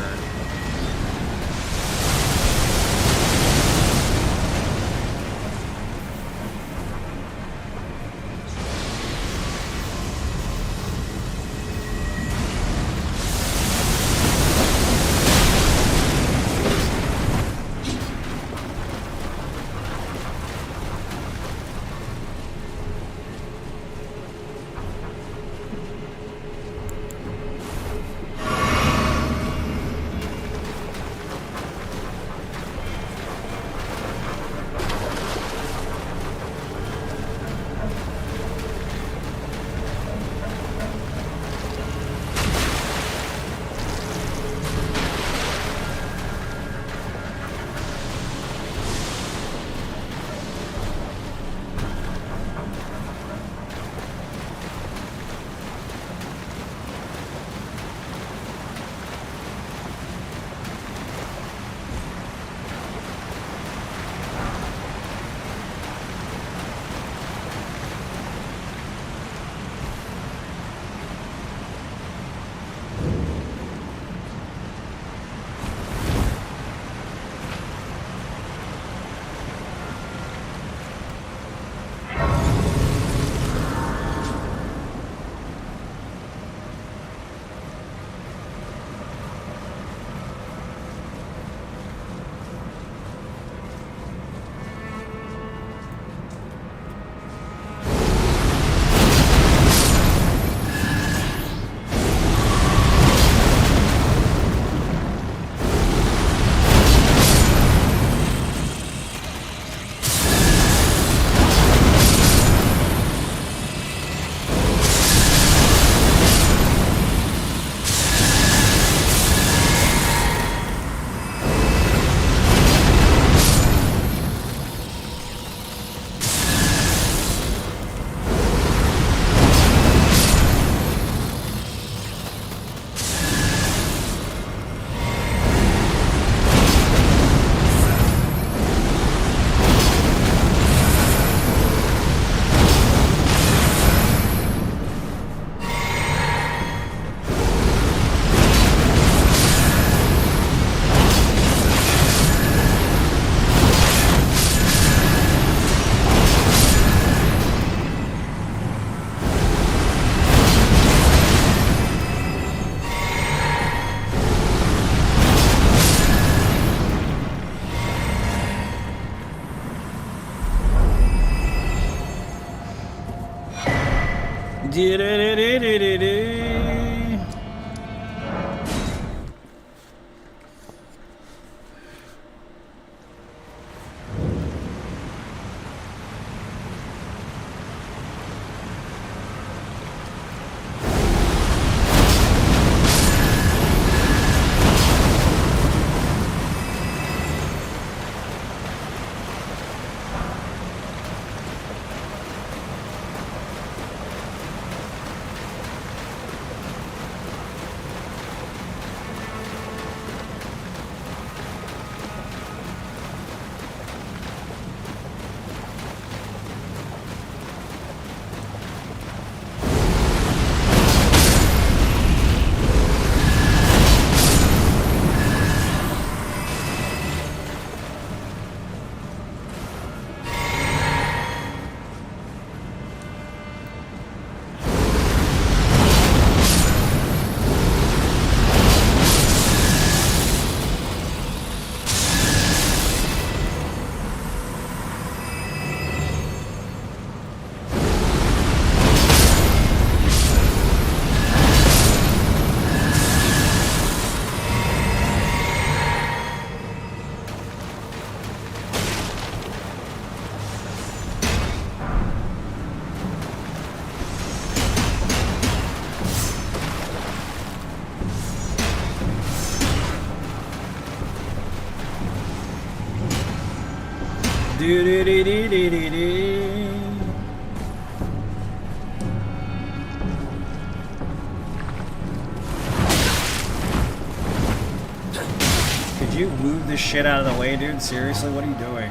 Speaker 1: Could you move this shit out of the way, dude? Seriously, what are you doing,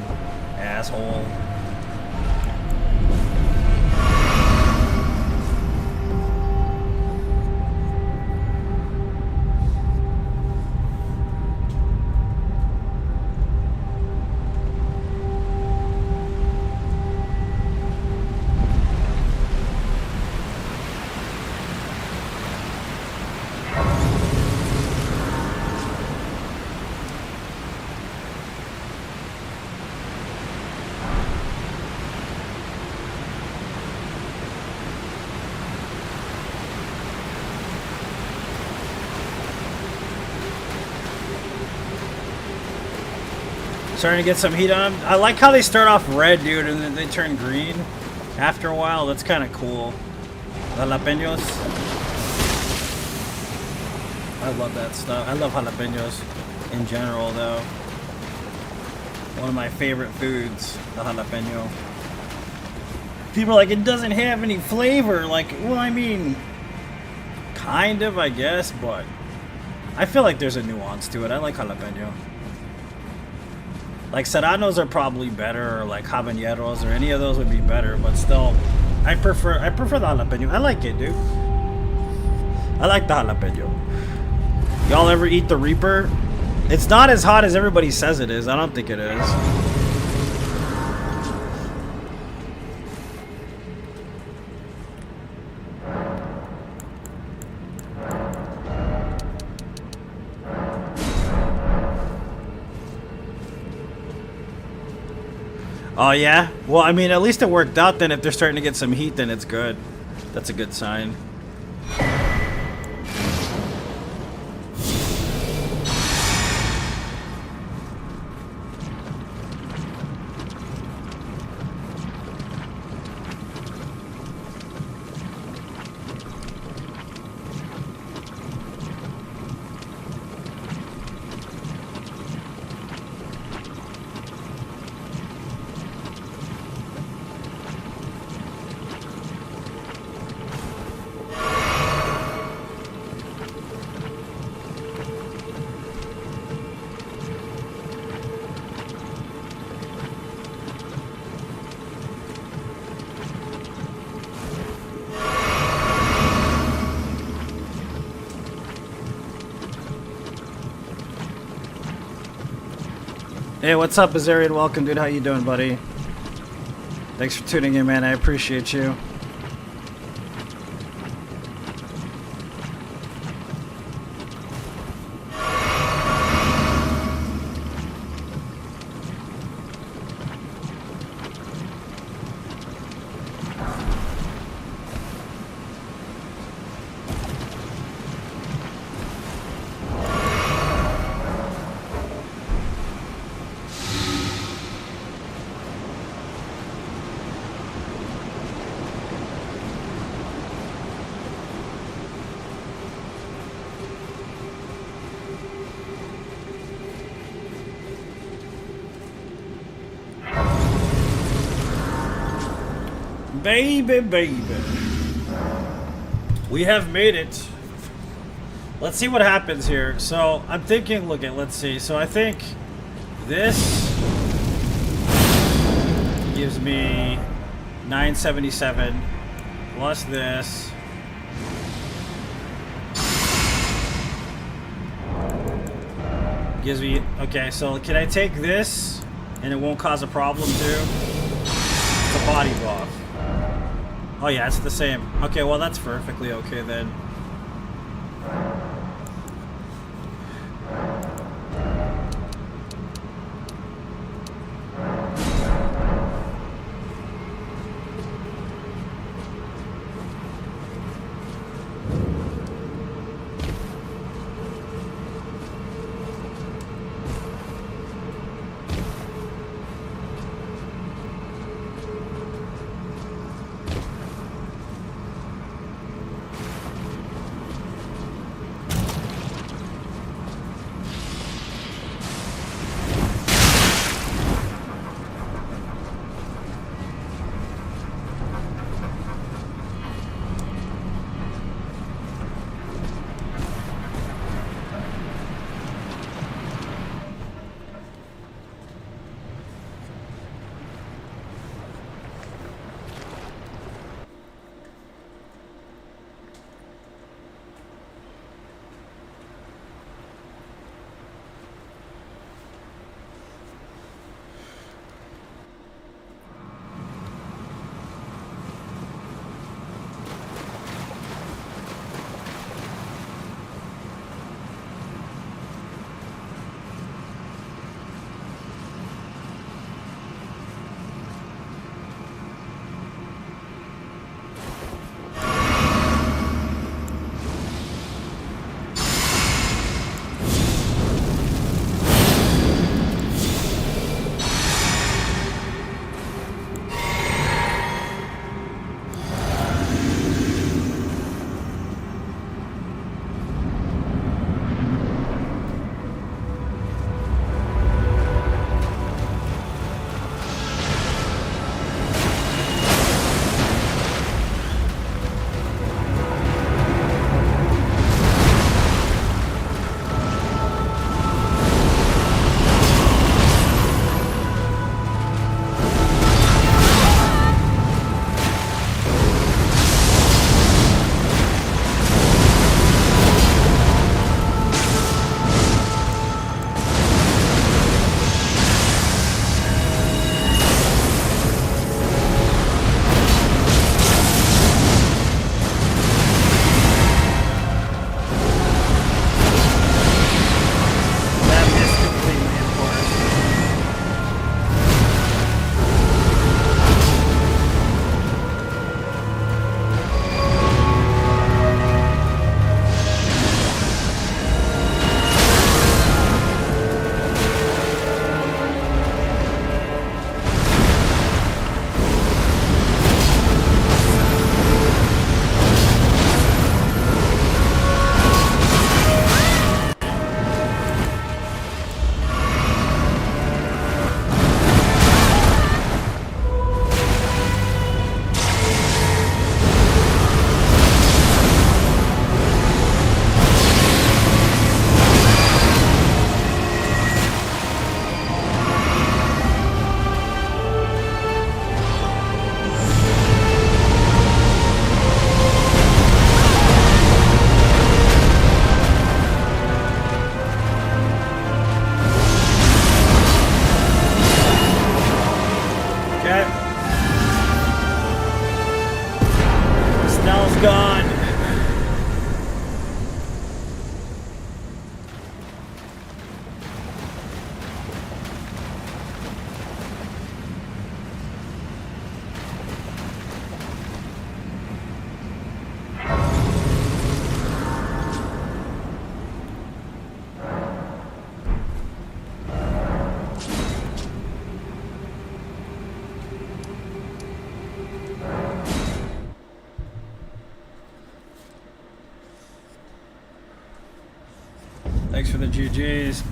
Speaker 1: asshole? Starting to get some heat on them. I like how they start off red, dude, and then they turn green after a while. That's kind of cool. Jalapenos. I love that stuff. I love jalapenos in general, though. One of my favorite foods, the jalapeno. People are like, it doesn't have any flavor. Like, well, I mean, kind of, I guess, but I feel like there's a nuance to it. I like jalapeno. Like, serranos are probably better, or like habaneros, or any of those would be better, but still, I prefer the jalapeno. I like it, dude. I like the jalapeno. Y'all ever eat the Reaper? It's not as hot as everybody says it is. I don't think it is. Oh, yeah? Well, I mean, at least it worked out then. If they're starting to get some heat, then it's good. That's a good sign. Hey, what's up, Azarian? Welcome, dude. How you doing, buddy? Thanks for tuning in, man. I appreciate you. Baby, baby. We have made it. Let's see what happens here. So, I'm thinking, look at, let's see. So, I think this gives me 977 plus this. Gives me, okay, so can I take this and it won't cause a problem too? It's a body buff. Oh yeah, it's the same. Okay, well that's perfectly okay then. Thanks for the GGs.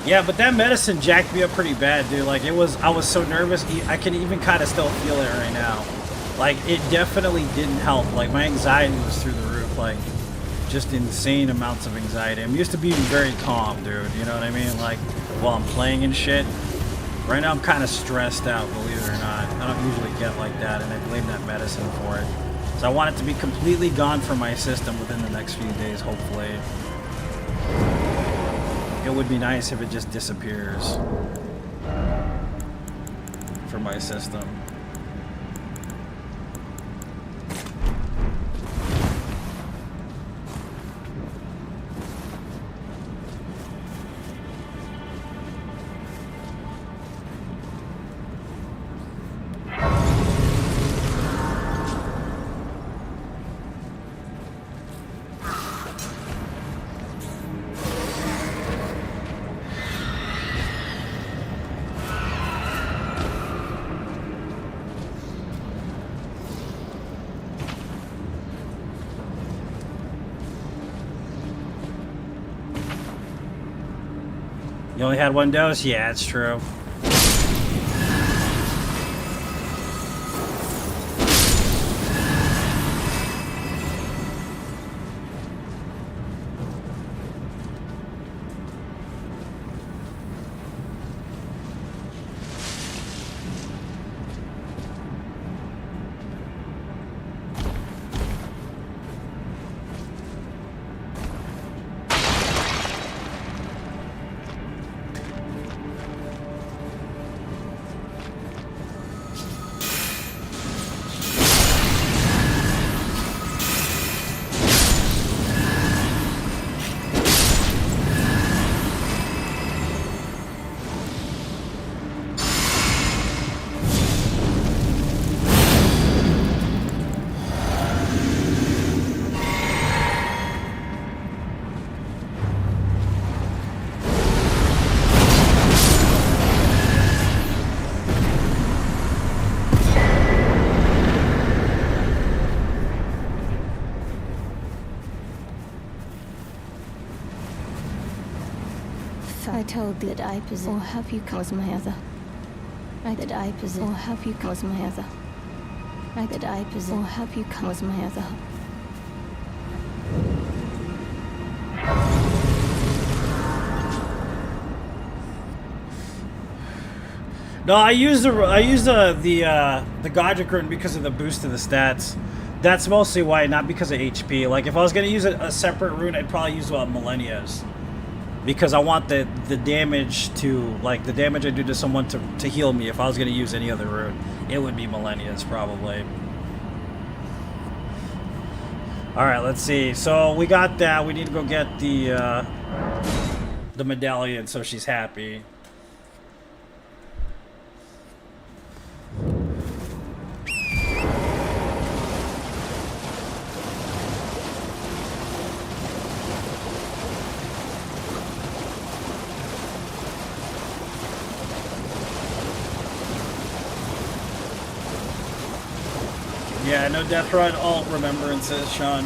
Speaker 1: Yeah, but that medicine jacked me up pretty bad, dude. Like, I was so nervous. I can even kind of still feel it right now. Like, it definitely didn't help. Like, my anxiety was through the roof. Like, just insane amounts of anxiety. I'm used to being very calm, dude. You know what I mean? Like, while I'm playing and shit. Right now, I'm kind of stressed out, believe it or not. I don't usually get like that, and I blame that medicine for it. So I want it to be completely gone from my system within the next few days, hopefully. It would be nice if it just disappears from my system. You only had one dose? Yeah, it's true.
Speaker 8: I told thee that I possess, or have you caused my other? I that I possess, or have you caused my other? I that I possess, or have you caused my other?
Speaker 1: No, I use the Godric rune because of the boost to the stats. That's mostly why, not because of HP. Like, if I was gonna use a separate rune, I'd probably use Millennia's. Because I want the damage to, like, the damage I do to someone to heal me. If I was going to use any other rune, it would be Millennia's, probably. Alright, let's see. So, we got that. We need to go get the medallion so she's happy. Yeah, no Death Run, alt Remembrances, Sean.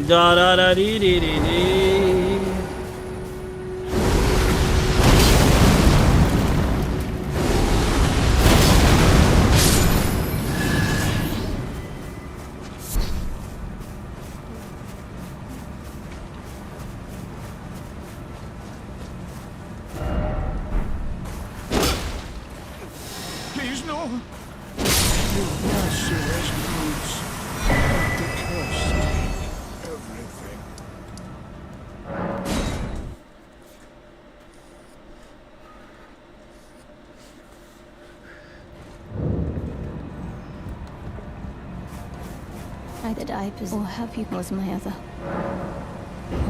Speaker 1: Da da da dee dee dee dee.
Speaker 7: Please, no. You merciless brutes. Let the curse take everything.
Speaker 8: I that I possess, or have you was my other.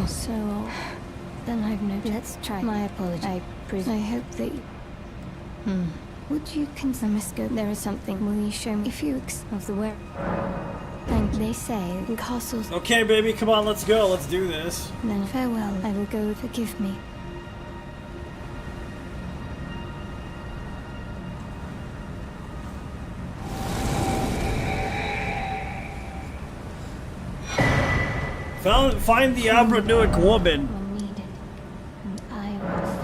Speaker 8: Or so old. Then I've no. Let's try. My apology. I hope that. Would you consider Misco? There is something. Will you show me if you of the where? Thank they say in castles.
Speaker 1: Okay, baby, come on, let's go. Let's do this.
Speaker 8: Then farewell. I will go. Forgive me.
Speaker 1: Find the Abranuic woman.
Speaker 8: When needed, and I will.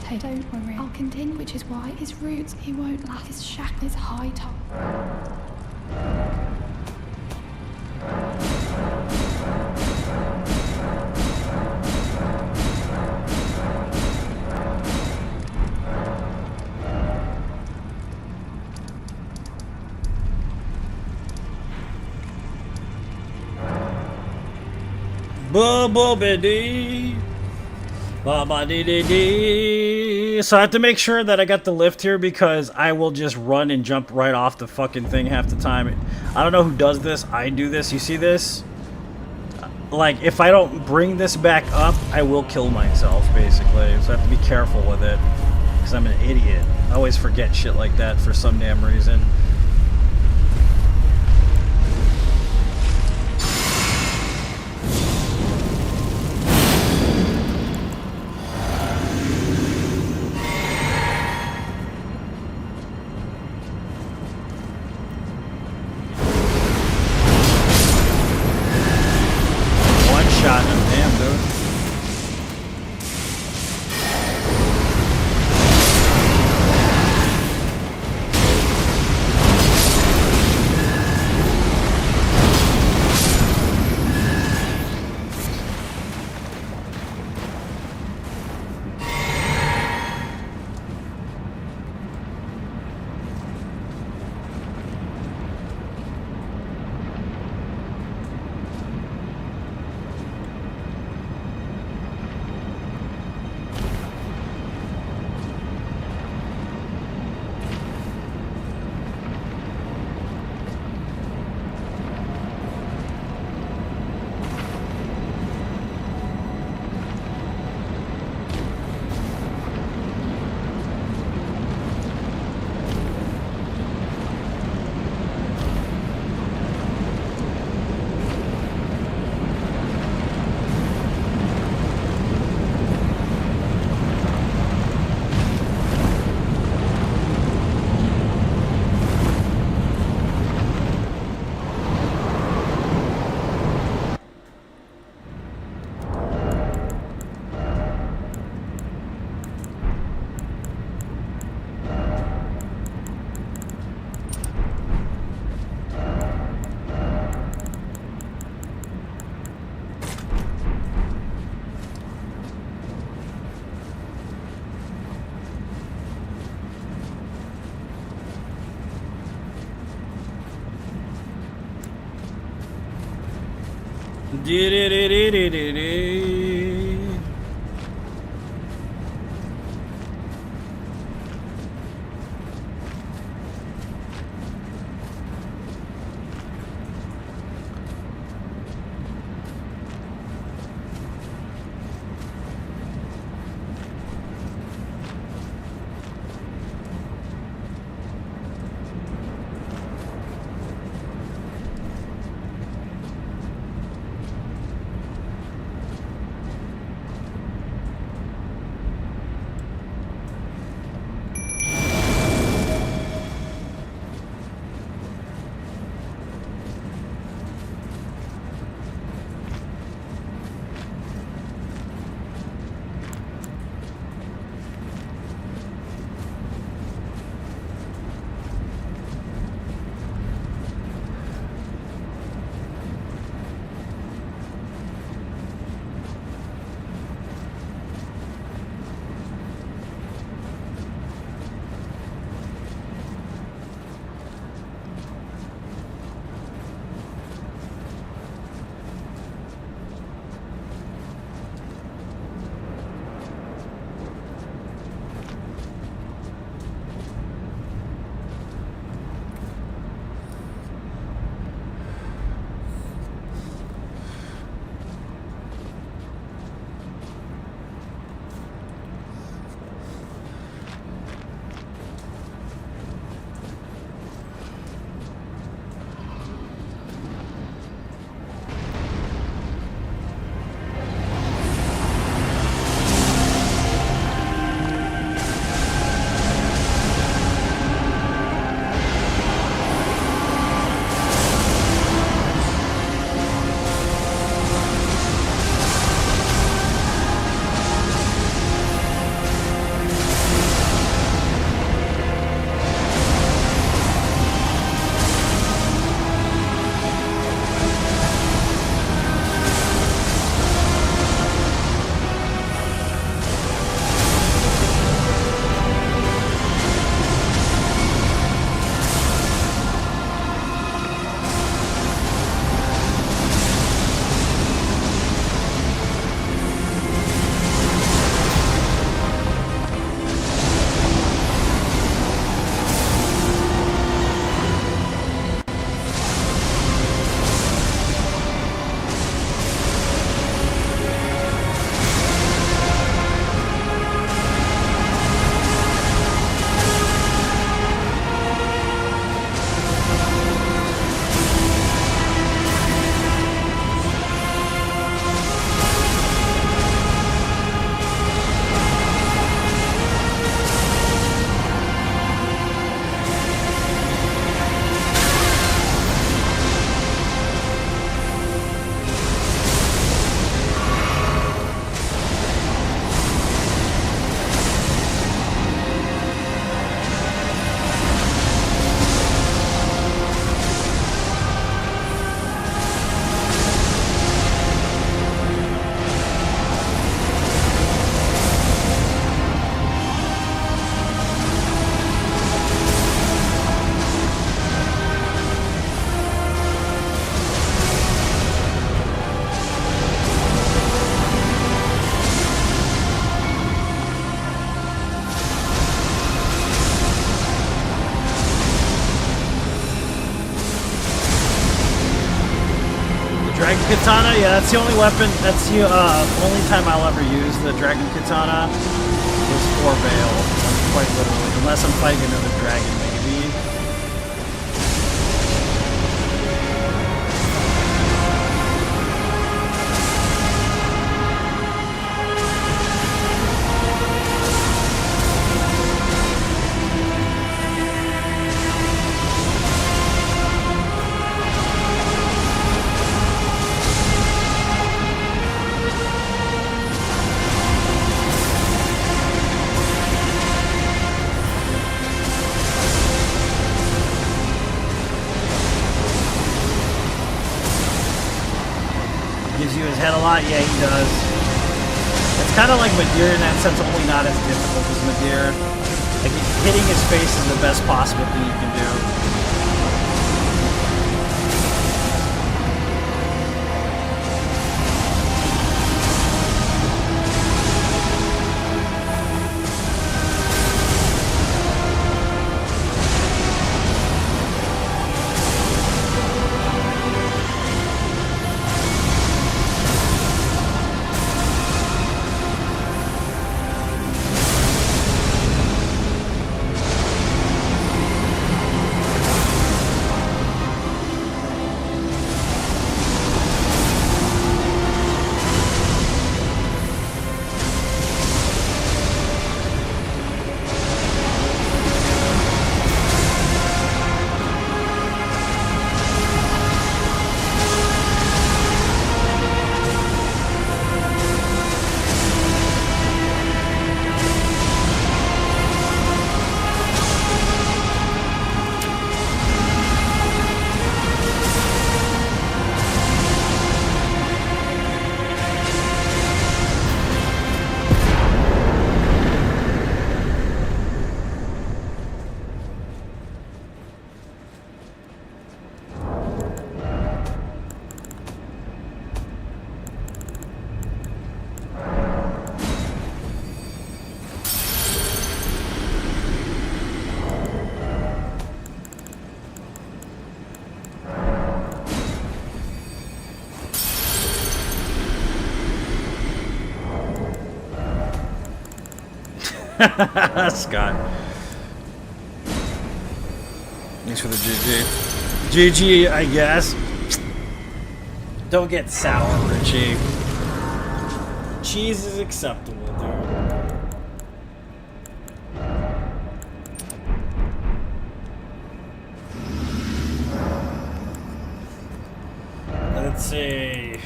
Speaker 9: Hey, don't worry. I'll continue, which is why his roots, he won't lack his shack, his high top.
Speaker 1: Boo-boo-biddy. Ba-ba-dee-dee-dee. So I have to make sure that I got the lift here because I will just run and jump right off the fucking thing half the time. I don't know who does this. I do this. You see this? Like, if I don't bring this back up, I will kill myself, basically. So I have to be careful with it because I'm an idiot. I always forget shit like that for some damn reason. Do-do-do-do-do-do-do. Dragon Katana, yeah, that's the only weapon, that's the only time I'll ever use the Dragon Katana is for Veil, quite literally, unless I'm fighting another dragon, maybe. Gives you his head a lot? Yeah, he does. It's kind of like Madeir in that sense, only not as difficult as Madeir. Like, hitting his face is the best possible thing you can do. Scott. Thanks for the GG. GG, I guess. Don't get sour, Richie. Cheese is acceptable, dude. Let's see.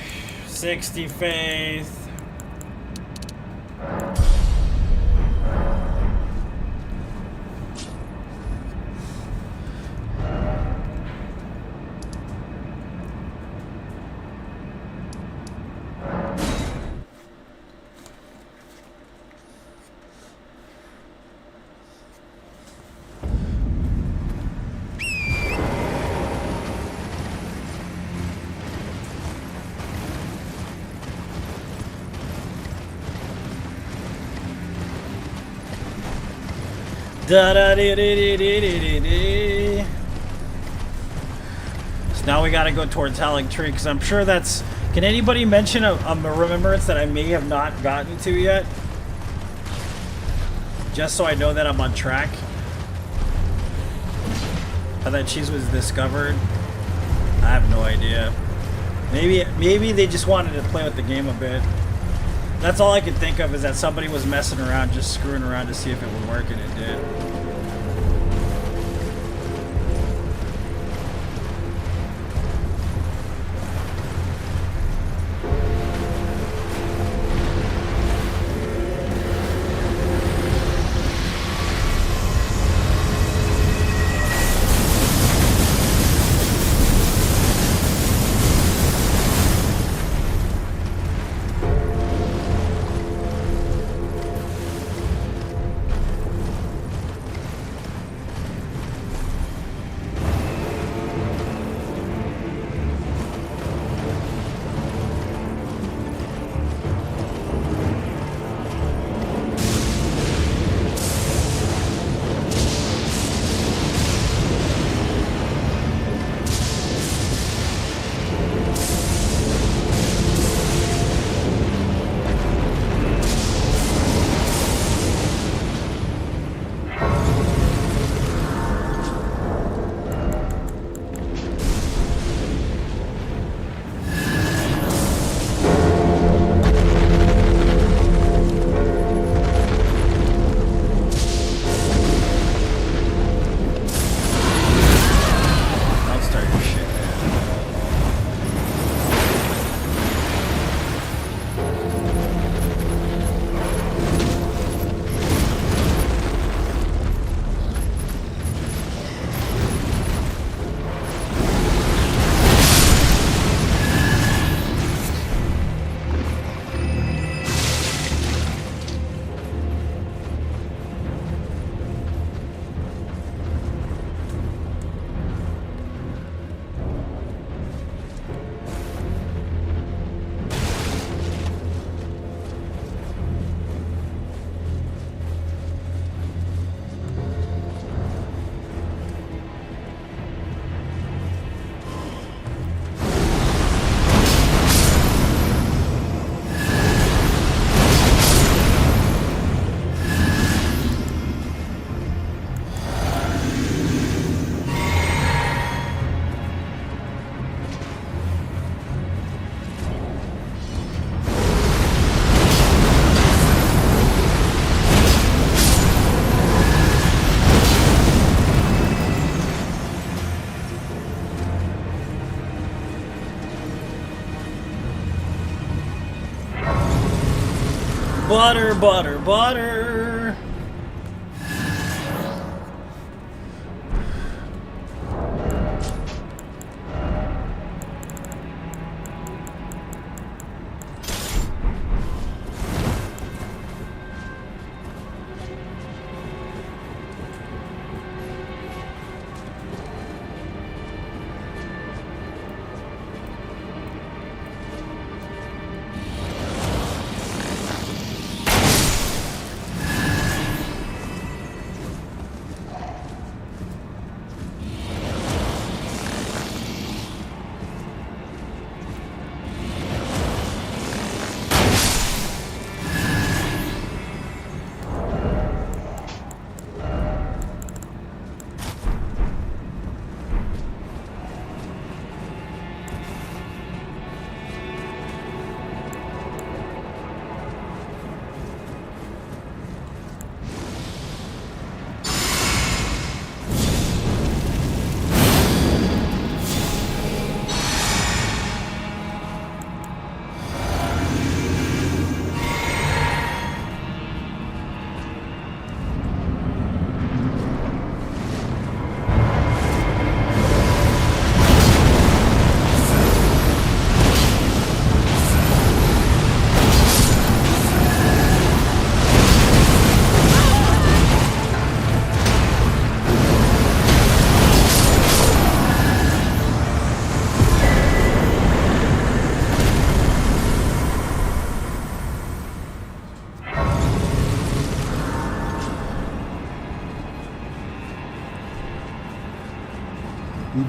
Speaker 1: 60 faith. Da da dee dee dee dee dee dee. So now we gotta go towards Howling Tree, because I'm sure that's... Can anybody mention a remembrance that I may have not gotten to yet? Just so I know that I'm on track. How that cheese was discovered. I have no idea. Maybe they just wanted to play with the game a bit. That's all I could think of, is that somebody was messing around, just screwing around to see if it would work, and it did. Butter, butter, butter.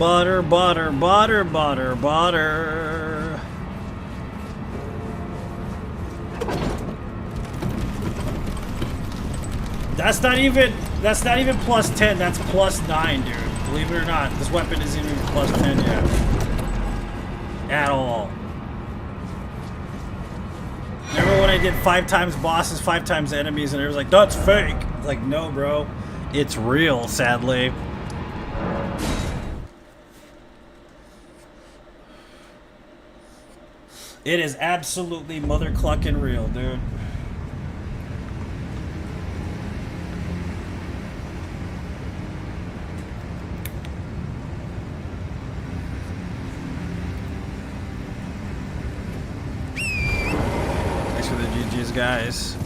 Speaker 1: Butter, butter, butter, butter, butter. That's not even plus 10, that's plus 9, dude. Believe it or not, this weapon isn't even plus 10 yet. At all. Remember when I did 5 times bosses, 5 times enemies, and it was like, that's fake. It's like, no, bro. It's real, sadly. It is absolutely mother clucking real, dude. Thanks for the GGs, guys.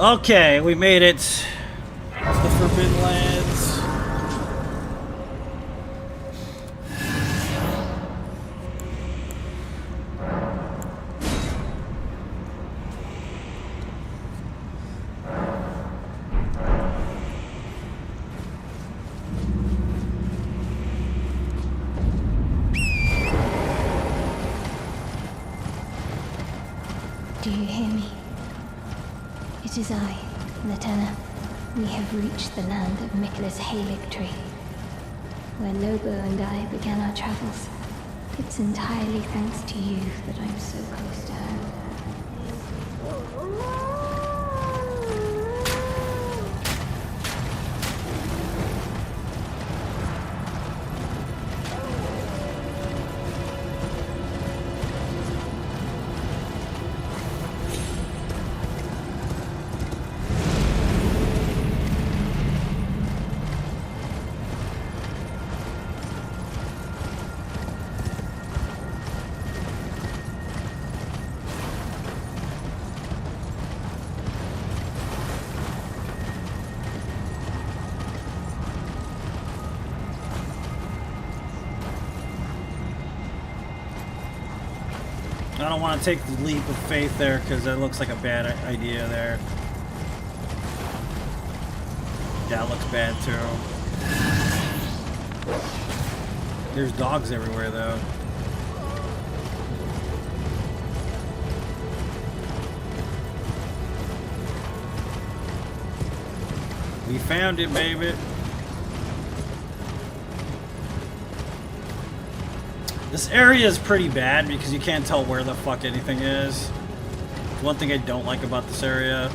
Speaker 1: Okay, we made it. It's the Forbidden Lands.
Speaker 8: Do you hear me? It is I, Latenna. We have reached the land of Mikla's Halig Tree, where Lobo and I began our travels. It's entirely thanks to you that I'm so close to home.
Speaker 1: I don't want to take the leap of faith there because that looks like a bad idea there. That looks bad too. There's dogs everywhere though. We found it, baby. This area is pretty bad because you can't tell where the fuck anything is. One thing I don't like about this area.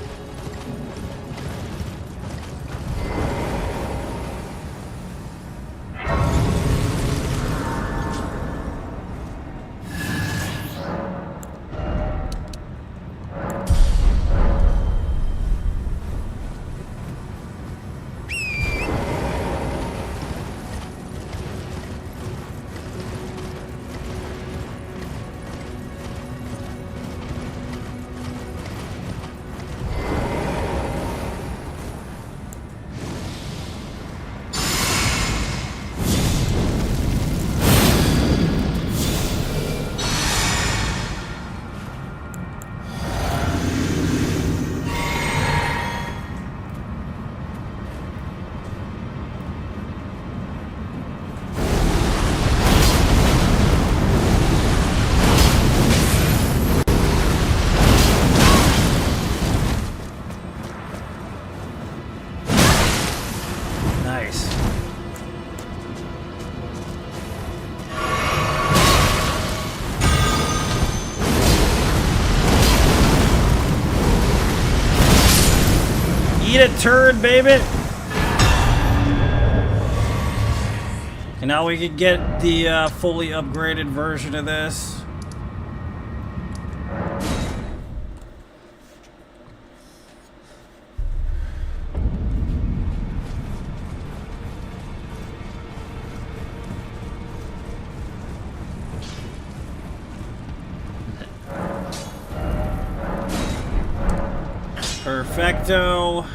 Speaker 1: Eat a turd, baby! And now we can get the fully upgraded version of this. Perfecto.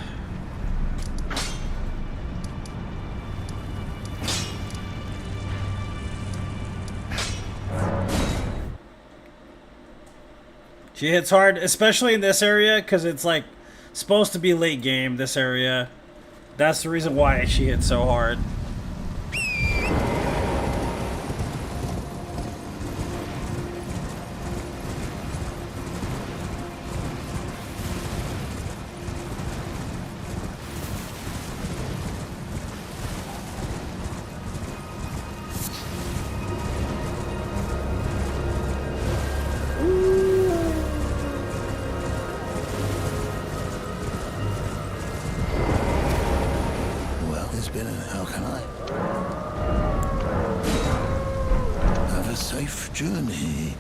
Speaker 1: She hits hard, especially in this area, because it's like supposed to be late game, this area. That's the reason why she hits so hard.
Speaker 3: Journey.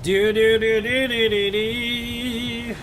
Speaker 1: Do do do do do do do.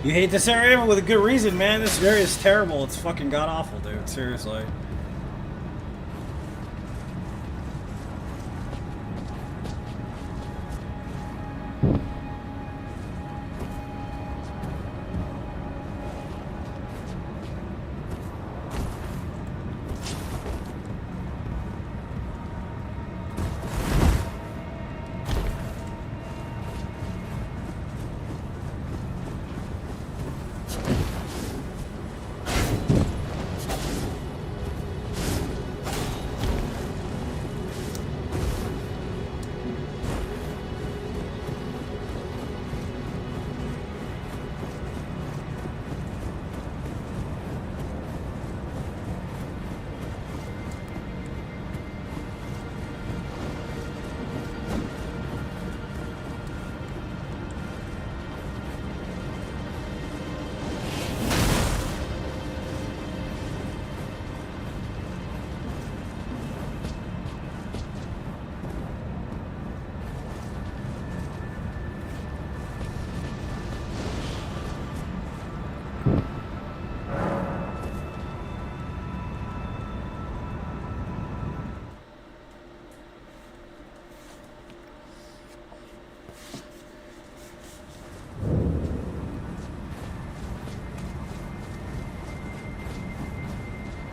Speaker 1: You hate this area, but with a good reason, man. This area is terrible. It's fucking god-awful, dude. Seriously.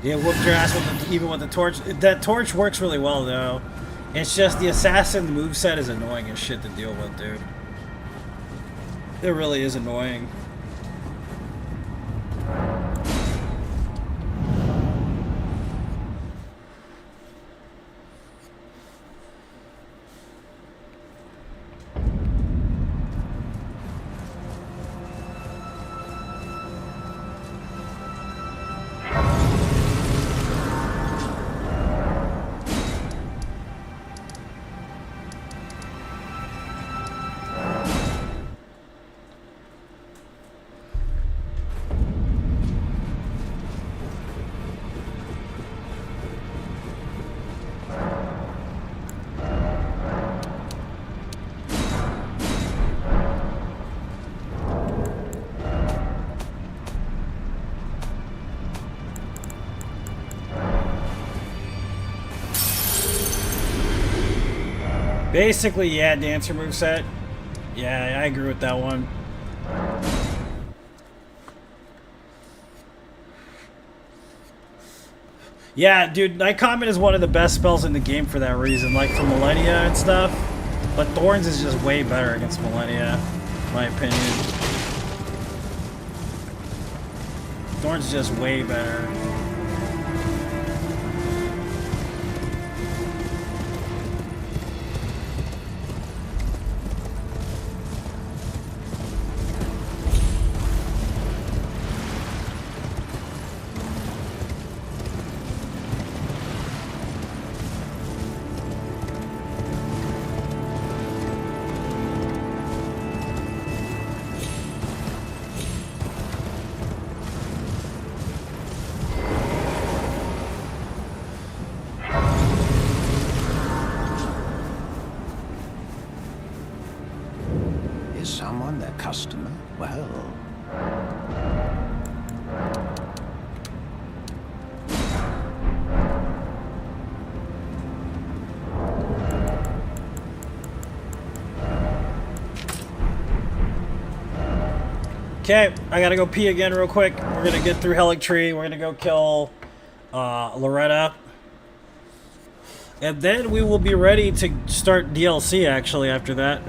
Speaker 1: Yeah, whooped your ass with the, even with the torch. That torch works really well though. It's just the assassin moveset is annoying as shit to deal with, dude. It really is annoying. Basically, yeah, dancer moveset. Yeah, I agree with that one. Yeah, dude, Night Comet is one of the best spells in the game for that reason, like for Millennia and stuff. But Thorns is just way better against Millennia, in my opinion. Thorns is just way better.
Speaker 3: Is someone their customer? Well...
Speaker 1: Okay, I gotta go pee again real quick. We're gonna get through Helic Tree. We're gonna go kill Loretta. And then we will be ready to start DLC actually after that.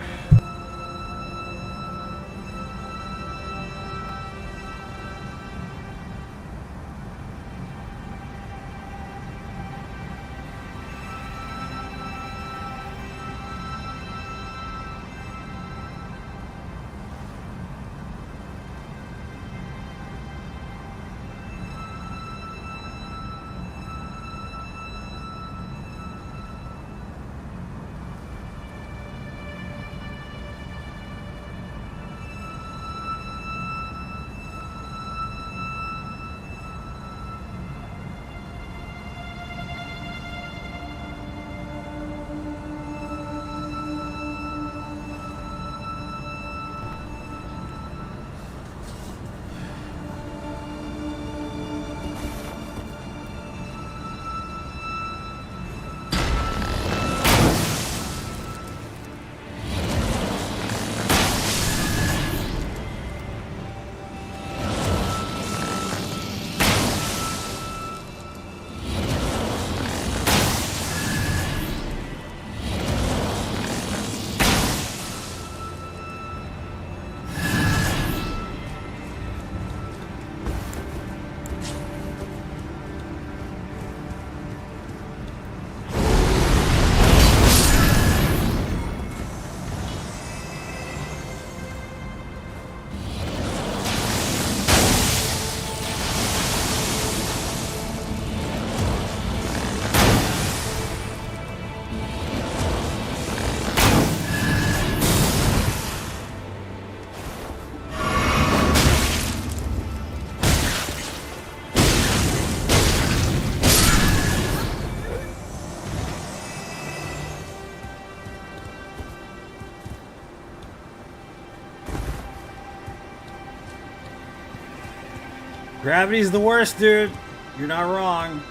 Speaker 1: Gravity's the worst, dude. You're not wrong.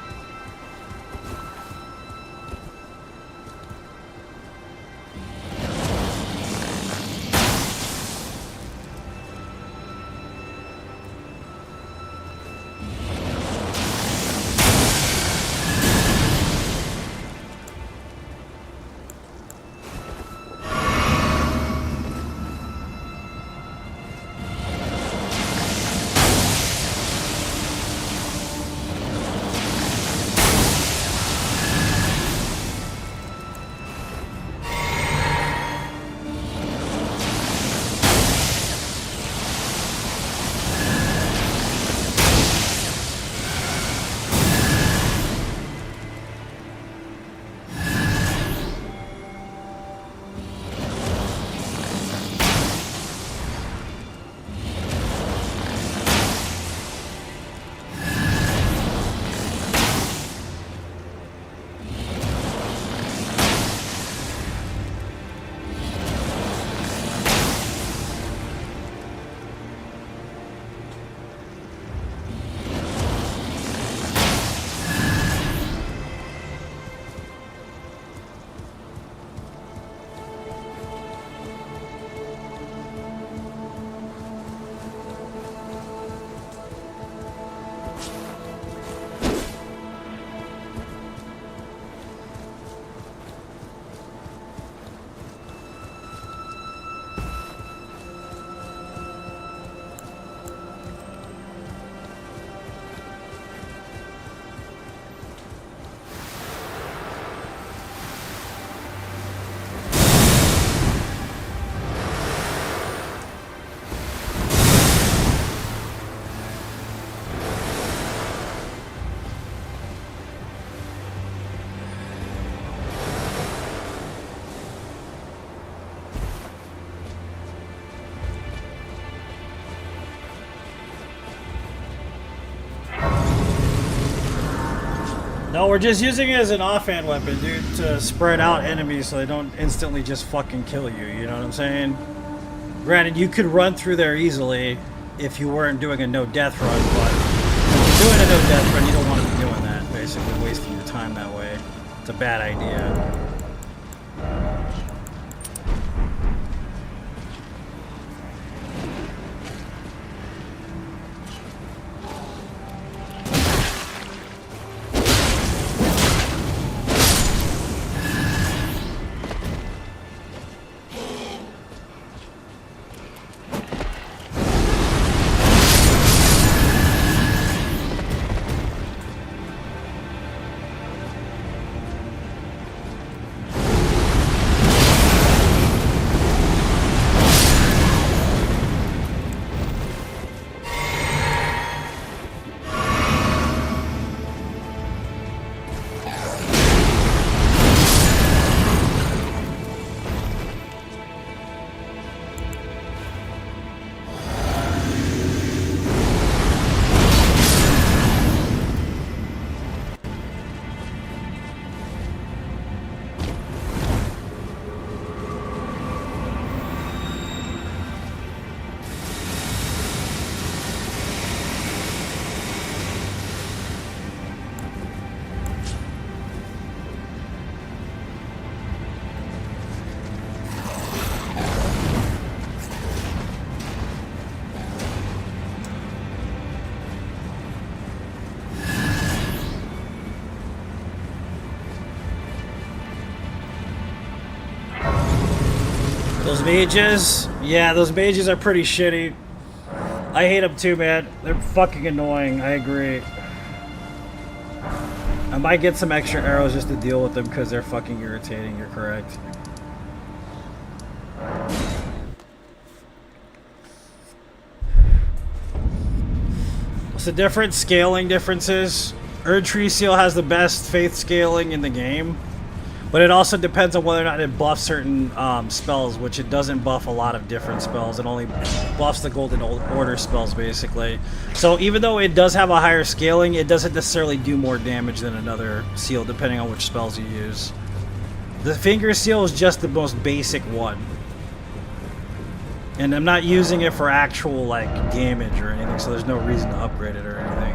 Speaker 1: No, we're just using it as an offhand weapon, dude, to spread out enemies so they don't instantly just fucking kill you, you know what I'm saying? Granted, you could run through there easily if you weren't doing a no-death run, but if you're doing a no-death run, you don't want to be doing that, basically wasting your time that way. It's a bad idea. Those mages? Yeah, those mages are pretty shitty. I hate them too, man. They're fucking annoying. I agree. I might get some extra arrows just to deal with them because they're fucking irritating. You're correct. What's the difference? Scaling differences. Erdtree Seal has the best faith scaling in the game. But it also depends on whether or not it buffs certain spells, which it doesn't buff a lot of different spells. It only buffs the Golden Order spells, basically. So even though it does have a higher scaling, it doesn't necessarily do more damage than another seal, depending on which spells you use. The Finger Seal is just the most basic one. And I'm not using it for actual, like, damage or anything, so there's no reason to upgrade it or anything.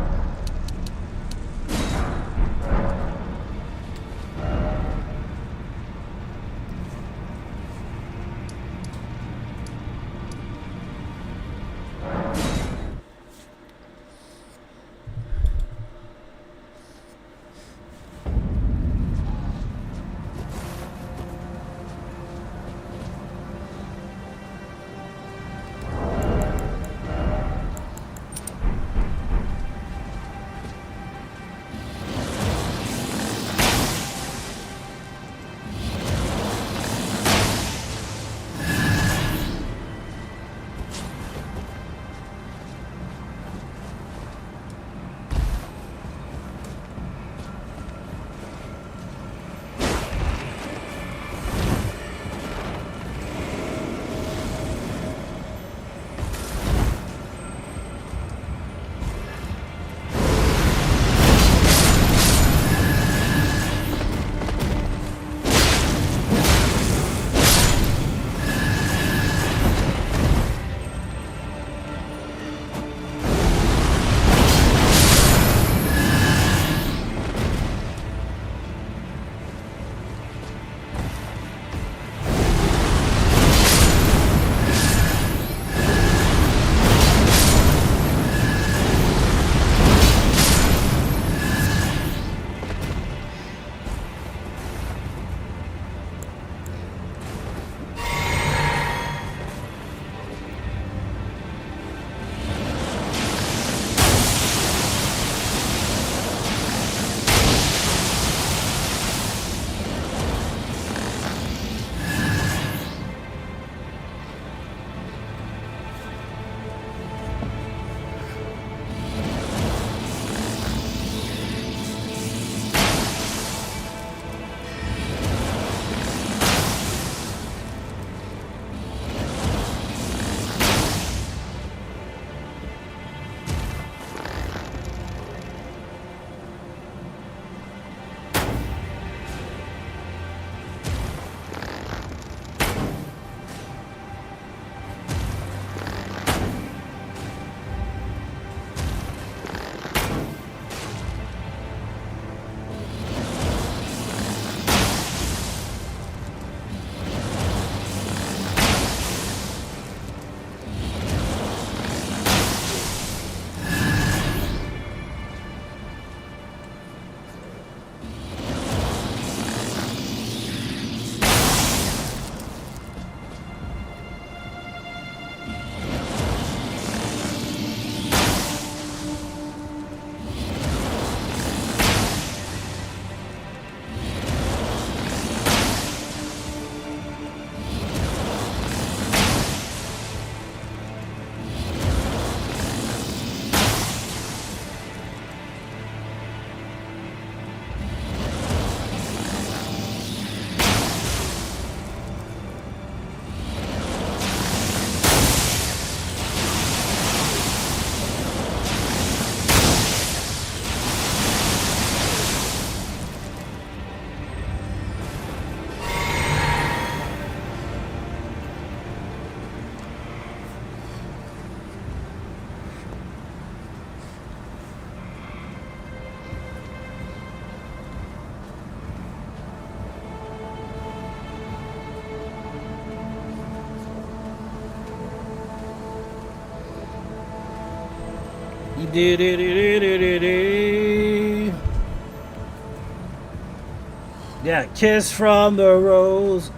Speaker 1: Yeah, Kiss from the Rose.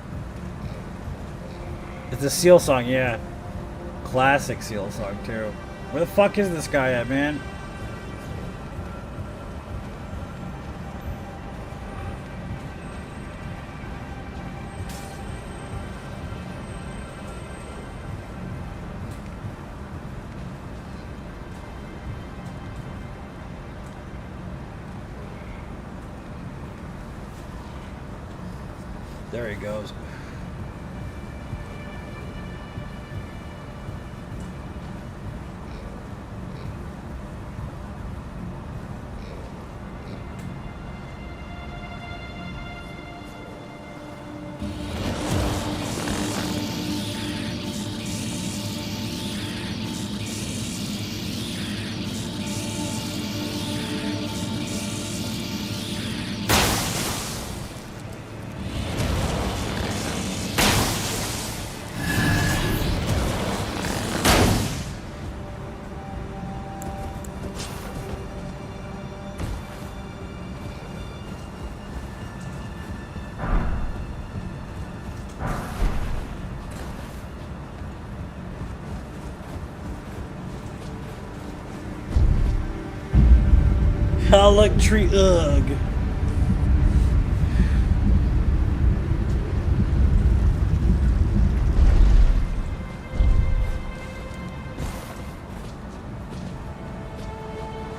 Speaker 1: It's a Seal song, yeah. Classic Seal song, too. Where the fuck is this guy at, man? There he goes. Electric, ugh.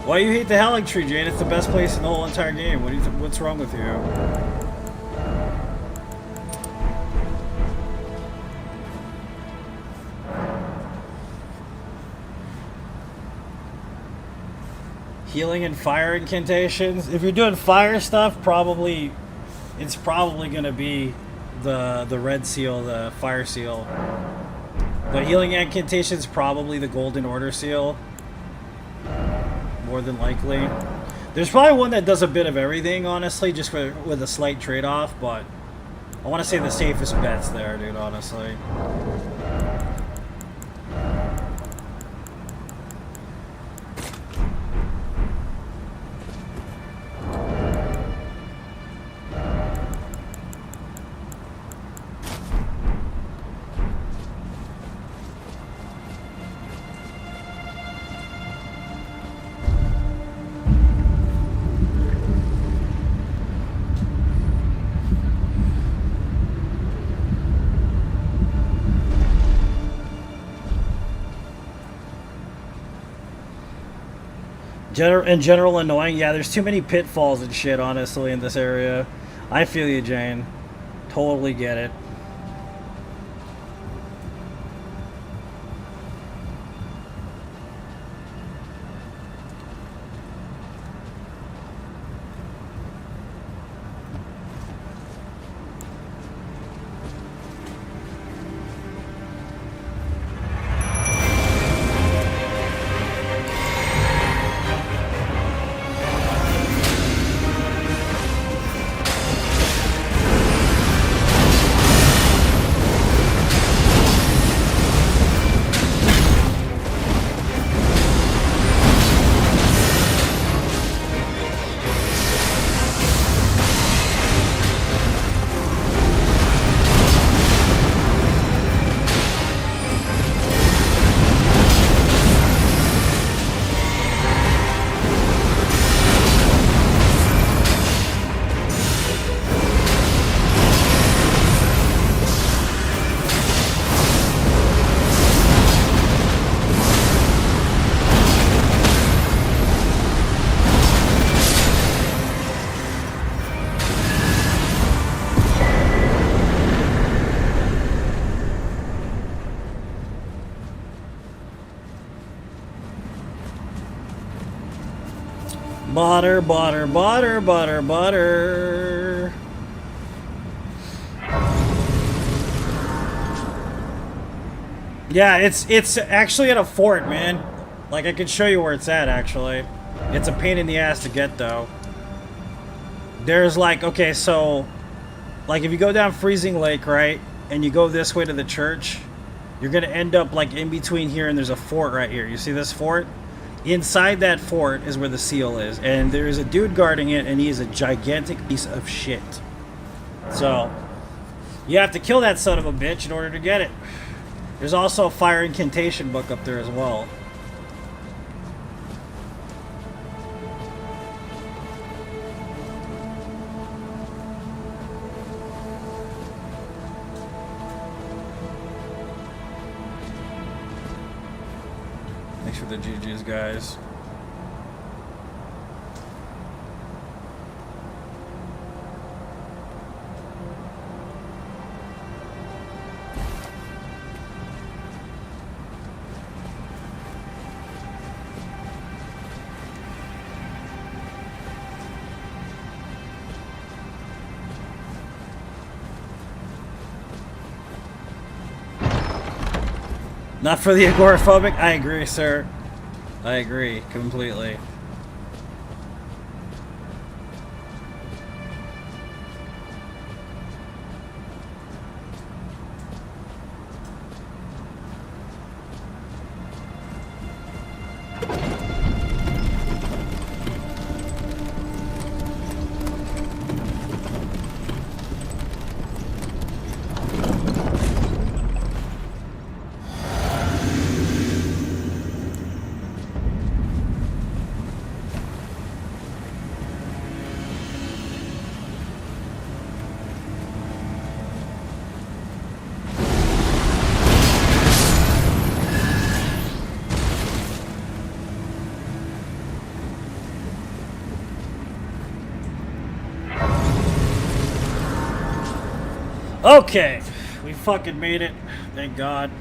Speaker 1: Why you hate the Halleck Tree, Jane? It's the best place in the whole entire game. What do you what's wrong with you? Healing and fire incantations. If you're doing fire stuff, probably it's probably gonna be the red seal, the fire seal. But healing incantations probably the golden order seal. More than likely. There's probably one that does a bit of everything, honestly, just with a slight trade-off, but I want to say the safest bet's there, dude, honestly. In general, annoying. Yeah, there's too many pitfalls and shit, honestly, in this area. I feel you, Jane. Totally get it. Butter, butter, butter, butter, butter. Yeah, it's actually at a fort, man. Like, I can show you where it's at, actually. It's a pain in the ass to get, though. There's, like, okay, so... Like, if you go down Freezing Lake, right? And you go this way to the church, you're gonna end up, like, in between here, and there's a fort right here. You see this fort? Inside that fort is where the seal is, and there is a dude guarding it, and he is a gigantic piece of shit. So, you have to kill that son of a bitch in order to get it. There's also a fire incantation book up there as well. Thanks for the GGs, guys. Not for the agoraphobic? I agree, sir. I agree completely. Okay, we fucking made it. Thank God.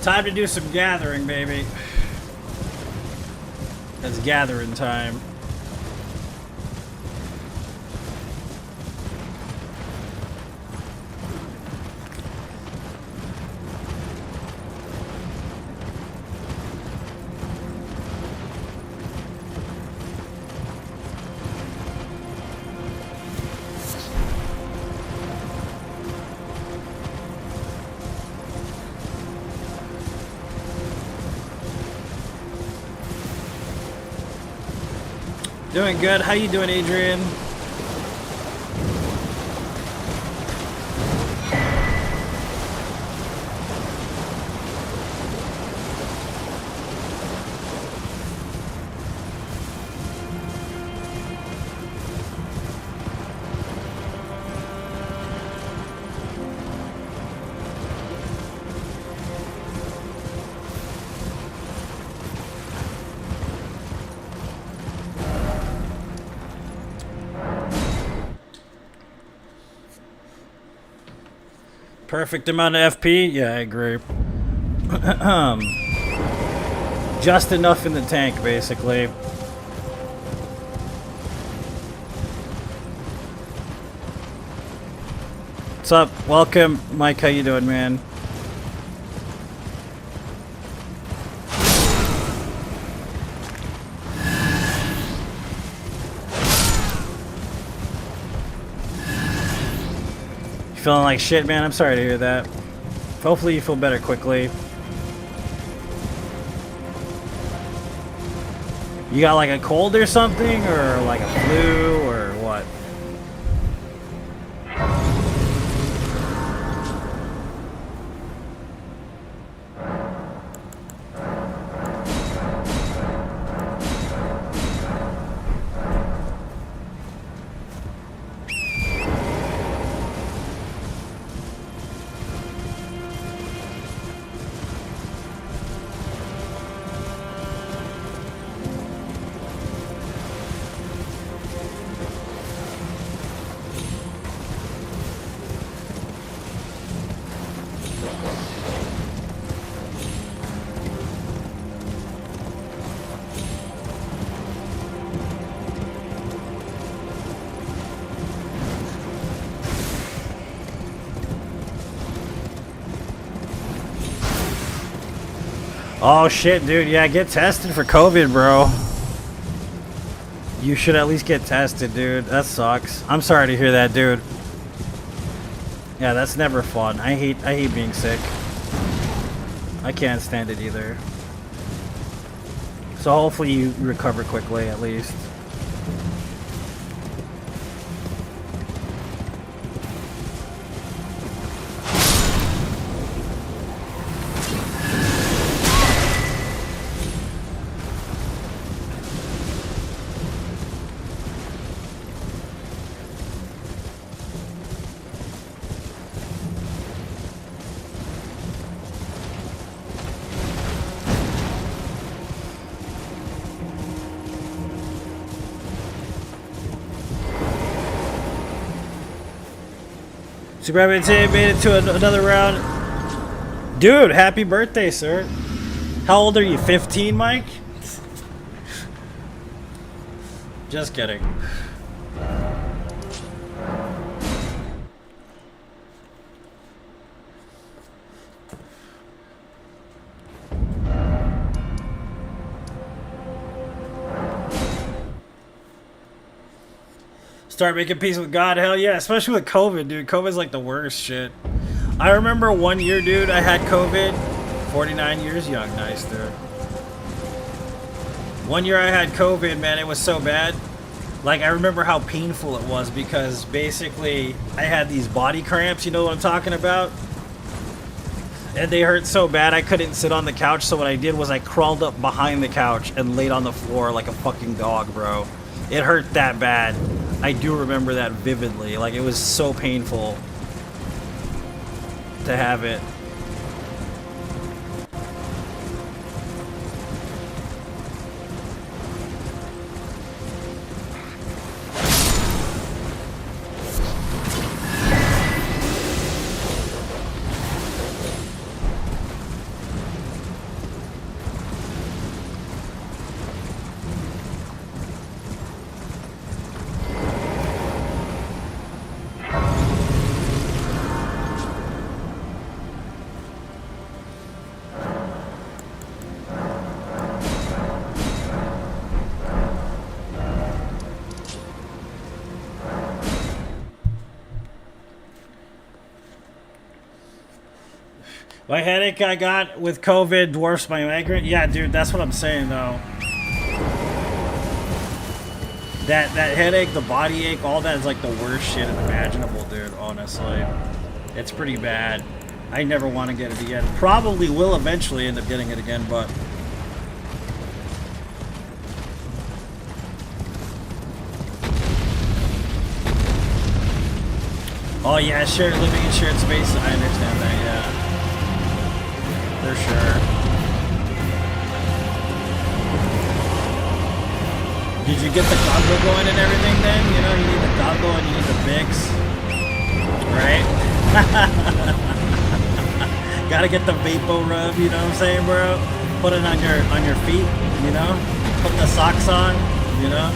Speaker 1: Time to do some gathering, baby. It's gathering time. Doing good. How you doing, Adrian? Perfect amount of FP? Yeah, I agree. Just enough in the tank, basically. What's up? Welcome. Mike, how you doing, man? Feeling like shit, man? I'm sorry to hear that. Hopefully you feel better quickly. You got like a cold or something? Or like a flu or what? Oh shit, dude. Yeah, get tested for COVID, bro. You should at least get tested, dude. That sucks. I'm sorry to hear that, dude. Yeah, that's never fun. I hate being sick. I can't stand it either. So hopefully you recover quickly at least. Super Happy made it to another round. Dude, happy birthday, sir. How old are you? 15, Mike? Just kidding. Start making peace with God. Hell yeah, especially with COVID, dude. COVID's like the worst shit. I remember one year, dude, I had COVID. 49 years young. Nice, dude. One year I had COVID, man. It was so bad. Like, I remember how painful it was because basically I had these body cramps. You know what I'm talking about? And they hurt so bad I couldn't sit on the couch. So what I did was I crawled up behind the couch and laid on the floor like a fucking dog, bro. It hurt that bad. I do remember that vividly. Like, it was so painful to have it. My headache I got with COVID dwarfs my migraine. Yeah, dude, that's what I'm saying, though. That headache, the body ache, all that is like the worst shit imaginable, dude, honestly. It's pretty bad. I never want to get it again. Probably will eventually end up getting it again, but... Oh, yeah, living in shared space, I understand that, yeah. For sure. Did you get the goggle going and everything then? You know, you need the goggle and you need the Vicks. Right? Gotta get the Vapo Rub, you know what I'm saying, bro? Put it on your feet, you know? Put the socks on, you know?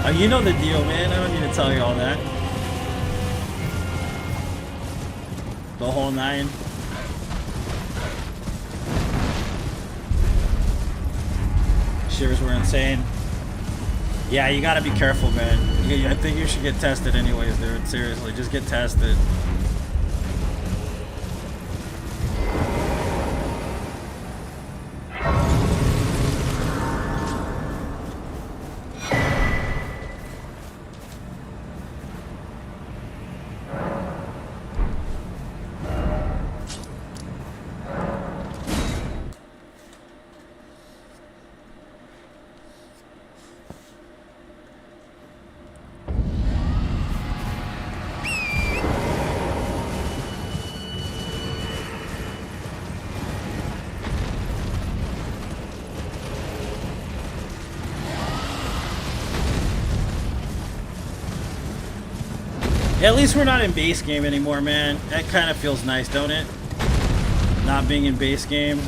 Speaker 1: Oh, you know the deal, man. I don't need to tell you all that. The whole nine. Shivers were insane. Yeah, you gotta be careful, man. I think you should get tested anyways, dude. Seriously, just get tested. At least we're not in base game anymore, man. That kind of feels nice, don't it? Not being in base game.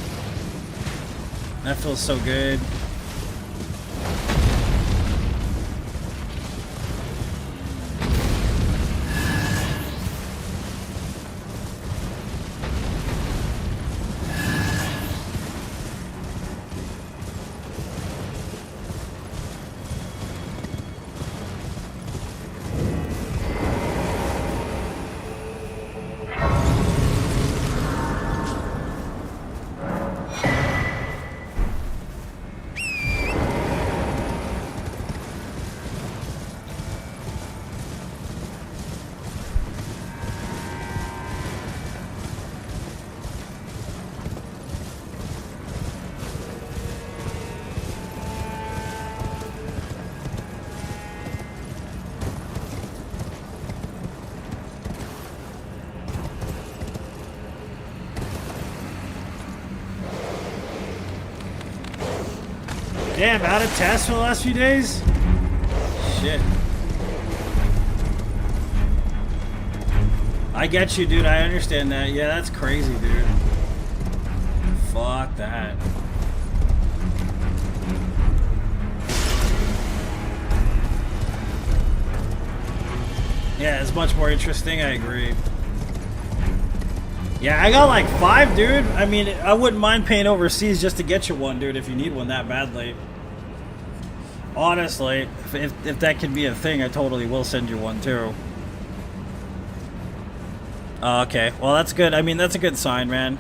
Speaker 1: That feels so good. Damn, out of test for the last few days? Shit. I get you, dude. I understand that. Yeah, that's crazy, dude. Fuck that. Yeah, it's much more interesting. I agree. Yeah, I got like 5, dude. I mean, I wouldn't mind paying overseas just to get you one, dude, if you need one that badly. Honestly, if that could be a thing, I totally will send you one, too. Okay, well, that's good. I mean, that's a good sign, man.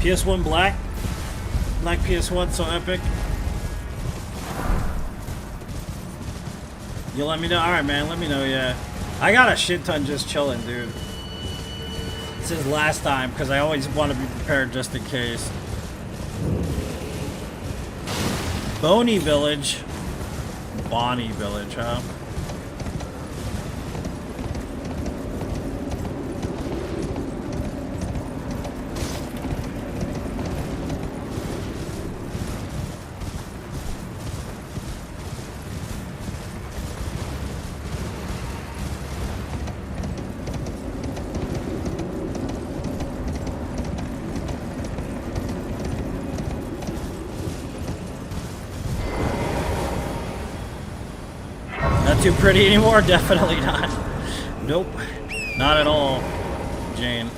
Speaker 1: PS1 Black PS1, so epic. You let me know? Alright, man, let me know, yeah. I got a shit ton just chilling, dude. This is last time, because I always want to be prepared just in case. Bonnie Village. Bonnie Village, huh? Too pretty anymore? Definitely not. Nope. Not at all, Jane.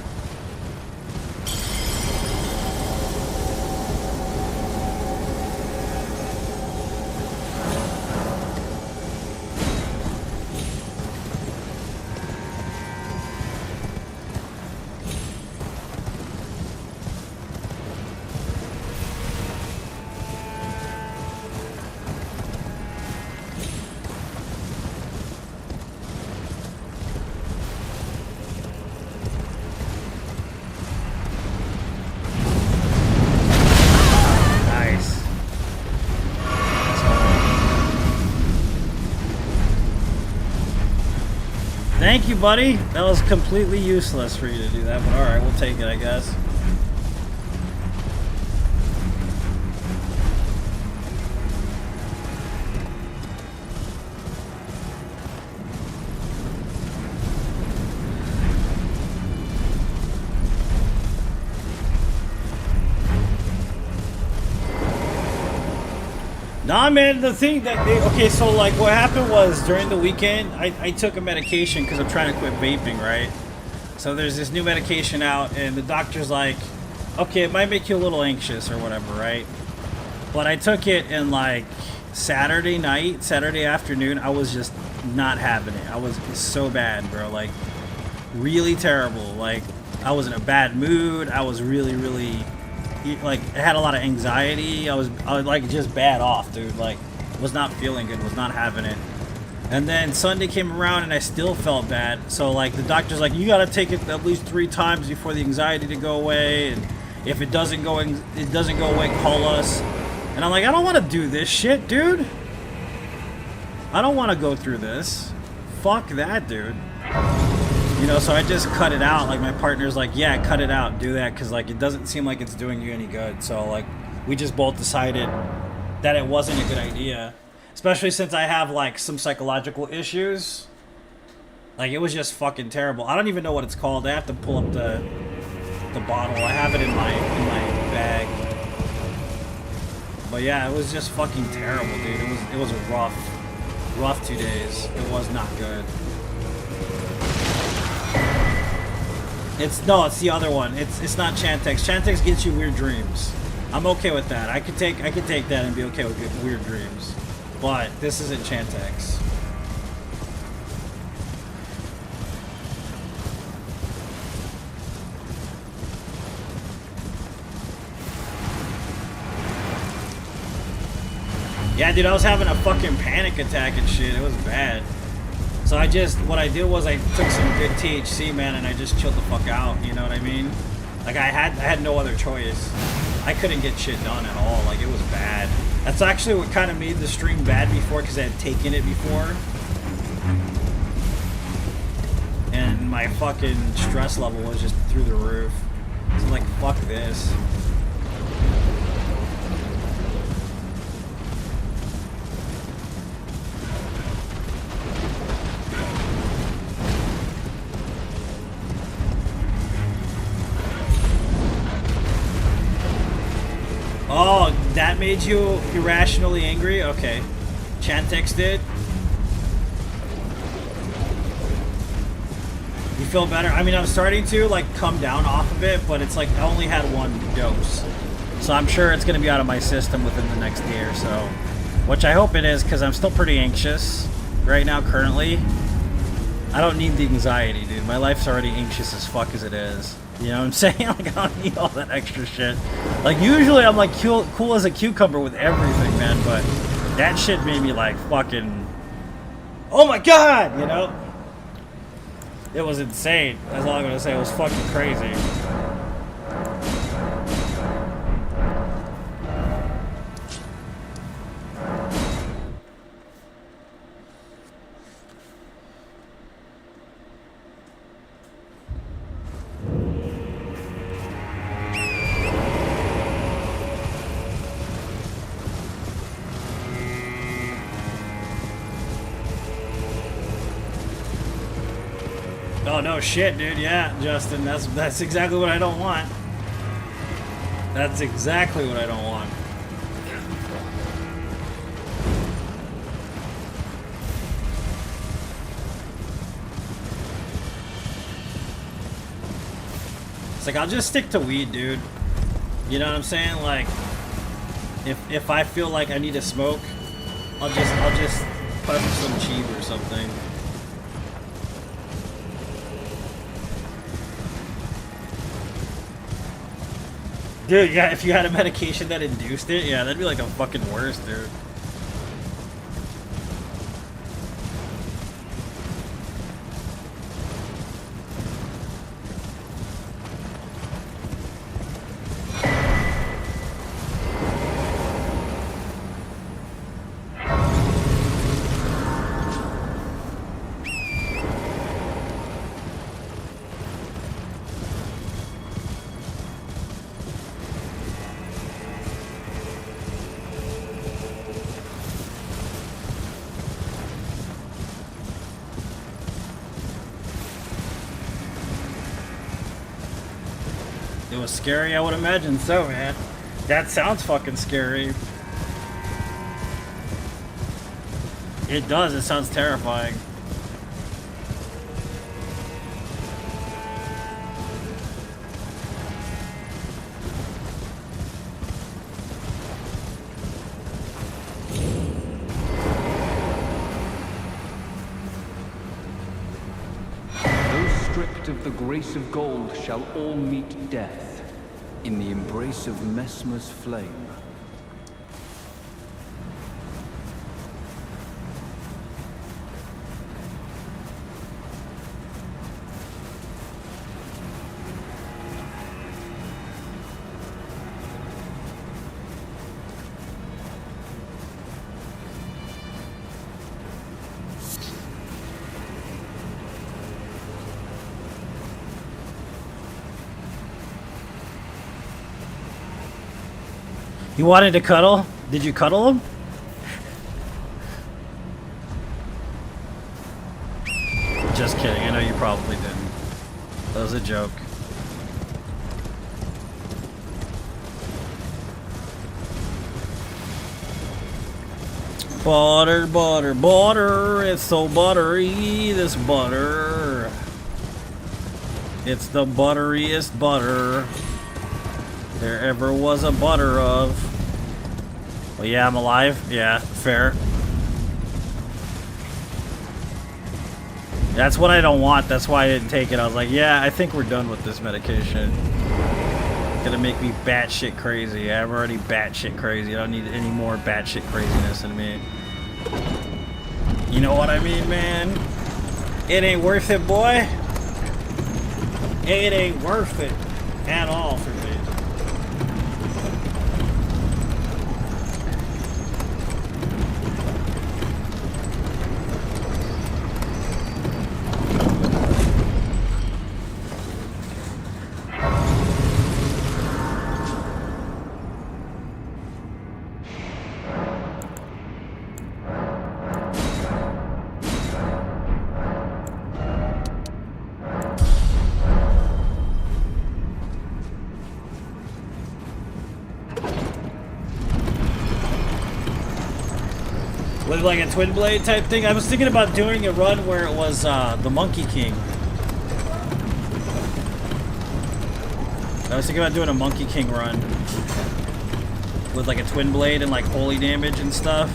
Speaker 1: Thank you, buddy. That was completely useless for you to do that, but alright, we'll take it, I guess. Nah, man, the thing that okay, so like what happened was during the weekend, I took a medication because I'm trying to quit vaping, right? So there's this new medication out and the doctor's like, okay, it might make you a little anxious or whatever, right? But I took it and like Saturday night, Saturday afternoon, I was just not having it. I was so bad, bro, like really terrible. Like I was in a bad mood. I was really like I had a lot of anxiety. I was like just bad off, dude. Like was not feeling good, was not having it. And then Sunday came around and I still felt bad. So like the doctor's like, you gotta take it at least 3 times before the anxiety to go away, and if it doesn't go away, call us. And I'm like, I don't want to do this shit, dude. I don't want to go through this. Fuck that, dude. You know, so I just cut it out. Like my partner's like, yeah, cut it out, do that, because like it doesn't seem like it's doing you any good. So like we just both decided that it wasn't a good idea, especially since I have like some psychological issues. Like it was just fucking terrible. I don't even know what it's called. I have to pull up the bottle. I have it in my bag. But yeah, it was just fucking terrible, dude. It was a rough 2 days. It was not good. No, it's the other one. It's not Chantex. Chantex gets you weird dreams. I'm okay with that. I could take that and be okay with weird dreams. But this isn't Chantex. Yeah, dude, I was having a fucking panic attack and shit. It was bad. So what I did was I took some good THC, man, and I just chilled the fuck out. You know what I mean? Like I had no other choice. I couldn't get shit done at all. Like it was bad. That's actually what kind of made the stream bad before, because I had taken it before. And my fucking stress level was just through the roof. So I'm like, fuck this. Oh, that made you irrationally angry? Okay. Chantex did? You feel better? I mean, I'm starting to, like, come down off of it, but it's like I only had one dose. So I'm sure it's going to be out of my system within the next day or so. Which I hope it is, because I'm still pretty anxious right now, currently. I don't need the anxiety, dude. My life's already anxious as fuck as it is. You know what I'm saying? Like, I don't need all that extra shit. Like, usually I'm, like, cool as a cucumber with everything, man, but that shit made me, like, fucking... Oh my god! You know? It was insane. That's all I'm gonna say. It was fucking crazy. Oh no shit, dude. Yeah, Justin, that's exactly what I don't want. That's exactly what I don't want. It's like, I'll just stick to weed, dude. You know what I'm saying? Like, if I feel like I need to smoke, I'll just puff some cheap or something. Dude, yeah, if you had a medication that induced it, yeah, that'd be like the fucking worst, dude. It was scary, I would imagine so, man. That sounds fucking scary. It does, it sounds terrifying.
Speaker 10: Of the grace of gold shall all meet death in the embrace of Mesmer's flame.
Speaker 1: You wanted to cuddle? Did you cuddle him? Just kidding. I know you probably didn't. That was a joke. Butter, butter, butter. It's so buttery, this butter. It's the butteriest butter there ever was a butter of. Well, yeah, I'm alive. Yeah, fair. That's what I don't want. That's why I didn't take it. I was like, yeah, I think we're done with this medication. It's gonna make me batshit crazy. I'm already batshit crazy. I don't need any more batshit craziness in me. You know what I mean, man? It ain't worth it, boy. It ain't worth it at all for me. With like a twin blade type thing. I was thinking about doing a run where it was the Monkey King. I was thinking about doing a Monkey King run with like a twin blade and like holy damage and stuff.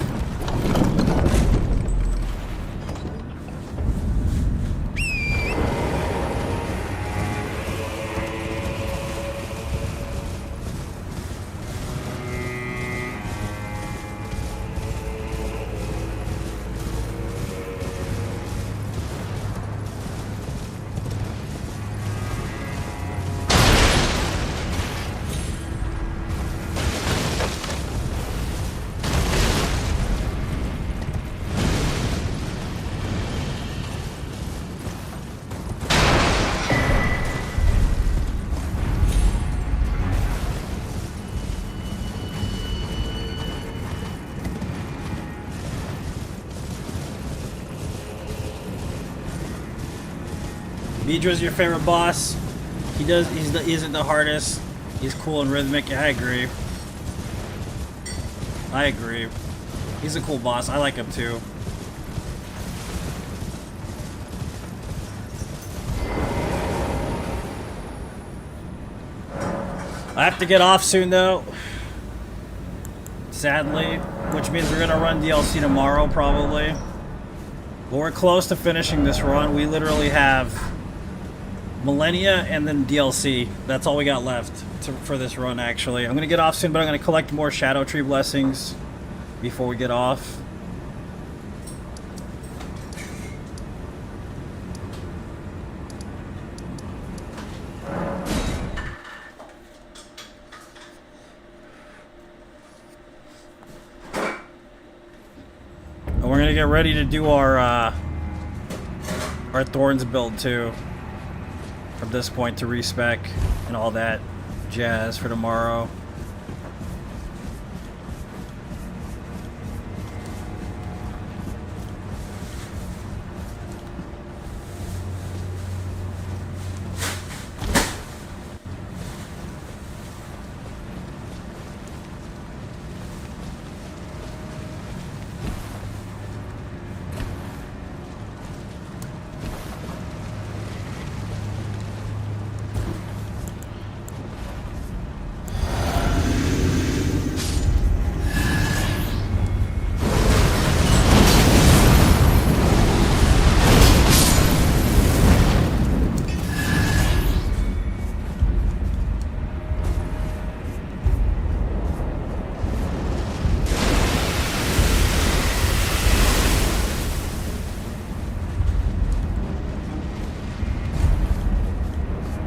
Speaker 1: Vidra's your favorite boss. He isn't the hardest. He's cool and rhythmic. Yeah, I agree. I agree. He's a cool boss. I like him too. I have to get off soon though. Sadly. Which means we're gonna run DLC tomorrow probably. But we're close to finishing this run. We literally have Millennia and then DLC. That's all we got left for this run, actually. I'm going to get off soon, but I'm going to collect more Shadow Tree Blessings before we get off. And we're going to get ready to do our Thorns build, too. From this point to respec and all that jazz for tomorrow.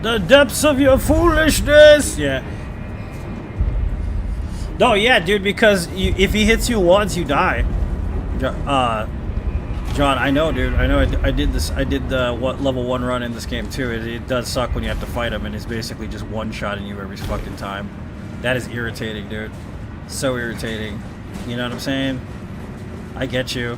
Speaker 1: The depths of your foolishness! Yeah. No, yeah, dude, because if he hits you once, you die. John, I know, dude. I know I did this. I did the level 1 run in this game, too. It does suck when you have to fight him, and he's basically just one-shotting you every fucking time. That is irritating, dude. So irritating. You know what I'm saying? I get you.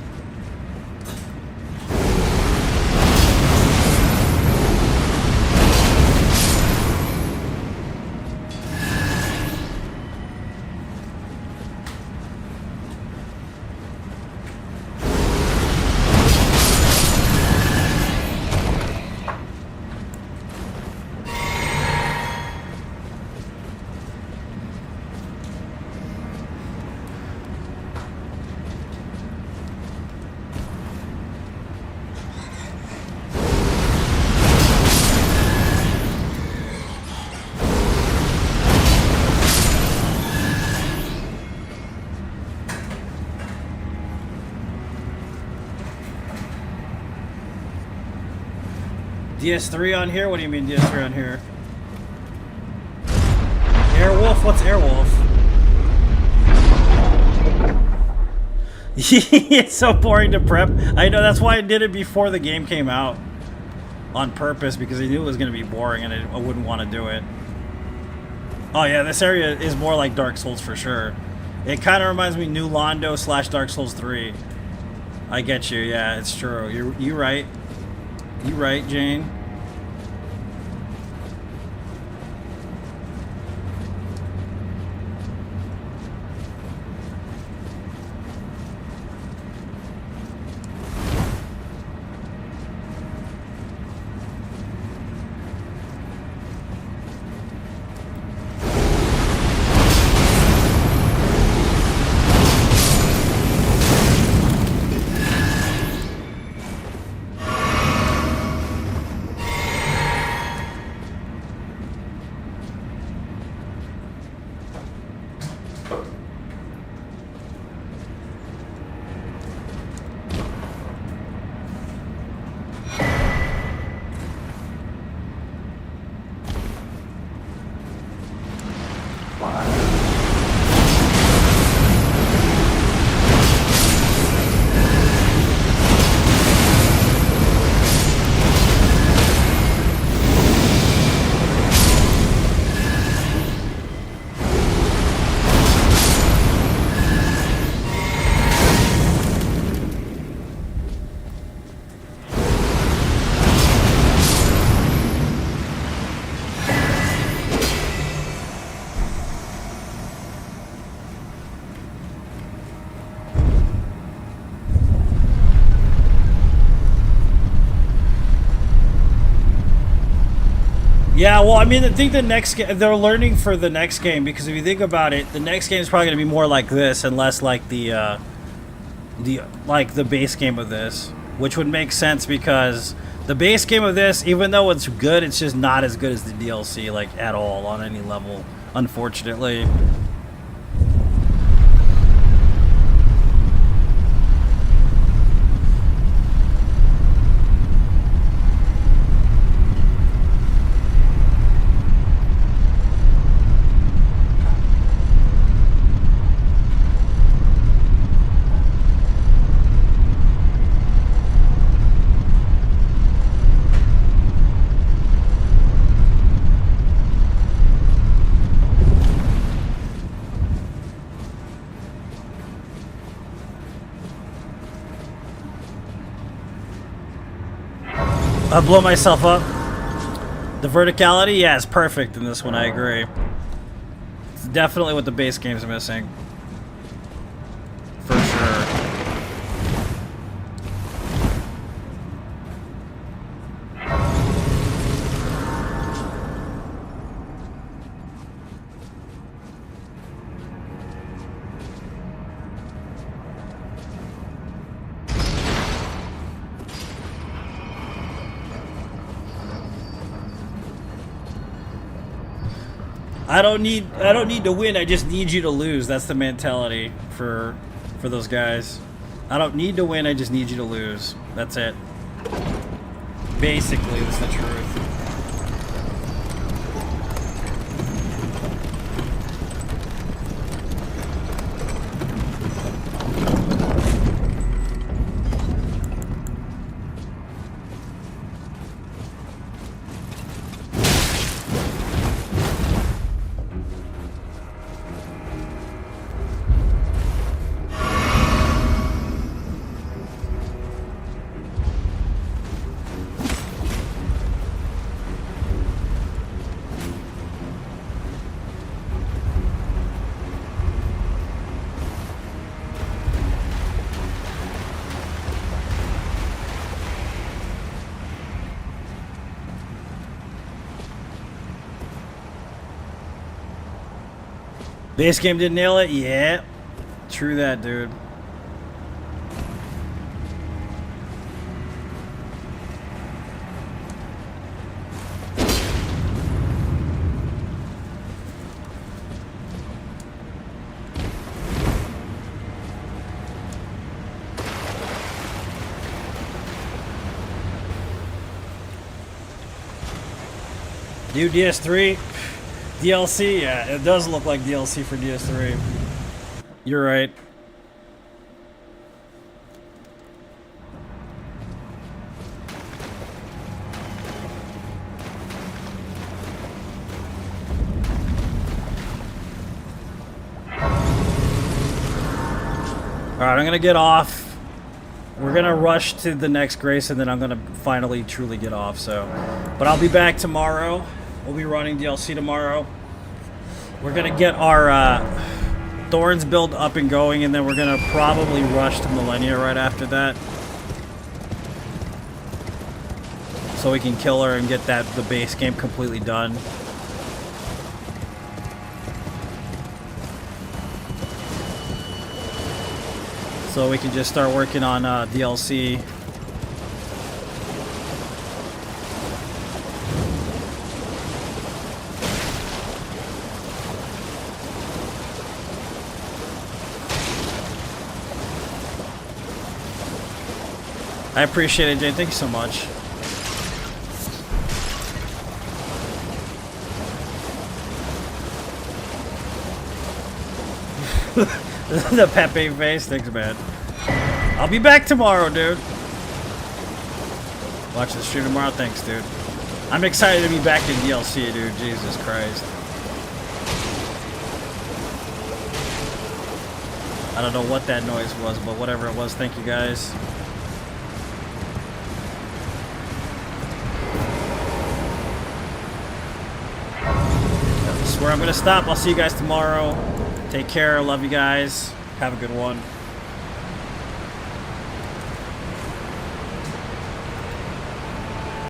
Speaker 1: DS3 on here? What do you mean DS3 on here? Airwolf? What's Airwolf? It's so boring to prep. I know, that's why I did it before the game came out. On purpose, because I knew it was going to be boring and I wouldn't want to do it. Oh yeah, this area is more like Dark Souls for sure. It kind of reminds me New Londo / Dark Souls 3. I get you, yeah, it's true. You're right. You right, Jane. Yeah, well, I mean, I think the next game, they're learning for the next game, because if you think about it, the next game is probably going to be more like this and less like the base game of this, which would make sense because the base game of this, even though it's good, it's just not as good as the DLC, like, at all on any level, unfortunately. I blow myself up. The verticality, yeah, it's perfect in this one, I agree. It's definitely what the base game's missing. For sure. I don't need to win, I just need you to lose. That's the mentality for those guys. I don't need to win, I just need you to lose. That's it. Basically, that's the truth. Base game didn't nail it? Yeah. True that, dude. New DS3 DLC. Yeah, it does look like DLC for DS3. You're right. Alright, I'm gonna get off. We're gonna rush to the next grace and then I'm gonna finally truly get off, so. But I'll be back tomorrow. We'll be running DLC tomorrow. We're gonna get our Thorns build up and going, and then we're gonna probably rush to Millennia right after that. So we can kill her and get the base game completely done. So we can just start working on DLC. I appreciate it, Jane. Thank you so much. The Pepe face. Thanks, man. I'll be back tomorrow, dude. Watch the stream tomorrow. Thanks, dude. I'm excited to be back in DLC, dude. Jesus Christ. I don't know what that noise was, but whatever it was, thank you guys. That's where I'm gonna stop. I'll see you guys tomorrow. Take care. Love you guys. Have a good one.